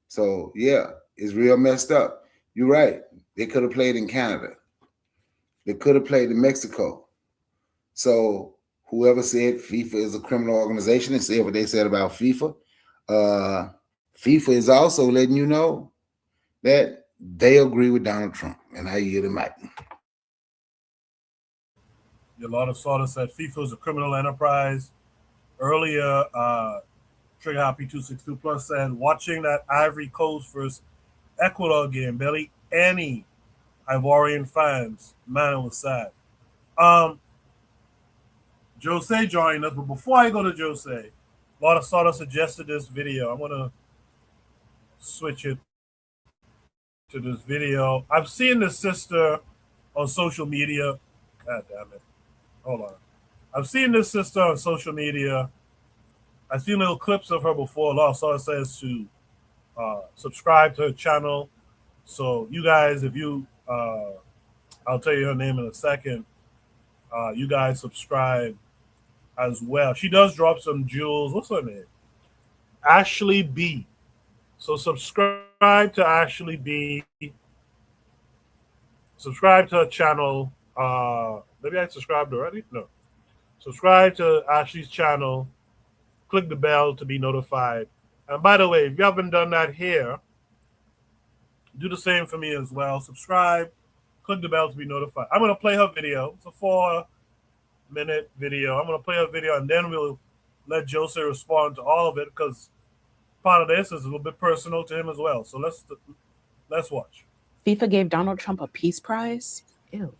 So yeah, it's real messed up. You're right. They could have played in Canada. They could have played in Mexico. So whoever said FIFA is a criminal organization and said what they said about FIFA, FIFA is also letting you know that they agree with Donald Trump. And I yield the mic. Yolanda Slaughter said FIFA is a criminal enterprise. Earlier, Trigger Happy 262 Plus said, watching that Ivory Coast versus Ecuador game, barely any Ivorian fans. Man, it was sad. Jose joined us, but before I go to Jose, Lord Slaughter suggested this video. I'm gonna switch it to this video. I've seen this sister on social media. God damn it. Hold on. I've seen this sister on social media. I've seen little clips of her before. Lord Slaughter says to subscribe to her channel. So you guys, if you I'll tell you her name in a second. You guys subscribe as well. She does drop some jewels. What's her name? Ashley B. So subscribe to Ashley B. Subscribe to her channel. Maybe I subscribed already? No. Subscribe to Ashley's channel. Click the bell to be notified. And by the way, if you haven't done that here, do the same for me as well. Subscribe. Click the bell to be notified. I'm going to play her video. It's a 4-minute video. I'm going to play her video, and then we'll let Jose respond to all of it, because part of this is a little bit personal to him as well. So let's watch. FIFA gave Donald Trump a peace prize? Ew.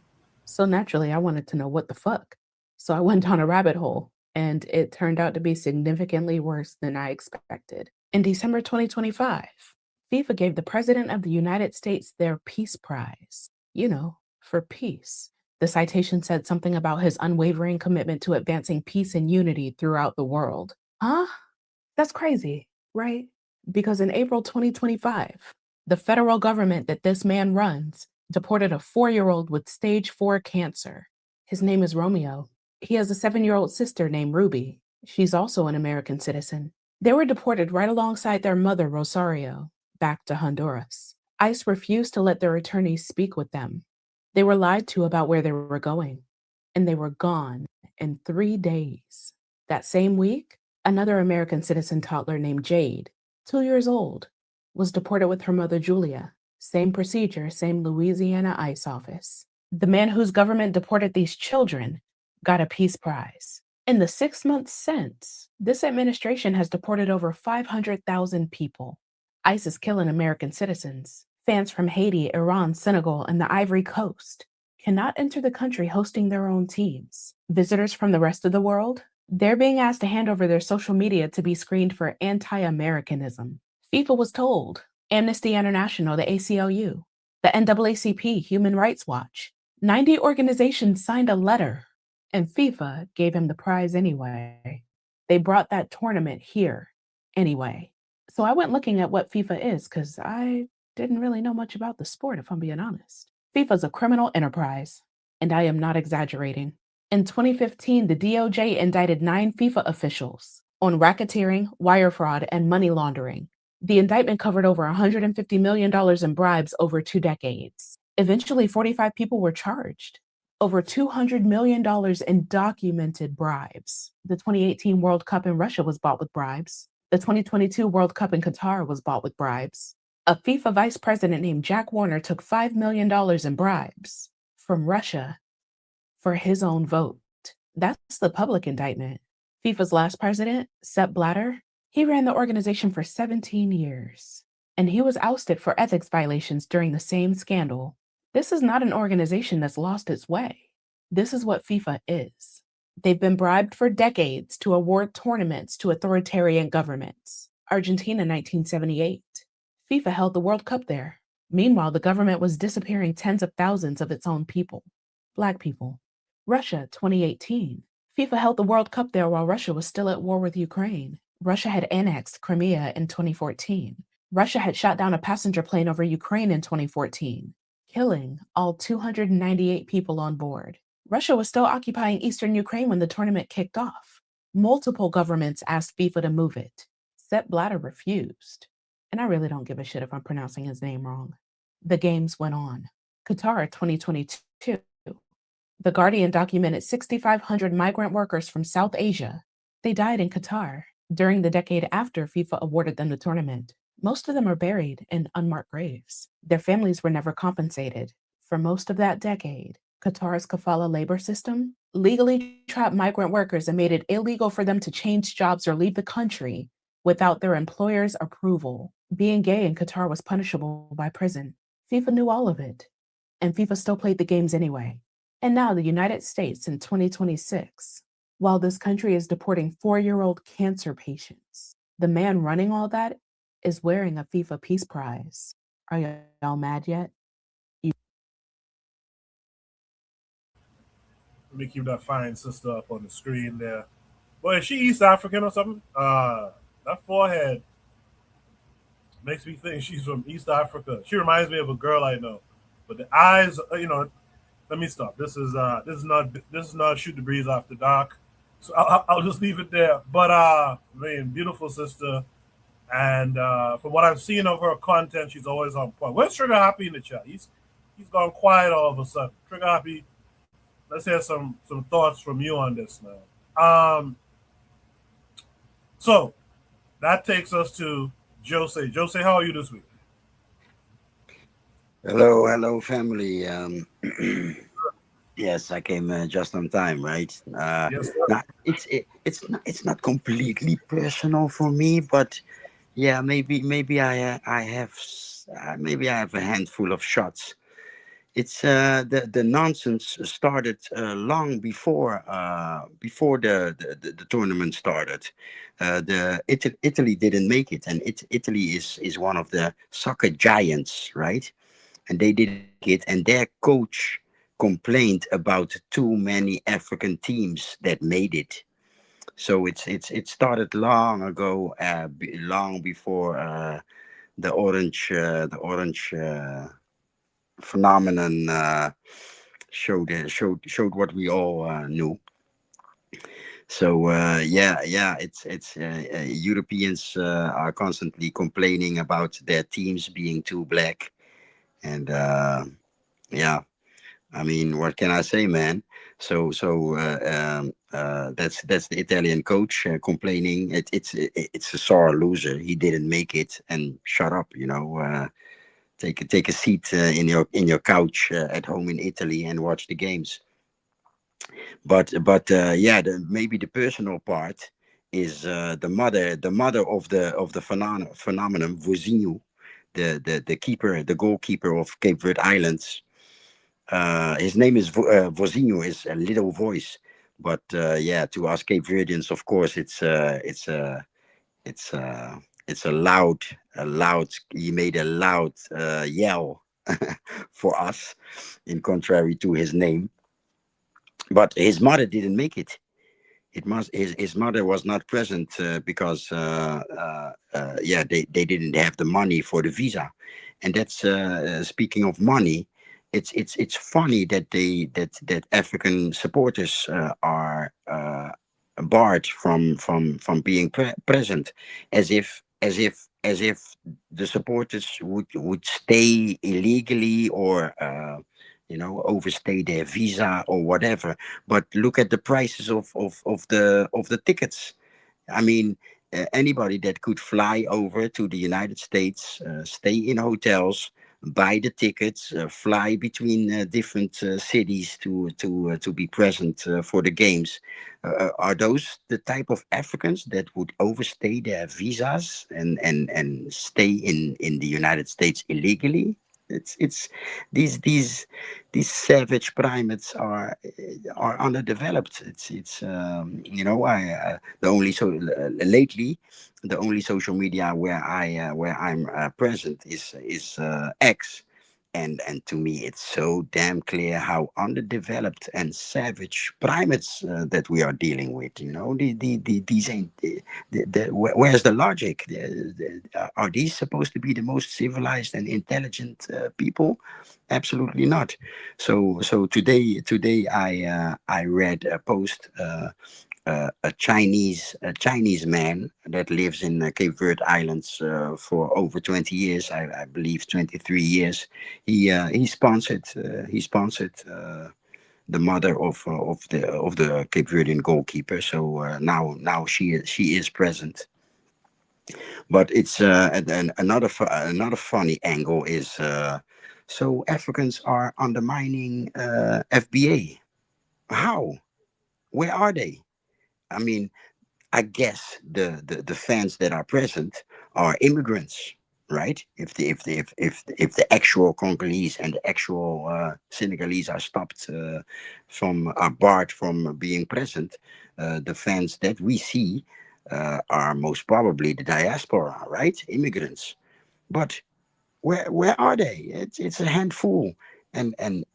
So naturally, I wanted to know what the fuck. So I went down a rabbit hole, and it turned out to be significantly worse than I expected. In December 2025, FIFA gave the President of the United States their peace prize. You know, for peace. The citation said something about his unwavering commitment to advancing peace and unity throughout the world. Huh? That's crazy, right? Because in April 2025, the federal government that this man runs deported a 4-year-old with stage 4 cancer. His name is Romeo. He has a 7-year-old sister named Ruby. She's also an American citizen. They were deported right alongside their mother, Rosario, back to Honduras. ICE refused to let their attorneys speak with them. They were lied to about where they were going, and they were gone in 3 days. That same week, another American citizen toddler named Jade, 2 years old, was deported with her mother, Julia. Same procedure, same Louisiana ICE office. The man whose government deported these children got a peace prize. In the 6 months since, this administration has deported over 500,000 people. ICE is killing American citizens. Fans from Haiti, Iran, Senegal, and the Ivory Coast cannot enter the country hosting their own teams. Visitors from the rest of the world They're being asked to hand over their social media to be screened for anti-Americanism. FIFA was told, Amnesty International, the ACLU, the NAACP, Human Rights Watch, 90 organizations signed a letter, and FIFA gave him the prize anyway. They brought that tournament here anyway. So I went looking at what FIFA is because I didn't really know much about the sport, if I'm being honest. FIFA's a criminal enterprise, and I am not exaggerating. In 2015, the DOJ indicted 9 FIFA officials on racketeering, wire fraud, and money laundering. The indictment covered over $150 million in bribes over 2 decades. Eventually, 45 people were charged. Over $200 million in documented bribes. The 2018 World Cup in Russia was bought with bribes. The 2022 World Cup in Qatar was bought with bribes. A FIFA vice president named Jack Warner took $5 million in bribes from Russia for his own vote. That's the public indictment. FIFA's last president, Sepp Blatter, he ran the organization for 17 years, and he was ousted for ethics violations during the same scandal. This is not an organization that's lost its way. This is what FIFA is. They've been bribed for decades to award tournaments to authoritarian governments. Argentina 1978. FIFA held the World Cup there. Meanwhile, the government was disappearing tens of thousands of its own people, Black people. Russia 2018. FIFA held the World Cup there while Russia was still at war with Ukraine. Russia had annexed Crimea in 2014. Russia had shot down a passenger plane over Ukraine in 2014, killing all 298 people on board. Russia was still occupying eastern Ukraine when the tournament kicked off. Multiple governments asked FIFA to move it. Sepp Blatter refused. And I really don't give a shit if I'm pronouncing his name wrong. The games went on. Qatar 2022. The Guardian documented 6,500 migrant workers from South Asia. They died in Qatar during the decade after FIFA awarded them the tournament. Most of them are buried in unmarked graves. Their families were never compensated. For most of that decade, Qatar's kafala labor system legally trapped migrant workers and made it illegal for them to change jobs or leave the country without their employer's approval. Being gay in Qatar was punishable by prison. FIFA knew all of it, and FIFA still played the games anyway. And now the United States in 2026, while this country is deporting 4-year-old cancer patients, the man running all that is wearing a FIFA Peace Prize. Are y'all mad yet? Let me keep that fine sister up on the screen there. Boy, is she East African or something? That forehead makes me think she's from East Africa. She reminds me of a girl I know. But the eyes, let me stop. This is not shoot the breeze after dark. So I'll just leave it there. But man, beautiful sister. And from what I've seen of her content, she's always on point. Where's Trigger Happy in the chat? He's gone quiet all of a sudden. Trigger Happy, let's hear some thoughts from you on this now. So that takes us to Jose. Jose, how are you this week? Hello, family. Yes, I came just on time, right? Yes, Now, it's not completely personal for me, but yeah, maybe I have a handful of shots. It's the nonsense started long before the tournament started. Italy didn't make it, and Italy is one of the soccer giants, right? And they didn't make it, and their coach complained about too many African teams that made it. So it started long ago, long before the orange phenomenon showed what we all knew. So Europeans are constantly complaining about their teams being too black, and yeah, I mean, what can I say, man? That's the Italian coach complaining. It's a sore loser. He didn't make it, and shut up. Take a seat in your couch at home in Italy and watch the games. But maybe the personal part is the mother of the phenomenon, Vozinho, the goalkeeper of Cape Verde Islands. His name is Vozinho, is a little voice, But yeah, to us Cape Verdeans, of course, it's it's a loud. He made a loud yell for us, in contrary to his name. But his mother didn't make it. His mother was not present because yeah, they didn't have the money for the visa. And that's speaking of money, it's funny that that African supporters are barred from being present, as if the supporters would stay illegally, or overstay their visa or whatever. But look at the prices of the tickets. I mean, anybody that could fly over to the United States, stay in hotels, buy the tickets, fly between different cities to be present for the games. Are those the type of Africans that would overstay their visas and stay in the United States illegally? It's these savage primates are underdeveloped. It's I the only so lately the only social media where I'm present is X, and to me it's so damn clear how underdeveloped and savage primates that we are dealing with. These ain't where's the logic? Are these supposed to be the most civilized and intelligent people? Absolutely not. So today I read a post. A Chinese man that lives in Cape Verde Islands for over 20 years, I believe 23 years. He sponsored the mother of the Cape Verdean goalkeeper. So now she is present. But it's another funny angle is so Africans are undermining FBA. How? Where are they? I mean, I guess the fans that are present are immigrants, right? If the actual Congolese and the actual Senegalese are stopped are barred from being present, the fans that we see are most probably the diaspora, right? Immigrants. But where are they? It's a handful. And a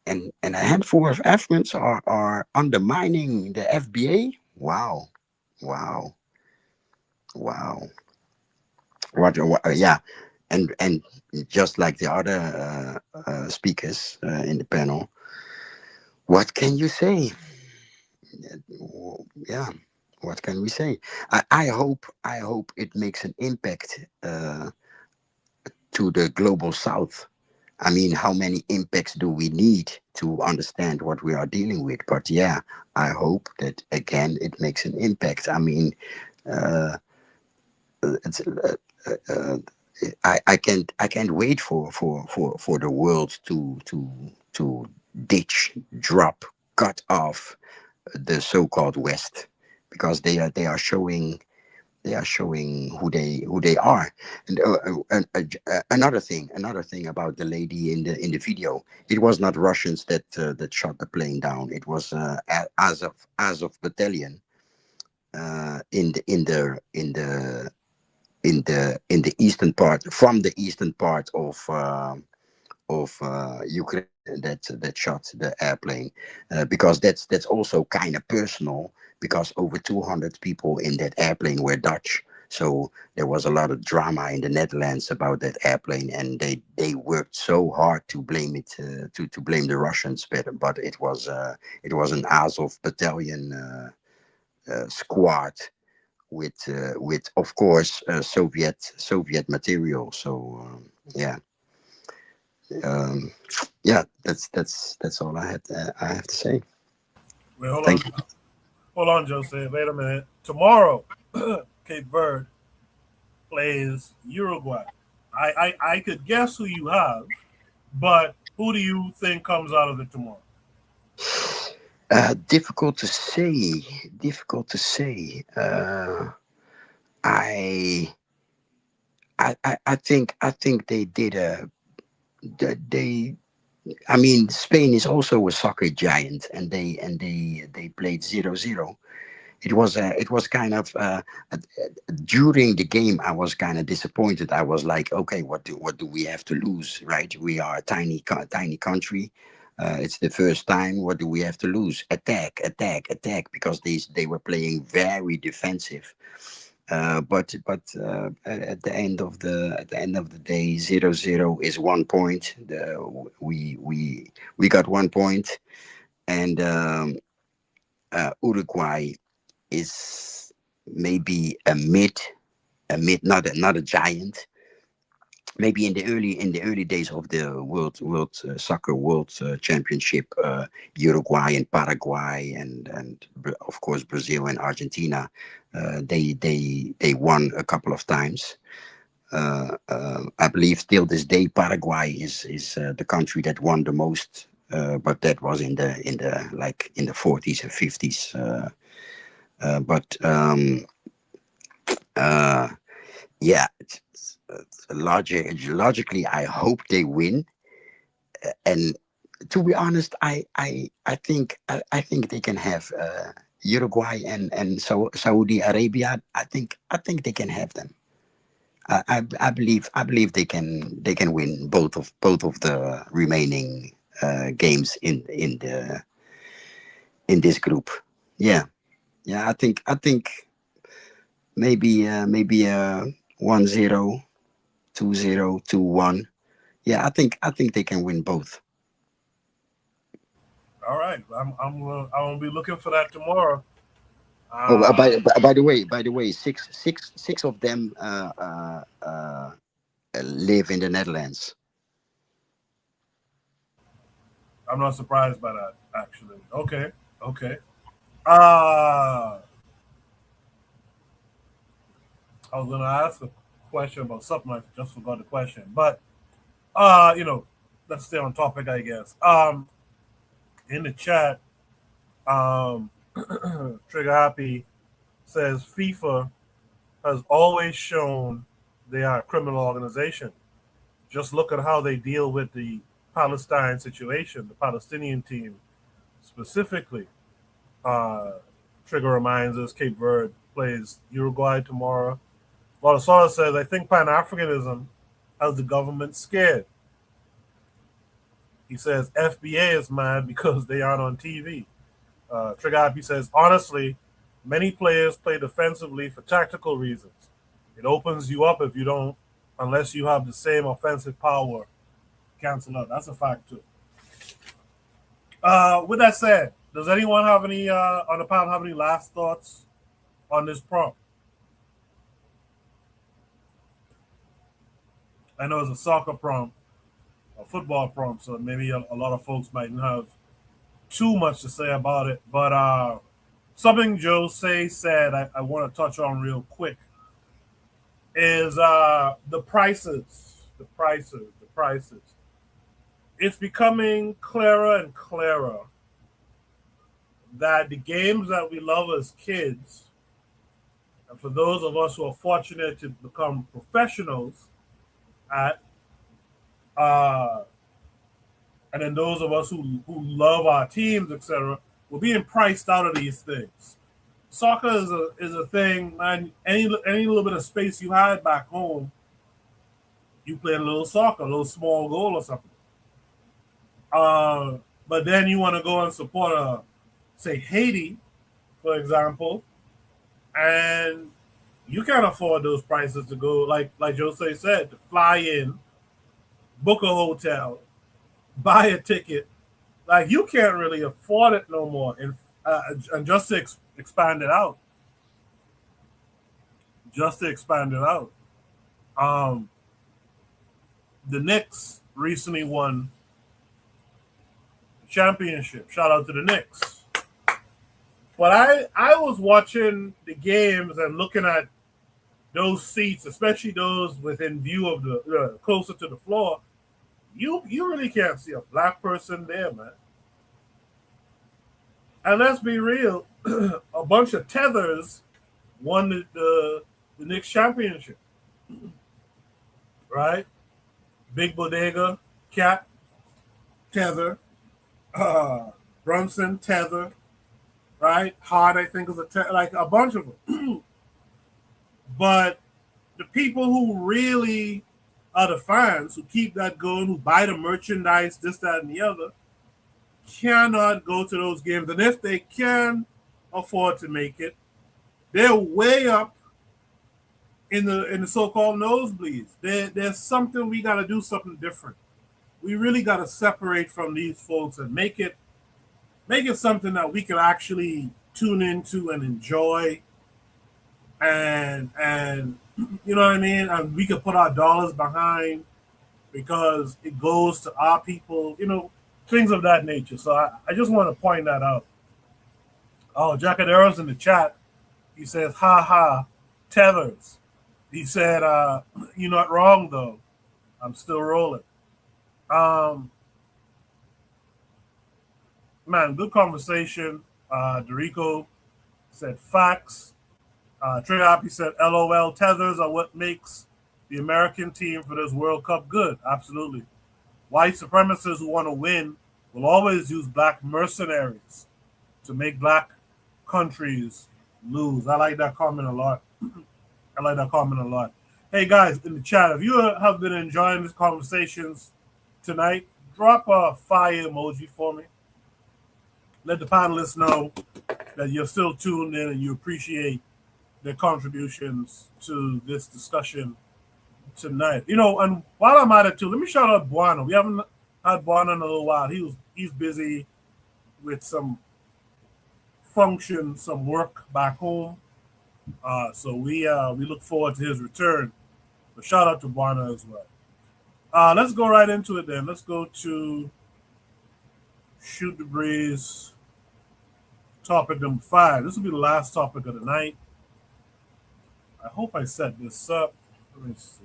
handful of Africans are undermining the FBA. Wow. Wow. Wow. Yeah. And just like the other speakers in the panel, what can you say? Yeah. What can we say? I hope it makes an impact to the global South. I mean, how many impacts do we need to understand what we are dealing with? But yeah, I hope that again it makes an impact. I mean, it's, I can't wait for the world to ditch, drop, cut off the so-called West, because they are showing who they are. And another thing about the lady in the video, it was not Russians that shot the plane down. It was Azov battalion in the eastern part, from the eastern part of Ukraine, that shot the airplane, because that's also kind of personal, because over 200 people in that airplane were Dutch. So there was a lot of drama in the Netherlands about that airplane, and they worked so hard to blame it to blame the Russians, but it was an Azov battalion squad with of course Soviet material. So yeah. Um, yeah, that's all I have to say. Wait, Thank you. hold on, Jose. Wait a minute. Tomorrow, Cape Verde plays Uruguay. I could guess who you have, but who do you think comes out of it tomorrow? Difficult to say. Difficult to say. I, I think they did they I mean, Spain is also a soccer giant, and they played 0-0. It was kind of during the game. I was kind of disappointed. I was like, okay, what do we have to lose, right? We are a tiny country. It's the first time. What do we have to lose? Attack, attack, attack, because they were playing very defensive. But at the end of the day, 0-0 is 1 point. We got 1 point, and Uruguay is maybe a mid, not a giant. Maybe in the early days of the world championship, Uruguay and Paraguay and of course Brazil and Argentina, they won a couple of times. I believe till this day Paraguay is the country that won the most, but that was in the 40s and 50s. But yeah, logically, I hope they win. And to be honest, I think they can have Uruguay and Saudi Arabia. I think they can have them. I believe they can win both of the remaining games in this group. Yeah. I think maybe 1-0, 2-0, 2-1. Yeah, I think they can win both. All right, I'm gonna be looking for that tomorrow. By the way, six of them live in the Netherlands. I'm not surprised by that, actually. Okay. I was gonna ask a question about something. I just forgot the question, but let's stay on topic, I guess. In the chat, Trigger Happy says FIFA has always shown they are a criminal organization. Just look at how they deal with the Palestine situation, the Palestinian team specifically. Trigger reminds us Cape Verde plays Uruguay tomorrow. Valsara says, I think Pan-Africanism has the government scared. He says FBA is mad because they aren't on TV. Trigger Happy says, honestly, many players play defensively for tactical reasons. It opens you up if you don't, unless you have the same offensive power. Cancel out. That's a fact too. With that said, does anyone have any on the panel have any last thoughts on this prompt? I know it's a soccer prompt, a football prompt, so maybe a lot of folks mightn't have too much to say about it. But something Jose said I want to touch on real quick is the prices. The prices. It's becoming clearer and clearer that the games that we love as kids, and for those of us who are fortunate to become professionals at, and then those of us who love our teams, etc., we're being priced out of these things. Soccer is a thing, man. Any little bit of space you had back home, you play a little soccer, a little small goal or something. But then you want to go and support say Haiti, for example, and you can't afford those prices to go, like Jose said, to fly in, book a hotel, buy a ticket. Like, you can't really afford it no more. And just to expand it out. The Knicks recently won the championship. Shout out to the Knicks. But I was watching the games and looking at those seats, especially those within view of the closer to the floor. You really can't see a black person there, man. And let's be real, a bunch of tethers won the Knicks championship, right? Big Bodega, Cat, Tether, Brunson, Tether, right? Hard, I think, is like a bunch of them. But the people who really are the fans, who keep that going, who buy the merchandise, this, that, and the other, cannot go to those games. And if they can afford to make it, they're way up in the so-called nosebleeds. There's something we got to do, something different. We really got to separate from these folks and make it something that we can actually tune into and enjoy, and you know what I mean, and we can put our dollars behind because it goes to our people, things of that nature. So I just want to point that out. Oh, Jacadero's in the chat. He says, ha ha, tethers. He said, you're not wrong though. I'm still rolling. Man, good conversation. Dorico said facts. Trey Hoppy said, LOL, tethers are what makes the American team for this World Cup good. Absolutely. White supremacists who want to win will always use black mercenaries to make black countries lose. I like that comment a lot. Hey, guys, in the chat, if you have been enjoying these conversations tonight, drop a fire emoji for me. Let the panelists know that you're still tuned in and you appreciate their contributions to this discussion tonight. And while I'm at it too, let me shout out Buana. We haven't had Buana in a little while. He's busy with some function, some work back home. So we look forward to his return. But shout out to Buana as well. Let's go right into it then. Let's go to Shoot the Breeze topic number 5. This will be the last topic of the night. I hope I set this up. Let me see.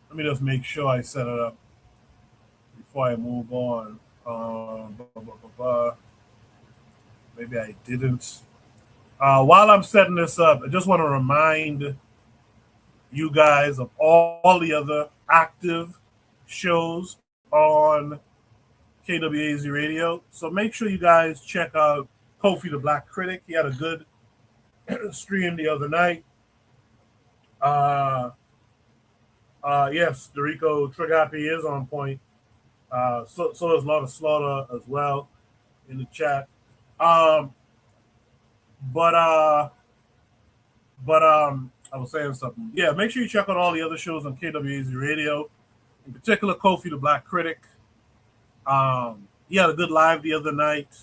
Let me just make sure I set it up before I move on. Maybe I didn't. While I'm setting this up, I just want to remind you guys of all the other active shows on KWAZ Radio. So make sure you guys check out Kofi the Black Critic. He had a good stream the other night. Yes, Dorico Trigapi is on point. So there's a lot of slaughter as well in the chat. But I was saying something. Yeah, make sure you check out all the other shows on KWAZ Radio. In particular, Kofi the Black Critic. He had a good live the other night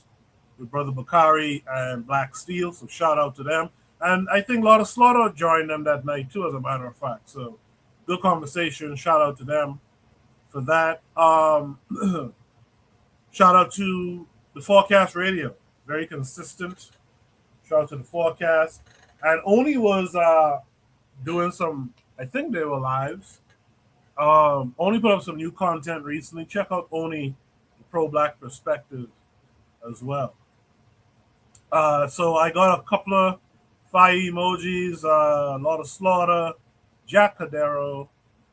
with Brother Bakari and Black Steel, so shout out to them. And I think a lot of Slaughter joined them that night too, as a matter of fact. So good conversation. Shout out to them for that. Shout out to the Forecast Radio. Very consistent. Shout out to the Forecast. And Oni was doing some, I think they were lives. Oni put up some new content recently. Check out Oni, the Pro-Black Perspective as well. So I got a couple of fire emojis, a lot of slaughter, Jack Cadero,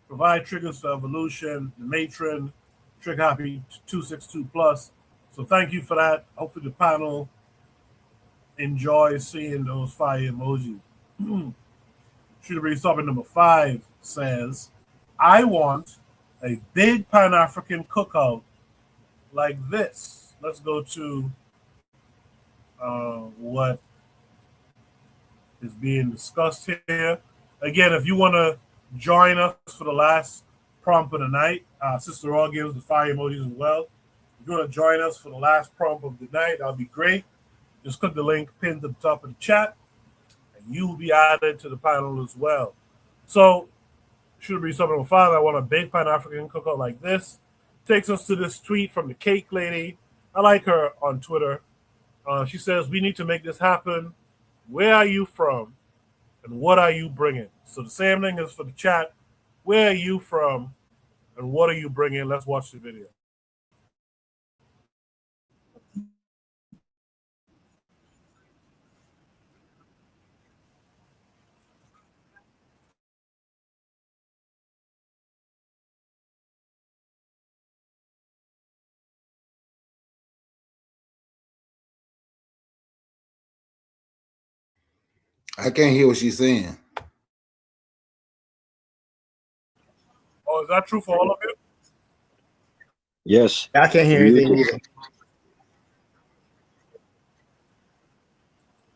provide triggers for evolution, the matron, Trick Happy 262 plus. So thank you for that. Hopefully the panel enjoys seeing those fire emojis. Should be topic number 5 says, I want a big Pan-African cookout like this. Let's go to what is being discussed here. Again, if you want to join us for the last prompt of the night, Sister Raw gives the fire emojis as well. If you want to join us for the last prompt of the night, that'll be great. Just click the link pinned to the top of the chat, and you will be added to the panel as well. So, should be something number 5. I want a big Pan-African cookout like this. Takes us to this tweet from the Cake Lady. I like her on Twitter. She says, we need to make this happen. Where are you from? And what are you bringing? So the same thing is for the chat. Where are you from? And what are you bringing? Let's watch the video. I can't hear what she's saying. Oh, is that true for all of you? Yes. I can't hear anything either.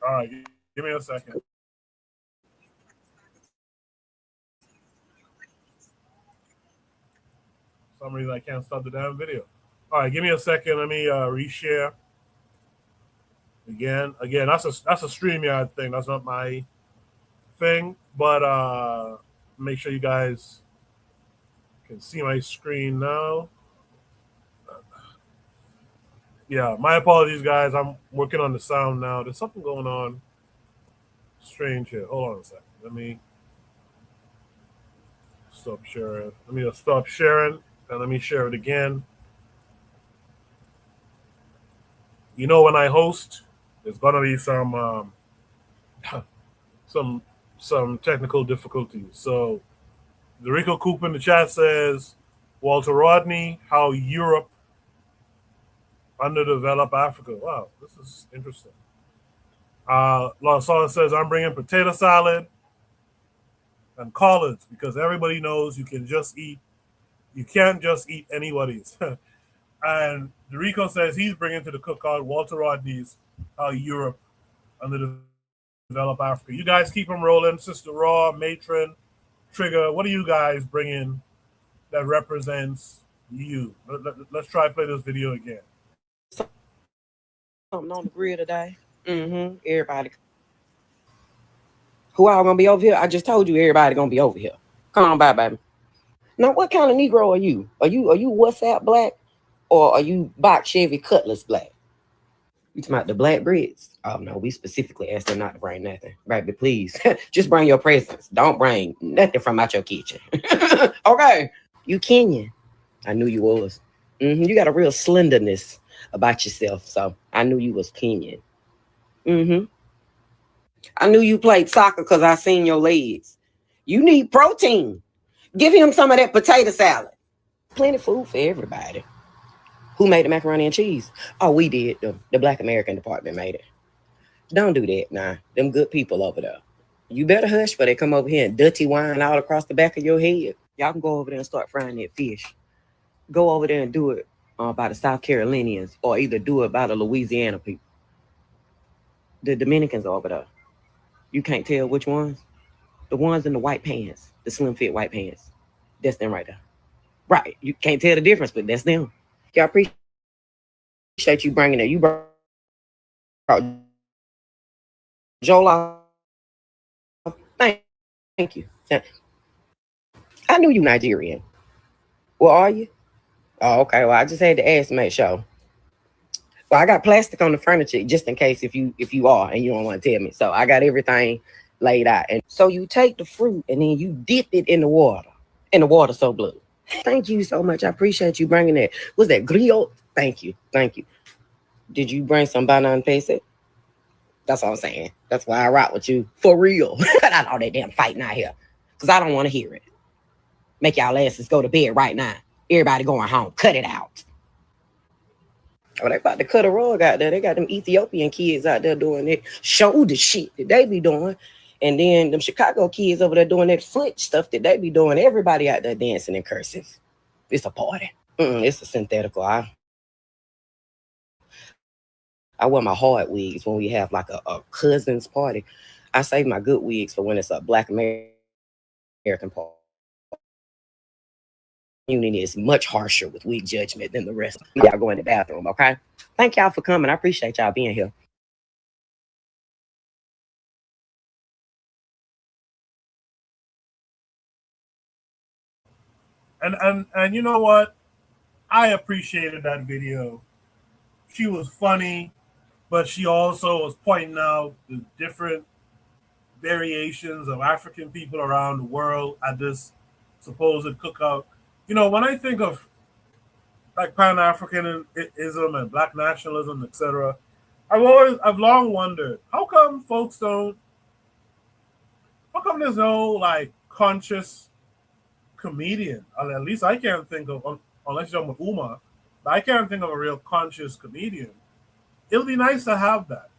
All right, give me a second. For some reason I can't stop the damn video. All right, give me a second. Let me reshare. Again, that's a StreamYard thing. That's not my thing, but make sure you guys can see my screen now. Yeah, my apologies, guys. I'm working on the sound now. There's something going on strange here. Hold on a second. Let me stop sharing. Let me just stop sharing and let me share it again. You know, when I host, there's gonna be some some technical difficulties. So the Rico Coop in the chat says, Walter Rodney, how Europe underdeveloped Africa. Wow, this is interesting. Lawson says, I'm bringing potato salad and collards because everybody knows you can't just eat anybody's. And Rico says he's bringing to the cookout Walter Rodney's how Europe underdeveloped Africa. You guys keep them rolling. Sister Raw, Matron, Trigger, what are you guys bringing that represents you? Let's try to play this video again. Something on the grill today. Everybody. Who all gonna be over here? I just told you everybody gonna be over here. Come on by, baby. Now, what kind of Negro are you? Are you WhatsApp black, or are you box Chevy Cutlass black? You talking about the black breeds? Oh no, we specifically asked them not to bring nothing, baby. Please, just bring your presents. Don't bring nothing from out your kitchen. Okay, you Kenyan. I knew you was. You got a real slenderness about yourself, so I knew you was Kenyan. I knew you played soccer because I seen your legs. You need protein. Give him some of that potato salad. Plenty of food for everybody. Who made the macaroni and cheese? Oh, we did. The Black American department made it. Don't do that, nah. Them good people over there. You better hush before they come over here and dirty wine all across the back of your head. Y'all can go over there and start frying that fish. Go over there and do it by the South Carolinians, or either do it by the Louisiana people. The Dominicans are over there. You can't tell which ones? The ones in the white pants, the slim fit white pants. That's them right there. Right. You can't tell the difference, but that's them. Y'all appreciate you bringing it. You brought Jola. Thank you. I knew you Nigerian. Well, are you? Oh, okay. Well, I just had to ask, make sure. Well, I got plastic on the furniture just in case if you are and you don't want to tell me. So I got everything laid out. And so you take the fruit and then you dip it in the water. And the water so blue. Thank you so much. I appreciate you bringing that. Was that griot? Thank you. Thank you. Did you bring some banana pesa? That's all I'm saying. That's why I rock with you. For real. Cut out all that damn fighting out here. Because I don't want to hear it. Make y'all asses go to bed right now. Everybody going home. Cut it out. Oh, they about to cut a rug out there. They got them Ethiopian kids out there doing it. Shoulder shit that they be doing. And then them Chicago kids over there doing that foot stuff that they be doing. Everybody out there dancing in cursive. It's a party. It's a synthetical. I wear my hard wigs when we have like a cousin's party. I save my good wigs for when it's a Black American party. Community is much harsher with wig judgment than the rest. Y'all go in the bathroom, okay? Thank y'all for coming. I appreciate y'all being here. And you know what? I appreciated that video. She was funny, but she also was pointing out the different variations of African people around the world at this supposed cookout. You know, when I think of like Pan-Africanism and Black nationalism, etc., I've long wondered how come there's no like conscious comedian? At least I can't think of, unless you're with Umar, but I can't think of a real conscious comedian. It'll be nice to have that.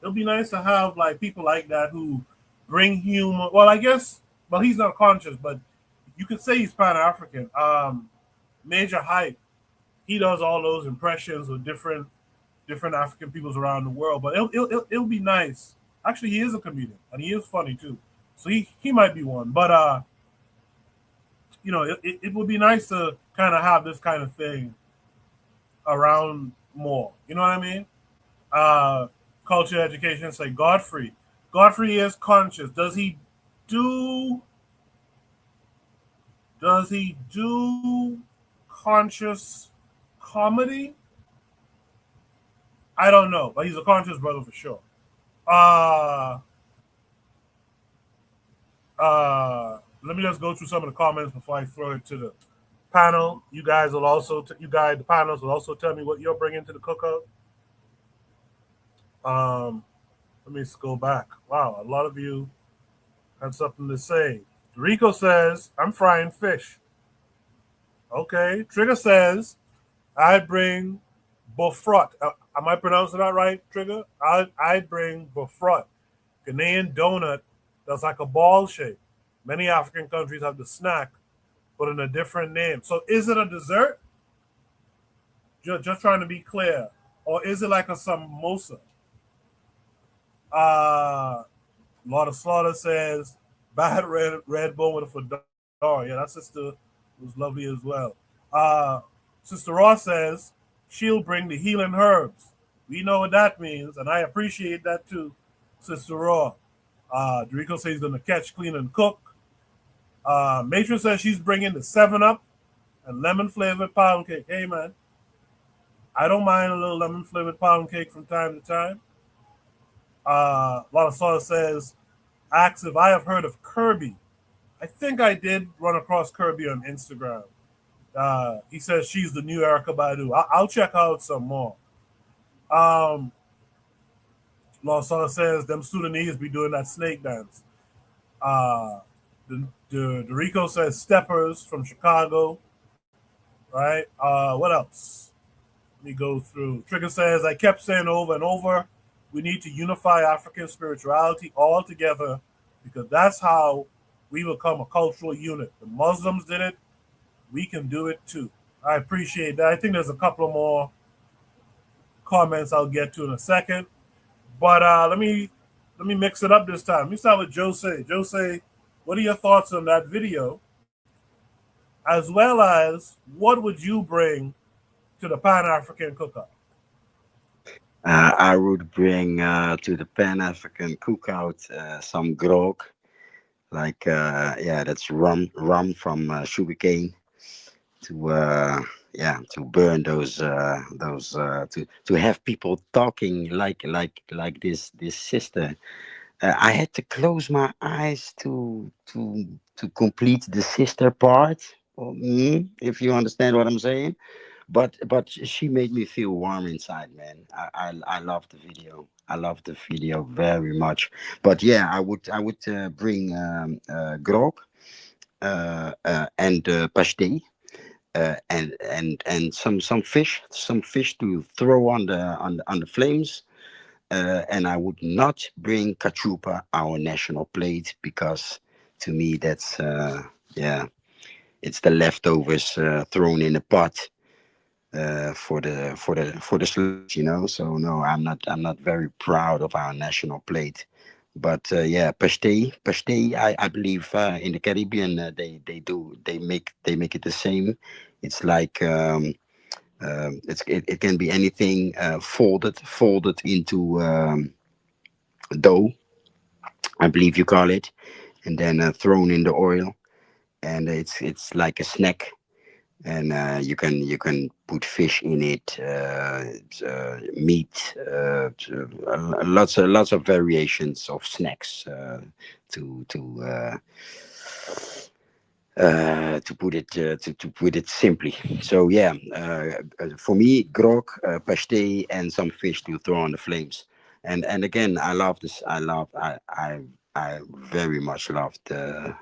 It'll be nice to have like people like that who bring humor. Well, I guess, well, he's not conscious, but you could say he's Pan African. Major Hype, he does all those impressions of different African peoples around the world. But it'll be nice. Actually, he is a comedian and he is funny too, so he might be one. But it would be nice to kind of have this kind of thing around more. You know what I mean? Culture, education. Say Godfrey. Godfrey is conscious. Does he do conscious comedy? I don't know, but he's a conscious brother for sure. Let me just go through some of the comments before I throw it to the panel. You guys will also, the panels will also tell me what you're bringing to the cookout. Let me scroll back. Wow, a lot of you had something to say. Rico says, I'm frying fish. Okay. Trigger says, I bring bofrot. Am I pronouncing that right, Trigger? I bring bofrot. Ghanaian donut that's like a ball shape. Many African countries have the snack, but in a different name. So is it a dessert? Just trying to be clear. Or is it like a samosa? Lot of Slaughter says, bad red bone with a fedora. Yeah, that sister was lovely as well. Sister Ross says, she'll bring the healing herbs. We know what that means, and I appreciate that too, Sister Raw. Dorico says he's going to catch, clean, and cook. Matron says she's bringing the 7-Up and lemon-flavored pound cake. Hey, man, I don't mind a little lemon-flavored pound cake from time to time. A lot of Slaughter says, asks if I have heard of Kirby. I think I did run across Kirby on Instagram. He says she's the new Erykah Badu. I'll check out some more. Lawson says them Sudanese be doing that snake dance. The Rico says steppers from Chicago. Right? What else? Let me go through. Trigger says, I kept saying over and over, we need to unify African spirituality all together because that's how we become a cultural unit. The Muslims did it. We can do it too. I appreciate that. I think there's a couple of more comments I'll get to in a second. But let me mix it up this time. Let me start with Jose. Jose, what are your thoughts on that video? As well as what would you bring to the Pan-African cookout? I would bring to the Pan-African cookout some grog, like that's rum from sugarcane, to burn those to have people talking like this sister. I had to close my eyes to complete the sister part, if you understand what I'm saying. But she made me feel warm inside, man. I love the video. I love the video very much. But yeah, I would bring grog and pastei. And some fish to throw on the flames, and I would not bring cachupa, our national plate, because to me that's it's the leftovers thrown in a pot for the slaves, So no, I'm not very proud of our national plate. But pastei. I believe in the Caribbean they make it the same. It's like it can be anything folded into dough, I believe you call it, and then thrown in the oil, and it's like a snack. And you can put fish in it, meat, lots of variations of snacks to put it simply. So yeah, for me, grog, pastei, and some fish to throw on the flames. And again, I love this. I very much loved the.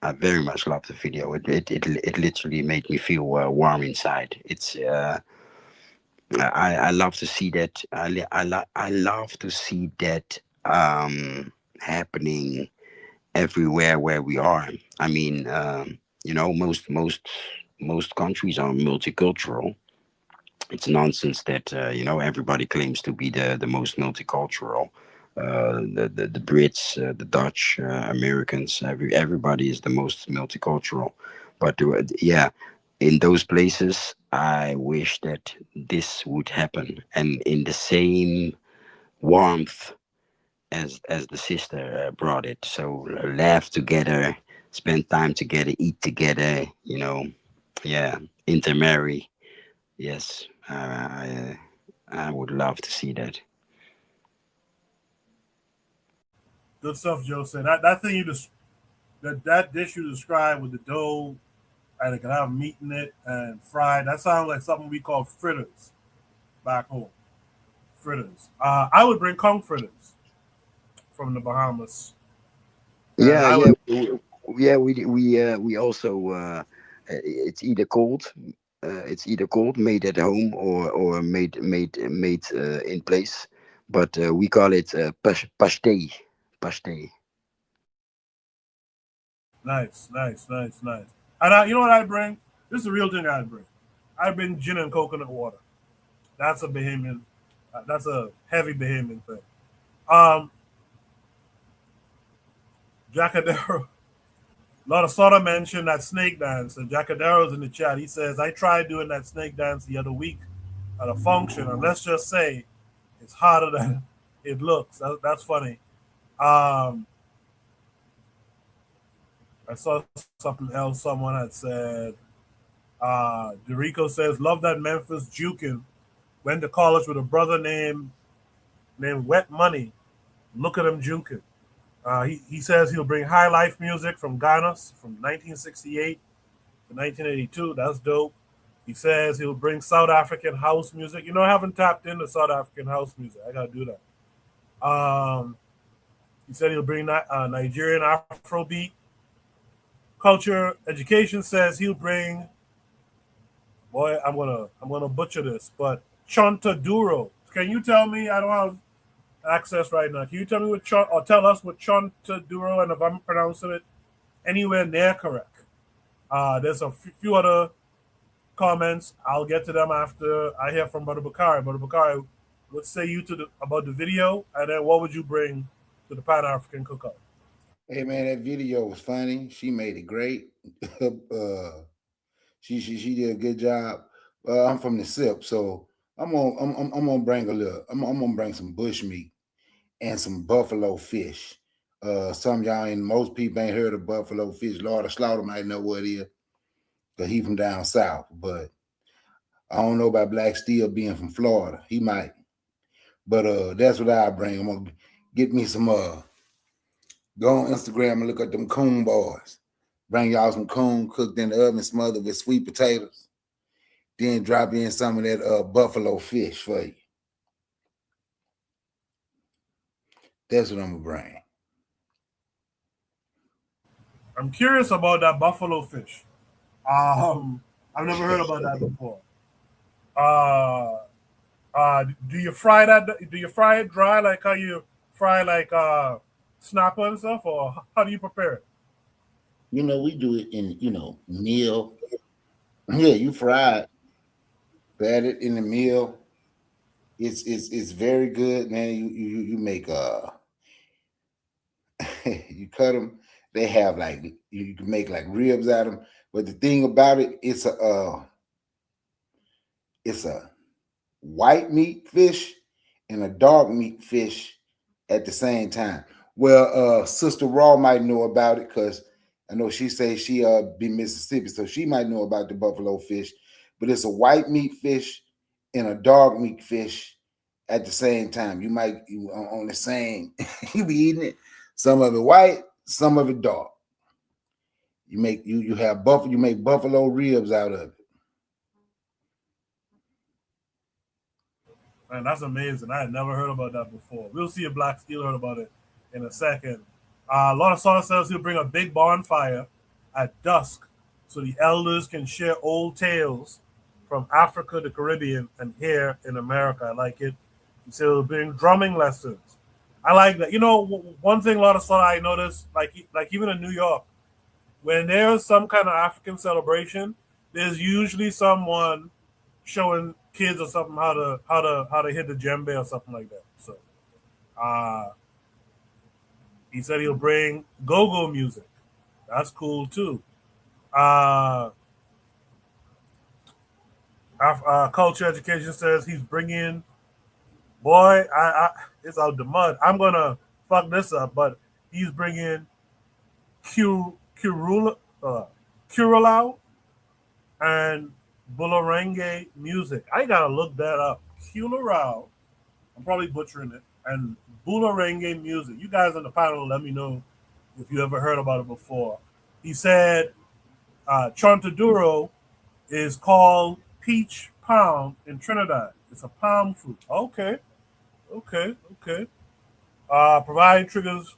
I very much love the video. It literally made me feel warm inside. It's I love to see that. I love to see that happening everywhere where we are. I mean, most countries are multicultural. It's nonsense that everybody claims to be the most multicultural. The Brits, the Dutch, Americans, everybody is the most multicultural. But yeah, in those places, I wish that this would happen, and in the same warmth as the sister brought it. So laugh together, spend time together, eat together. Yeah, intermarry. Yes, I would love to see that. Good stuff, Joe said. That thing you just that dish you described with the dough and it can have meat in it and fried. That sounds like something we call fritters back home. Fritters. I would bring conch fritters from the Bahamas, and Yeah, I yeah, would. we also it's either cold, made at home, or made in place, but we call it pastei. Nice, nice, nice, nice. And you know what I bring? This is the real thing I'd bring. I bring gin and coconut water. That's a Bahamian. That's a heavy Bahamian thing. Um, Jacadero. A lot of Soda mentioned that snake dance, and Jacadero's in the chat. He says, I tried doing that snake dance the other week at a function, and let's just say it's harder than it looks. That's funny. Um, I saw something else someone had said. Derico says, love that Memphis jukin. Went to college with a brother named Wet Money. Look at him juking. He says he'll bring high life music from Ghana from 1968 to 1982. That's dope. He says he'll bring South African house music. I haven't tapped into South African house music. I gotta do that. He said he'll bring Nigerian Afrobeat. Culture Education says he'll bring. Boy, I'm gonna butcher this, but Chontaduro. Can you tell me? I don't have access right now. Can you tell me or tell us what Chontaduro, and if I'm pronouncing it anywhere near correct? There's a few other comments. I'll get to them after I hear from Brother Bakari. Brother Bakari, what say you about the video, and then what would you bring to the Pan African cookout? Hey man, that video was funny. She made it great. She did a good job. I'm from the SIP, so I'm gonna bring a little. I'm gonna bring some bush meat and some buffalo fish. Some of y'all most people ain't heard of buffalo fish. Lord of Slaughter might know what it is, cause he from down south. But I don't know about Black Steel being from Florida. He might. But that's what I bring. I'm gonna get me some go on Instagram and look at them coon boys. Bring y'all some coon cooked in the oven, smothered with sweet potatoes. Then drop in some of that buffalo fish for you. That's what I'm gonna bring. I'm curious about that buffalo fish. I've never heard about that before. Do you fry that? Do you fry it dry like how you fry like snapper and stuff, or how do you prepare it? We do it in meal. Yeah, you fry it, pat it in the meal. It's very good, man. You make you cut them. They have like you can make like ribs out of them. But the thing about it, it's a white meat fish and a dark meat fish at the same time. Well, Sister Raw might know about it because I know she say she be Mississippi, so she might know about the buffalo fish. But it's a white meat fish and a dark meat fish at the same time. You might on the same. You be eating it. Some of it white, some of it dark. You make you make buffalo ribs out of it. Man, that's amazing. I had never heard about that before. We'll see if Black Steel heard about it in a second. A lot of Salt says he'll bring a big bonfire at dusk so the elders can share old tales from Africa, the Caribbean, and here in America. I like it. He said he'll bring drumming lessons. I like that. You know, one thing a lot of stuff I noticed, like even in New York, when there's some kind of African celebration, there's usually someone showing kids or something how to hit the djembe or something like that. So, he said he'll bring go-go music. That's cool too. Culture education says he's bringing. Boy, it's out the mud. I'm gonna fuck this up, but he's bringing Curulao and Bulurenge music. I gotta look that up. Curulao, I'm probably butchering it, and Bulurenge music. You guys on the panel, let me know if you ever heard about it before. He said Chontaduro is called peach palm in Trinidad. It's a palm fruit. Okay. Provide triggers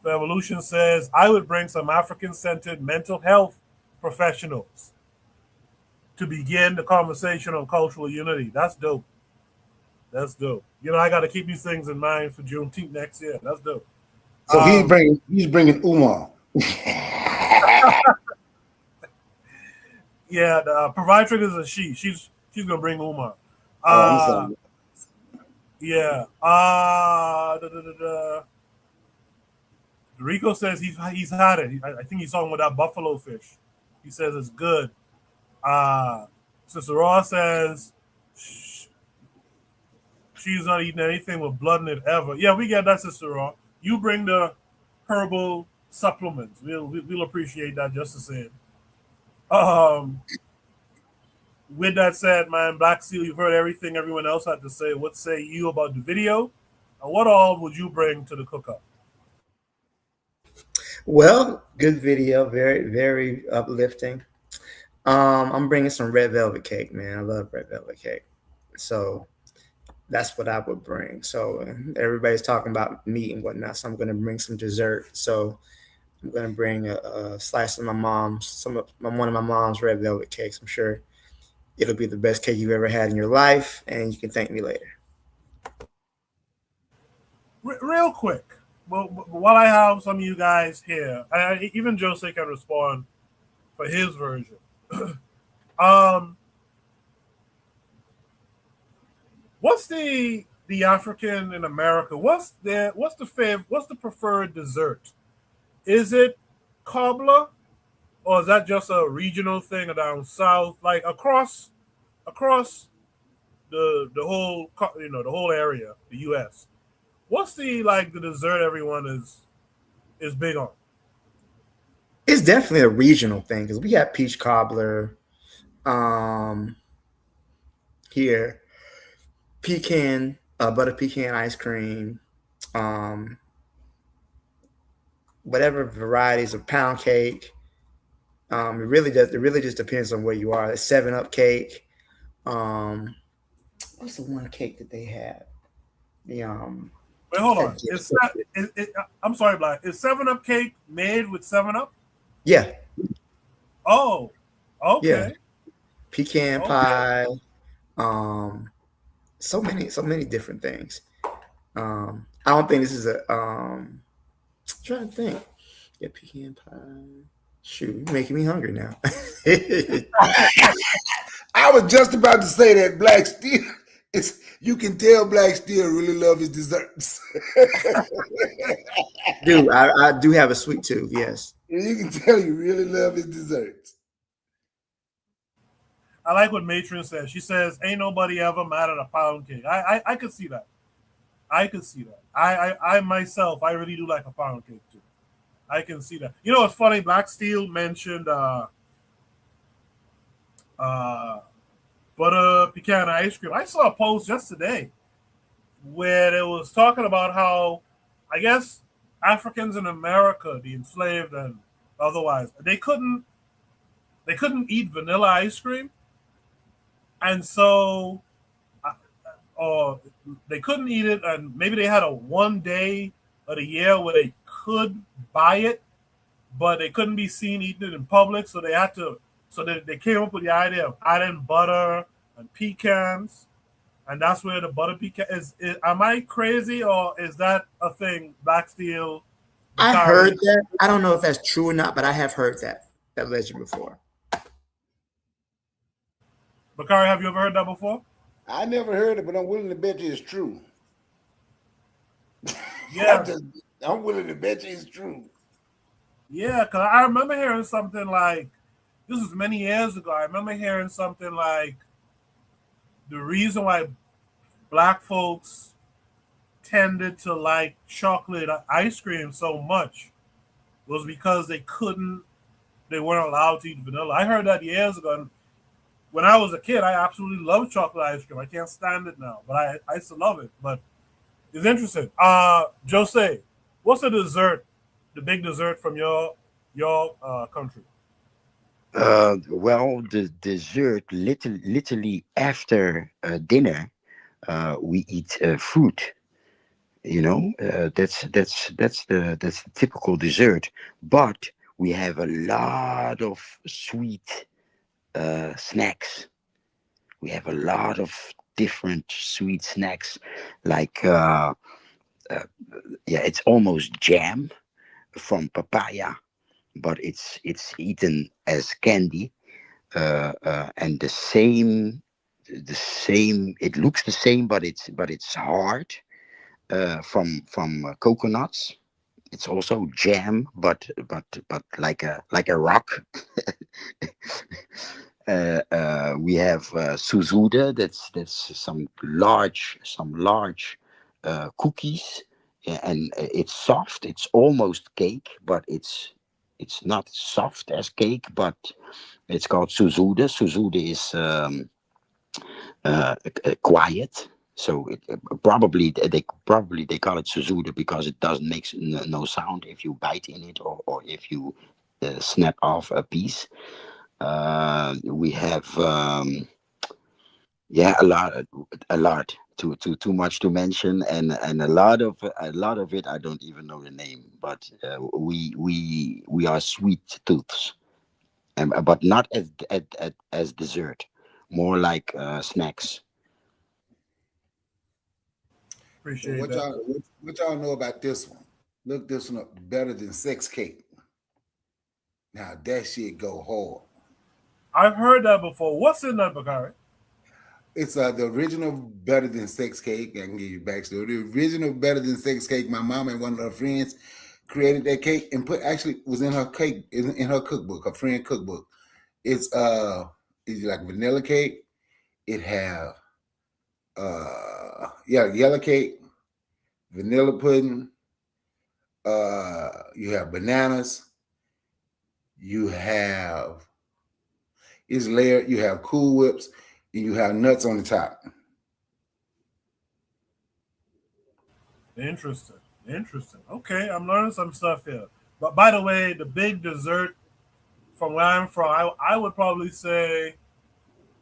for evolution says I would bring some African-centered mental health professionals to begin the conversation on cultural unity. That's dope. That's dope. You know, I got to keep these things in mind for Juneteenth next year. That's dope. So he's bringing Umar. Yeah, the provide triggers is a she. She's gonna bring Umar. I'm sorry. Yeah. Rico says he's had it. I think he's talking about that buffalo fish. He says it's good. Sister Raw says she's not eating anything with blood in it ever. Yeah, we get that, Sister Raw. You bring the herbal supplements. We'll appreciate that just the same. With that said, man, Black Steel, you've heard everything everyone else had to say. What say you about the video? And what all would you bring to the cookout? Well, good video, very, very uplifting. I'm bringing some red velvet cake, man. I love red velvet cake. So that's what I would bring. So everybody's talking about meat and whatnot. So I'm going to bring some dessert. So I'm going to bring a slice of one of my mom's red velvet cakes. I'm sure it'll be the best cake you've ever had in your life, and you can thank me later. Real quick, well, while I have some of you guys here, even Jose can respond for his version. What's the African in America? What's the preferred dessert? Is it cobbler, or is that just a regional thing down south, like across the whole area, the U.S.? What's the dessert everyone is big on? It's definitely a regional thing because we have peach cobbler here, butter pecan ice cream, whatever varieties of pound cake. It really just depends on where you are. The 7-Up cake. What's the one cake that they have? Wait, hold on. I'm sorry, Black. Is 7-Up cake made with 7-Up? Yeah. Oh, okay. Yeah. Pecan pie. So many different things. I don't think this is I'm trying to think. Yeah, pecan pie. Shoot, you're making me hungry now. I was just about to say that Black Steel. You can tell Black Steel really love his desserts. Dude, I do have a sweet tooth. Yes. You can tell you really love his desserts. I like what Matron says. She says, "Ain't nobody ever mad at a pound cake." I could see that. I myself, I really do like a pound cake too. I can see that. You know, it's funny. Black Steel mentioned butter pecan ice cream. I saw a post just today where it was talking about how, I guess, Africans in America, the enslaved and otherwise, they couldn't eat vanilla ice cream, and so they couldn't eat it, and maybe they had a one day of the year where they could buy it, but they couldn't be seen eating it in public, so they had to. So they came up with the idea of adding butter and pecans and that's where the butter pecan is. Am I crazy or is that a thing? Black Steel. I heard that. I don't know if that's true or not, but I have heard that legend before. Bakari, have you ever heard that before? I never heard it, but I'm willing to bet you it's true. Yeah, I'm willing to bet you it's true. yeah, because I remember hearing something like, this was many years ago. I remember hearing something like, the reason why black folks tended to like chocolate ice cream so much was because they weren't allowed to eat vanilla. I heard that years ago. And when I was a kid, I absolutely loved chocolate ice cream. I can't stand it now, but I still love it. But it's interesting. Jose, what's the dessert, the big dessert from your country? Well, the dessert, literally after dinner, we eat fruit. You know, that's the typical dessert. But we have a lot of sweet snacks. We have a lot of different sweet snacks, like yeah, it's almost jam from papaya, but it's eaten as candy, and the same. It looks the same, but it's hard, from coconuts. It's also jam, but like a rock. We have suzude. That's some large cookies, and it's soft. It's almost cake, but it's not soft as cake. But it's called suzude. Suzude is quiet. So they call it suzude because it doesn't make no sound if you bite in it, or if you snap off a piece. We have yeah, a lot, too much to mention, and a lot of it I don't even know the name, but we are sweet tooths, and but not as dessert, more like snacks. So Appreciate what that. y'all know about this one? Look this one up. Better than sex cake. Now that shit go hard. I've heard that before. What's in that, Bakari? It's the original Better Than Sex Cake. I can give you backstory. The original Better Than Sex Cake. My mom and one of her friends created that cake and actually was in her cake in her cookbook, her friend cookbook. It's like vanilla cake. It have yellow cake, vanilla pudding. You have bananas. You have it's layered. You have Cool Whips, and you have nuts on the top. Interesting. Interesting. Okay, I'm learning some stuff here. But by the way, the big dessert from where I'm from, I would probably say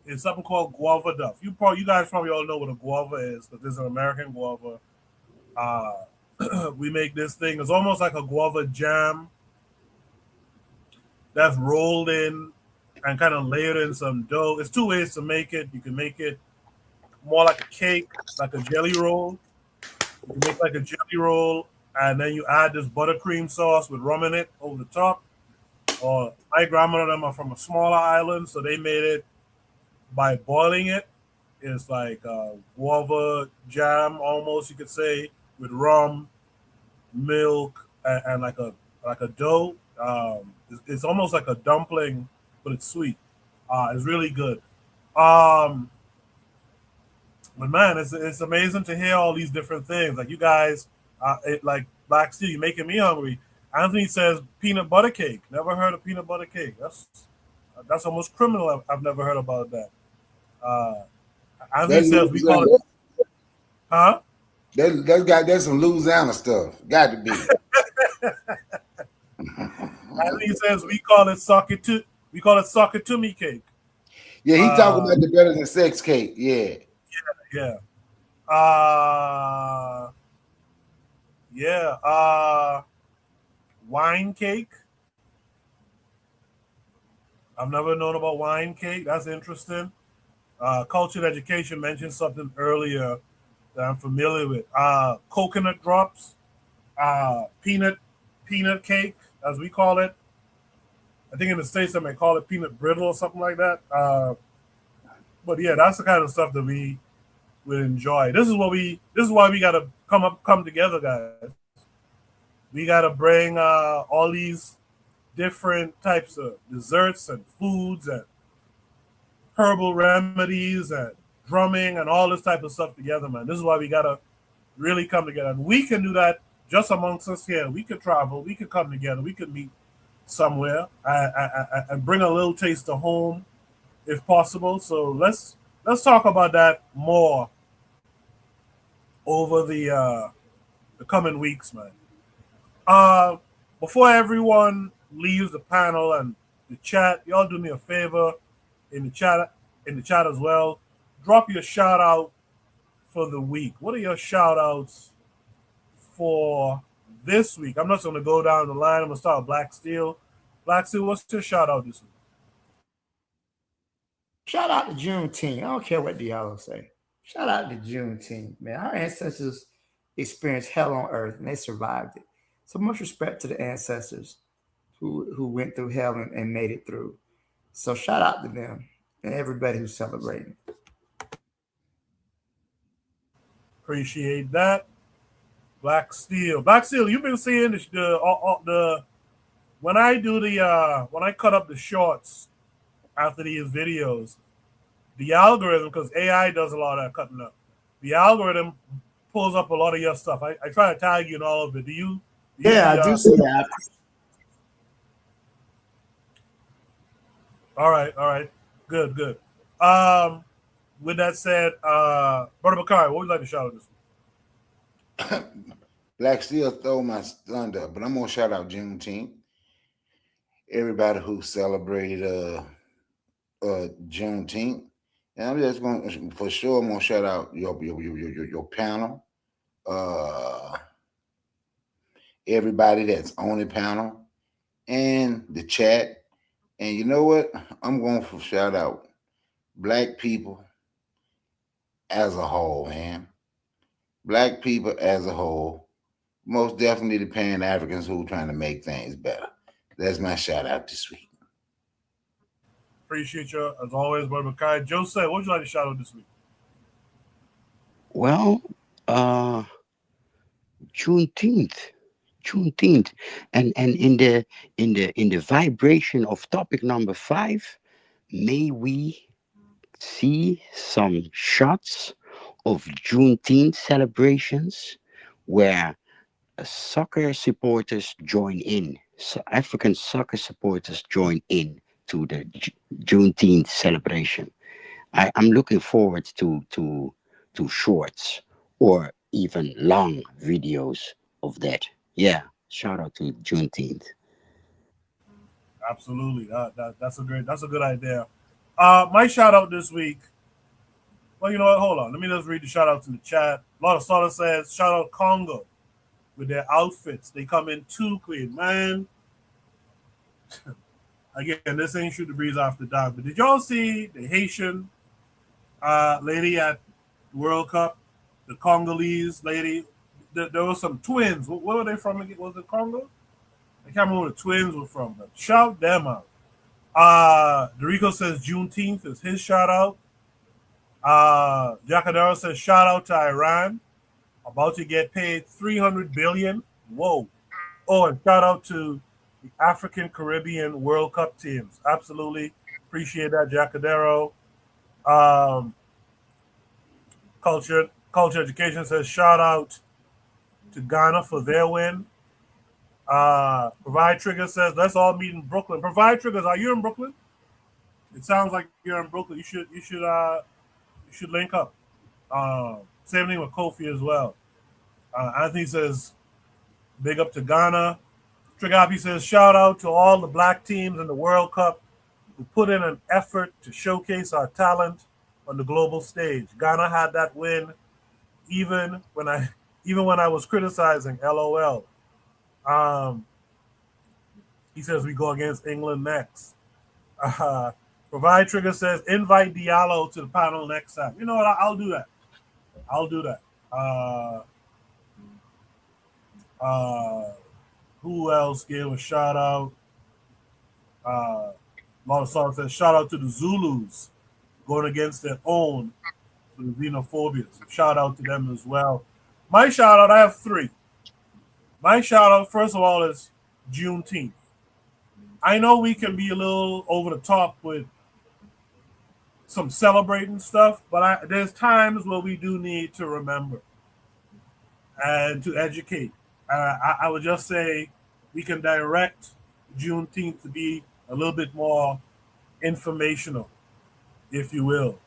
it's something called guava duff. You guys probably all know what a guava is because there's an American guava. We make this thing. It's almost like a guava jam that's rolled in and kind of layered in some dough. It's two ways to make it. You can make it more like a cake, like a jelly roll. You make like a jelly roll, and then you add this buttercream sauce with rum in it over the top. Or my grandmother and them are from a smaller island, so they made it by boiling it. It's like guava jam, almost you could say, with rum, milk, and like a dough. It's almost like a dumpling, but it's sweet. It's really good. Um, But man, it's amazing to hear all these different things. Like you guys, like Black Steel, you're making me hungry. Anthony says peanut butter cake. Never heard of peanut butter cake. That's almost criminal. I've never heard about that. Uh, Anthony says we call it, huh? That's some Louisiana stuff. Got to be. Anthony says we call it sakatumi cake. Yeah, he talking about the Better Than Sex Cake. Yeah. Yeah. Wine cake. I've never known about wine cake. That's interesting. Culture and Education mentioned something earlier that I'm familiar with. Coconut drops, peanut cake, as we call it. I think in the States they may call it peanut brittle or something like that. But yeah, that's the kind of stuff that we would enjoy. This is why we gotta come together, guys. We gotta bring all these different types of desserts and foods and herbal remedies and drumming and all this type of stuff together, man. This is why we gotta really come together. And we can do that just amongst us here. We could travel, we could come together, we could meet somewhere and bring a little taste to home if possible. So let's talk about that more over the coming weeks, man. Before everyone leaves the panel and the chat, y'all do me a favor in the chat as well. Drop your shout out for the week. What are your shout outs for this week? I'm not going to go down the line. I'm going to start with Black Steel. Black Steel, what's your shout out this week? Shout out to Juneteenth. I don't care what Diallo say. Shout out to Juneteenth, man. Our ancestors experienced hell on earth and they survived it. So much respect to the ancestors who went through hell and made it through. So shout out to them and everybody who's celebrating. Appreciate that. Black Steel, you've been seeing the when I do when I cut up the shorts after these videos, the algorithm, because AI does a lot of that cutting up, the algorithm pulls up a lot of your stuff. I try to tag you in all of it. Do you I do see that. All right. Good. With that said, Brother Bakari, what would you like to shout out this week? Black Steel stole my thunder, but I'm gonna shout out Juneteenth. Everybody who celebrated Juneteenth, and I'm just going for sure. I'm gonna shout out your panel. Everybody that's on the panel and the chat. And you know what? I'm going for shout out Black people as a whole, man. Black people as a whole. Most definitely the Pan-Africans who are trying to make things better. That's my shout out this week. Appreciate you as always, Brother Bakari. Joseph, what would you like to shout out this week? Well, Juneteenth, and in the vibration of topic number 5, may we see some shots of Juneteenth celebrations where soccer supporters join in. So African soccer supporters join in to the Juneteenth celebration. I'm looking forward to shorts or even long videos of that. Yeah, shout out to Juneteenth. Absolutely, that's a good idea. My shout out this week. Well, you know what? Hold on. Let me just read the shout outs in the chat. A lot of Soda says shout out Congo with their outfits. They come in too clean, man. Again, this ain't Shoot the Breeze After Dark, but did y'all see the Haitian lady at the World Cup? The Congolese lady. There were some twins. Where were they from again? Was it Congo? I can't remember where the twins were from, but shout them out. Dorico says Juneteenth is his shout out. Jacadero says shout out to Iran, about to get paid $300 billion. Whoa. Oh, and shout out to the African Caribbean World Cup teams. Absolutely appreciate that, Jacadero. Culture Education says shout out to Ghana for their win. Provide Trigger says let's all meet in Brooklyn. Provide Triggers, are you in Brooklyn? It sounds like you're in Brooklyn. You should link up. Same thing with Kofi as well. Anthony says big up to Ghana. Trigapi says shout out to all the Black teams in the World Cup who put in an effort to showcase our talent on the global stage. Ghana had that win even when I was criticizing. LOL. He says we go against England next. Provide Trigger says, invite Diallo to the panel next time. You know what? I'll do that. I'll do that. Who else gave a shout out? Montesaurus says, shout out to the Zulus going against their own for the xenophobia. So shout out to them as well. My shout out, I have 3. My shout out, first of all, is Juneteenth. I know we can be a little over the top with some celebrating stuff, but there's times where we do need to remember and to educate. I would just say we can direct Juneteenth to be a little bit more informational, if you will.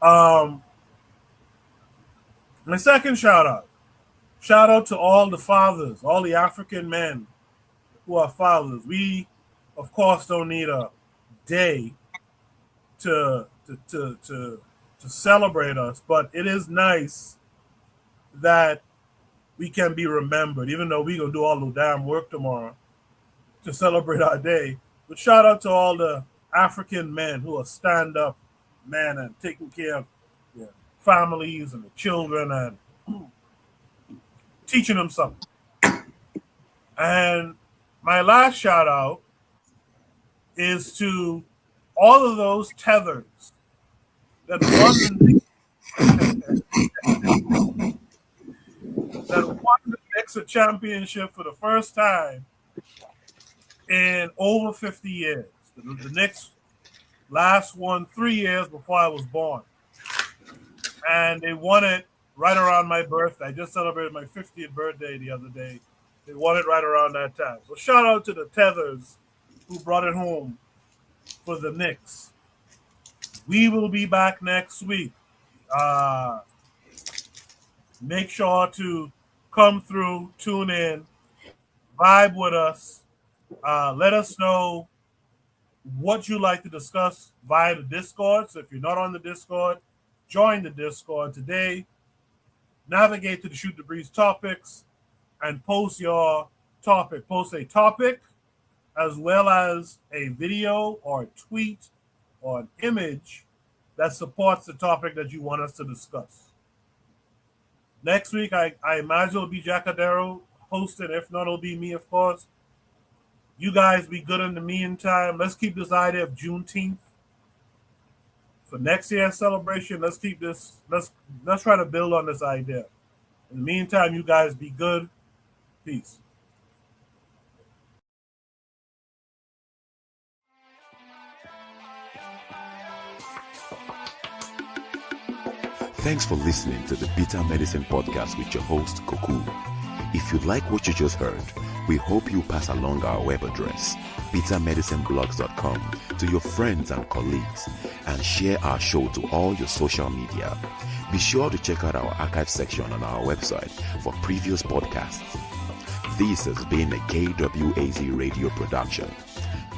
My second shout out to all the fathers, all the African men who are fathers. We, of course, don't need a day to celebrate us, but it is nice that we can be remembered, even though we're gonna do all the damn work tomorrow to celebrate our day. But shout out to all the African men who are stand-up men and taking care of their families and the children and teaching them something. And my last shout out is to all of those tethers that won the Nexa championship for the first time in over 50 years. The Knicks last won 3 years before I was born. And they won it right around my birthday. I just celebrated my 50th birthday the other day. They won it right around that time. So shout out to the tethers who brought it home for the Knicks. We will be back next week. Make sure to come through, tune in, vibe with us. Let us know what you like to discuss via the Discord. So if you're not on the Discord, join the Discord today. Navigate to the Shoot the Breeze topics and post your topic. Post a topic as well as a video or a tweet or an image that supports the topic that you want us to discuss. Next week, I imagine it'll be Jacadero hosting. If not, it'll be me, of course. You guys be good in the meantime. Let's keep this idea of Juneteenth for next year's celebration. Let's keep this. Let's try to build on this idea. In the meantime, you guys be good. Peace. Thanks for listening to the Bitter Medicine Podcast with your host, Koku. If you like what you just heard, we hope you pass along our web address, bittermedicineblogs.com, to your friends and colleagues, and share our show to all your social media. Be sure to check out our archive section on our website for previous podcasts. This has been a KWAZ radio production.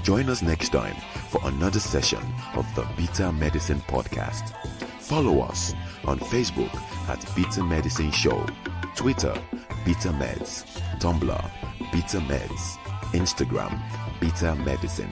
Join us next time for another session of the Bitter Medicine Podcast. Follow us on Facebook at Bitter Medicine Show, Twitter, Bitter Meds, Tumblr, Bitter Meds, Instagram, Bitter Medicine.